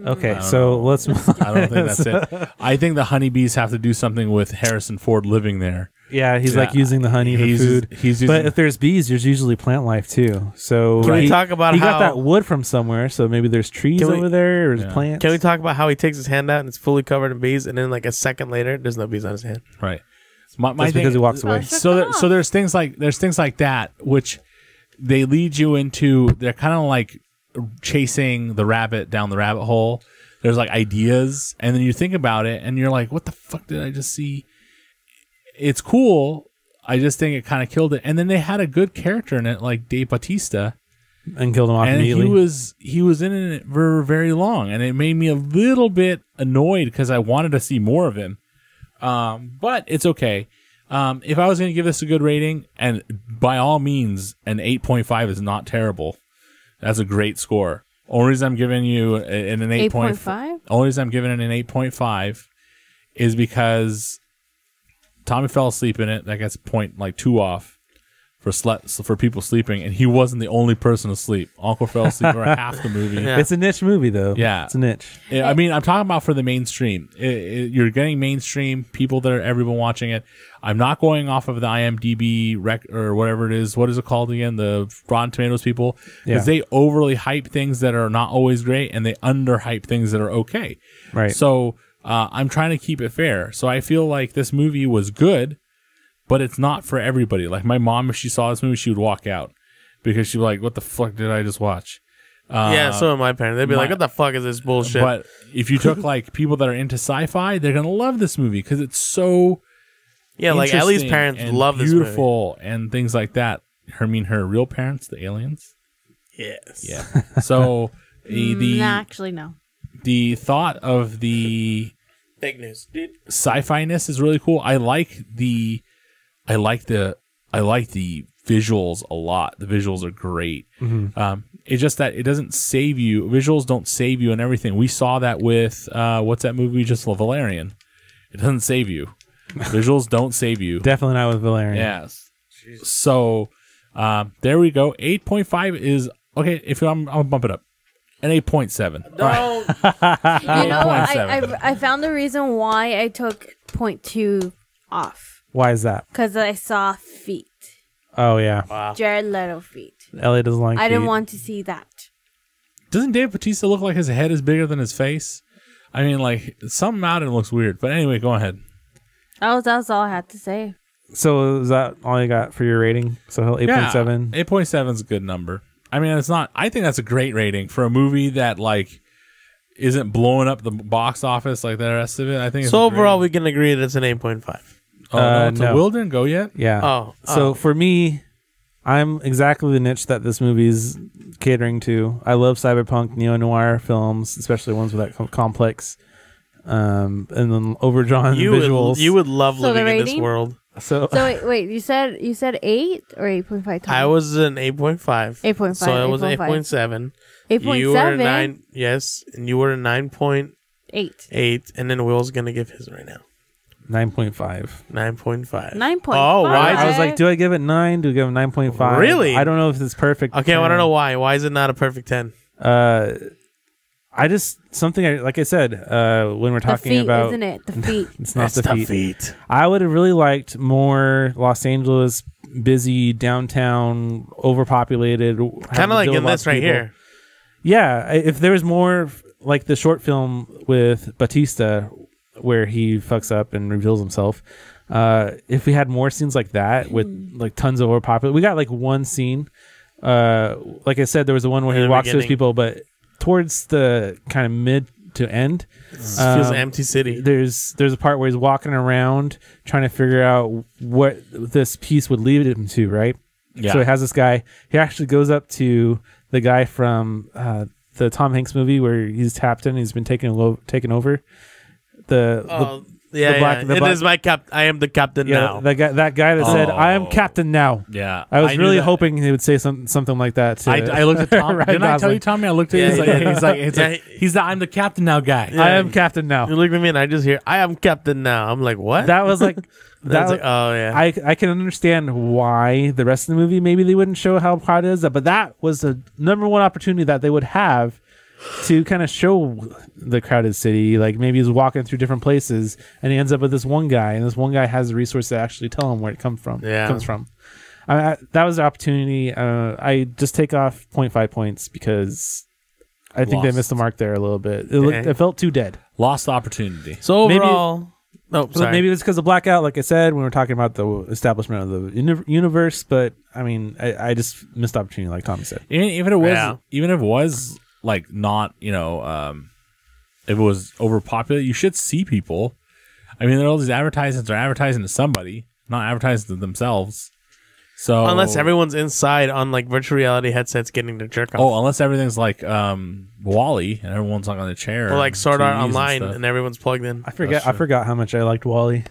Okay, so let's. I don't think that's it. I think the honeybees have to do something with Harrison Ford living there. Yeah, he's like using the honey for food. But if there's bees, there's usually plant life too. So can we talk about he how got that wood from somewhere? So maybe there's trees over there or there's plants. Can we talk about how he takes his hand out and it's fully covered in bees, and then like a second later, there's no bees on his hand? Right. That's because he walks away. So there's things like that which they lead you into. They're kind of like chasing the rabbit down the rabbit hole. There's like ideas, and then you think about it, and you're like, "What the fuck did I just see?" It's cool. I just think it kind of killed it. And then they had a good character in it, like Dave Bautista, and killed him off and immediately. He was in it for very long, and it made me a little bit annoyed because I wanted to see more of him. But it's okay. If I was going to give this a good rating, and by all means, an 8.5 is not terrible. That's a great score. Only reason I'm giving you an 8.5. Only reason I'm giving it an 8.5 is because Tommy fell asleep in it. That gets point like 2 off for people sleeping, and he wasn't the only person asleep. Uncle fell asleep for half the movie. Yeah. It's a niche movie, though. Yeah, it's a niche. I mean, I'm talking about for the mainstream. You're getting mainstream people that are everyone watching it. I'm not going off of the IMDb or whatever it is. What is it called again? The Rotten Tomatoes people, because they overly hype things that are not always great, and they underhype things that are okay. Right. So I'm trying to keep it fair. So I feel like this movie was good, but it's not for everybody. Like my mom, if she saw this movie, she would walk out because she'd be like, "What the fuck did I just watch?" Yeah, so are my parents. They'd be like, "What the fuck is this bullshit?" But if you took like people that are into sci-fi, they're gonna love this movie because it's so like at least parents love this movie. Beautiful and things like that. Her real parents, the aliens. Yes. Yeah. So actually no. The thought of the fake news, dude. Sci-fi-ness is really cool. I like the visuals a lot. The visuals are great. Mm-hmm. It's just that it doesn't save you. Visuals don't save you and everything. We saw that with what's that movie? Just Valerian. It doesn't save you. Visuals don't save you. Definitely not with Valerian. Yes. Jesus. So there we go. 8.5 is okay. If I'll bump it up. An 8.7. No. You know, I found the reason why I took 0.2 off. Why is that? Because I saw feet. Oh, yeah. Wow. Jared Leto feet. Elliot doesn't like I feet. didn't want to see that. Doesn't Dave Bautista look like his head is bigger than his face? I mean, like, something about it looks weird. But anyway, go ahead. That's all I had to say. So is that all you got for your rating? So 8.7? 8.7 is a good number. I mean, it's not. I think that's a great rating for a movie that like isn't blowing up the box office like the rest of it. I think. It's so overall, we can agree that it's an 8.5. Oh no, Will didn't go yet. Yeah. Oh. So for me, I'm exactly the niche that this movie's catering to. I love cyberpunk, neo-noir films, especially ones with that complex and then overdrawn visuals. You would love living in this world. So wait, you said 8 or 8.5? I was an 8.5. 8.5. So it was 8.7. 8.7. You were 9. Yes, and you were a 9.8. 8. And then Will's gonna give his right now. 9.5. 9.5. 9.5. Oh, why? I was like, do I give it 9? Do I give it 9.5? Really? I don't know if it's perfect. Okay, I want to know why. Why is it not a perfect 10? I just like I said when we're talking the feet, about, isn't it? The feet. It's not the the feet. feet. I would have really liked more Los Angeles, busy downtown, overpopulated. Kind of like in this right here. Yeah, if there was more like the short film with Batista where he fucks up and reveals himself. If we had more scenes like that with like tons of overpopulated, we got like one scene. Like I said, there was the one where he walks to his people, but towards the kind of mid to end, it feels an empty city. There's a part where he's walking around trying to figure out what this piece would lead him to, right? Yeah. So he has this guy. He actually goes up to the guy from the Tom Hanks movie where he's tapped in. He's been taken over. I am the captain now. That guy that said, "I am captain now." Yeah, I was really hoping he would say something like that. I looked at Tom. Didn't I tell you, Tommy? I looked at he's the "I'm the captain now" guy. I am captain now. You look at me and I just hear, "I am captain now." I'm like, what? That was like. Oh yeah, I can understand why the rest of the movie maybe they wouldn't show how proud it is, but that was the number one opportunity that they would have to kind of show the crowded city. Like maybe he's walking through different places and he ends up with this one guy, and this one guy has the resource to actually tell him where it comes from. That was the opportunity. I just take off 0.5 points because I think they missed the mark there a little bit. It felt too dead. Lost the opportunity. So overall. Maybe it's because of blackout, like I said, when we were talking about the establishment of the universe. But I mean, I just missed opportunity, like Tommy said. Even if it was like not, if it was overpopulated, you should see people. I mean, there are all these advertisements are advertising to somebody, not advertising to themselves. So unless everyone's inside on like virtual reality headsets getting the jerk off. Oh, unless everything's like WALL-E and everyone's like on the chair. Or like Sword Art Online and everyone's plugged in. I forgot how much I liked WALL-E.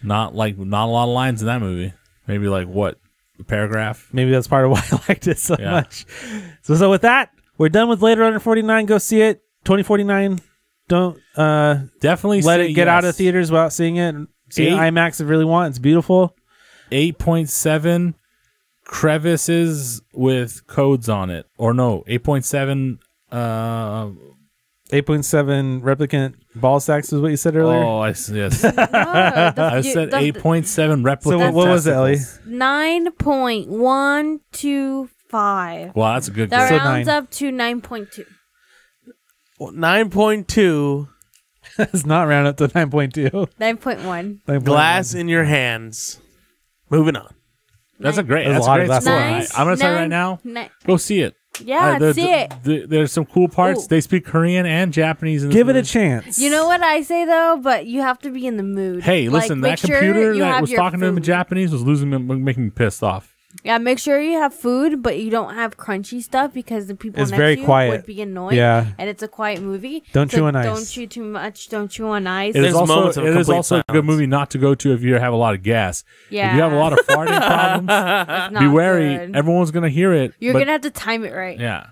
Not a lot of lines in that movie. Maybe like what? A paragraph? Maybe that's part of why I liked it so much. So with that, we're done with Blade Runner 49. Go see it. 2049. Don't definitely let it get out of theaters without seeing it. See it IMAX if you really want. It's beautiful. 8.7 crevices with codes on it. Or no, 8.7 8.7 replicant ball sacks is what you said earlier. Oh, yes. I said 8.7 replicant. So what was it, Ellie? 9.125. Wow, that's a good grade. That grade. rounds up to 9.2. 9.2. It's not round up to 9.2. 9.1. Glass in your hands. Moving on. That's a great score. I'm going to tell you right now, go see it. Yeah, see it. There's some cool parts. Ooh. They speak Korean and Japanese in this movie. Give it a chance. You know what I say, though? But you have to be in the mood. Hey, listen, that computer that was talking to him in Japanese was making me pissed off. Yeah, make sure you have food, but you don't have crunchy stuff because the people next to you quiet. would be annoyed. Yeah. And it's a quiet movie. Don't chew on ice. Don't chew too much. Don't chew on ice. It is also a good movie not to go to if you have a lot of gas. Yeah. If you have a lot of farting problems, be wary. Good. Everyone's going to hear it. You're going to have to time it right. Yeah.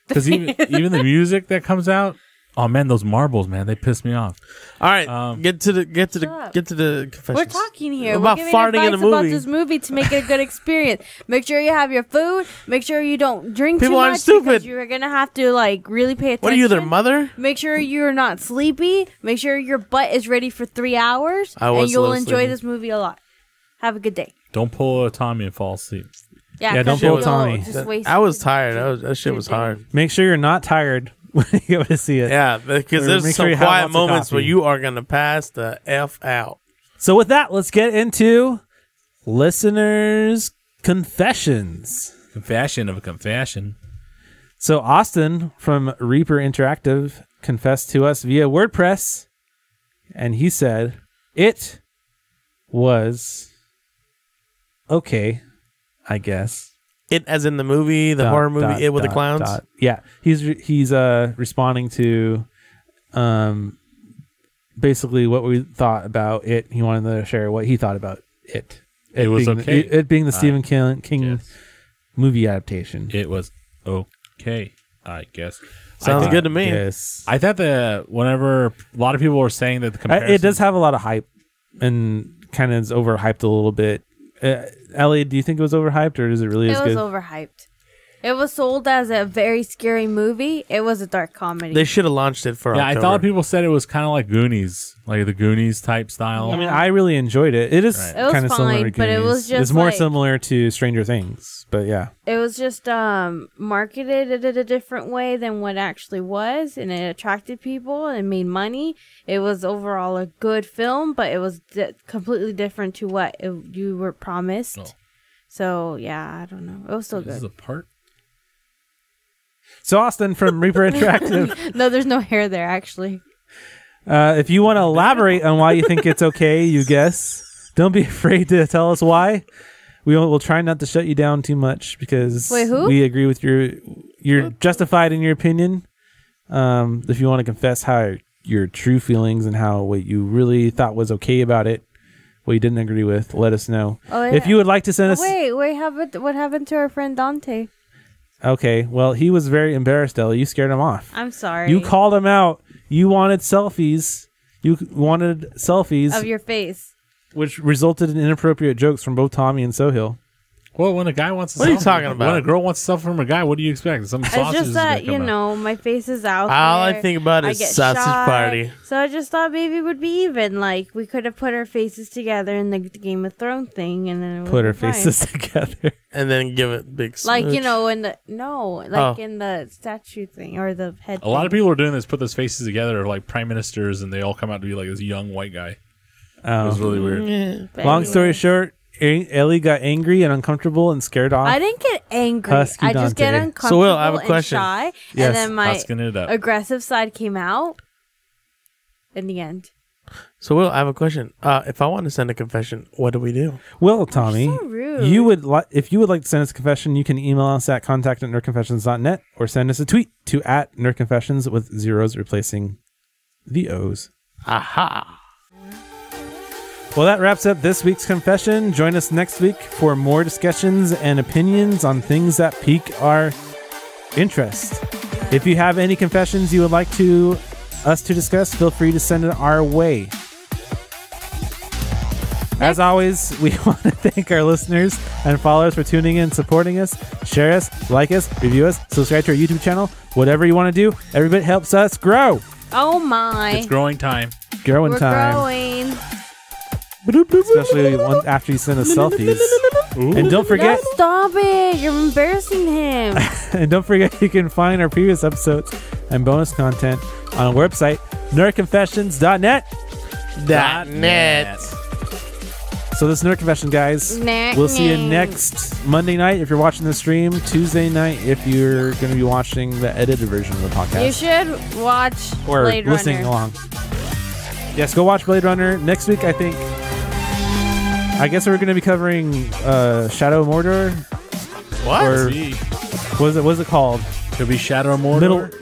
Because even the music that comes out, oh man, those marbles, man, they piss me off. All right, get to the confessions. We're talking here about farting in a movie. About this movie to make it a good experience. Make sure you have your food. Make sure you don't drink too much. People are stupid. You're gonna have to really pay attention. What are you, their mother? Make sure you're not sleepy. Make sure your butt is ready for 3 hours, and you'll enjoy this movie a lot. Have a good day. Don't pull a Tommy and fall asleep. Yeah, don't pull a Tommy. I was tired. That shit was hard. Make sure you're not tired when you go to see it. Yeah, because there's some quiet moments where you are going to pass the F out. So with that, let's get into listeners' confessions. Confession of a confession. So Austin from Reaper Interactive confessed to us via WordPress, and he said, it was okay. I guess. It as in the movie, the horror movie, It with the clowns? Yeah. He's responding to basically what we thought about it. He wanted to share what he thought about it. It was okay. It being the Stephen King movie adaptation. It was okay, I guess. Sounds good to me. Yes. I thought that whenever a lot of people were saying that the comparison... It does have a lot of hype and kind of is overhyped a little bit. Ellie, do you think it was overhyped or is it really as good? It was overhyped. It was sold as a very scary movie. It was a dark comedy. They should have launched it for October. I thought people said it was kind of like Goonies, like the Goonies type style. I mean, I really enjoyed it. It is kind of similar to Goonies. But it was just it's more similar to Stranger Things, but yeah. It was just marketed in a different way than what it actually was, and it attracted people and made money. It was overall a good film, but it was completely different to what you were promised. Oh. So, yeah, I don't know. It was still good. This is a part? So Austin from Reaper Interactive. No, there's no hair there, actually. If you want to elaborate on why you think it's okay, you guess. Don't be afraid to tell us why. We'll try not to shut you down too much because we agree with you're justified in your opinion. If you want to confess how your true feelings and how what you really thought was okay about it, what you didn't agree with, let us know. Oh, yeah. If you would like to send us... Wait, what happened to our friend Dante? Okay, well, he was very embarrassed, Ellie. You scared him off. I'm sorry. You called him out. You wanted selfies. Of your face. Which resulted in inappropriate jokes from both Tommy and Sohail. Well, when a guy wants to What are you talking about? When a girl wants stuff from a guy, what do you expect? Some sausages. It's just that, my face is out All there. I think about is sausage party. So I just thought maybe it would be even. Like, we could have put our faces together in the Game of Thrones thing, and then it put our faces together. And then give it big smooch. Like, in the statue thing, or the head A lot of people are doing this, put those faces together, like prime ministers, and they all come out to be like this young white guy. It was really weird. Long story short, Ellie got angry and uncomfortable and scared off. I didn't get angry. Husky I just get Dante. uncomfortable So, Will, I have a question. and shy. Yes. And then my Husking it up. aggressive side came out in the end. So, Will, I have a question. If I want to send a confession, what do we do? Well, Tommy, so rude. if you would like to send us a confession, you can email us at contact@nerdconfessions.net or send us a tweet to @nerdconfessions with zeros replacing the O's. Aha. Well, that wraps up this week's confession. Join us next week for more discussions and opinions on things that pique our interest. If you have any confessions you would like us to discuss, feel free to send it our way. As always, we want to thank our listeners and followers for tuning in, supporting us. Share us, like us, review us, subscribe to our YouTube channel. Whatever you want to do, every bit helps us grow. Oh my. It's growing time. Growing We're time. growing. Especially after you send us selfies. Ooh. And don't forget... No, stop it. You're embarrassing him. And don't forget you can find our previous episodes and bonus content on our website, nerdconfessions.net. So this is Nerd Confession, guys. We'll see you next Monday night if you're watching the stream. Tuesday night if you're going to be watching the edited version of the podcast. You should watch or Blade listening Runner. along. Yes, go watch Blade Runner. Next week, I guess we're going to be covering Shadow of Mordor. What? Or what is it called? Could be Shadow of Mordor.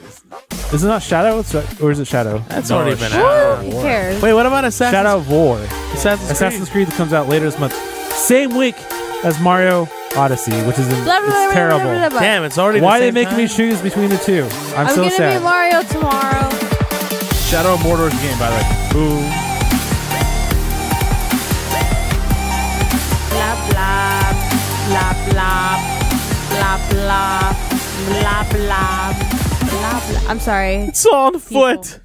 Is it not Shadow? Or is it Shadow? That's already been out. Who cares? Wait, what about Assassin's Shadow of War. Assassin's Creed that comes out later this month. Same week as Mario Odyssey, which is terrible. Damn, it's already Why the they same make time? me choose between the two? I'm so gonna sad. be Mario tomorrow. Shadow of Mordor's a game, by the way. Boom. Blah blah blah blah blah blah blah blah blah blah. I'm sorry. It's on foot.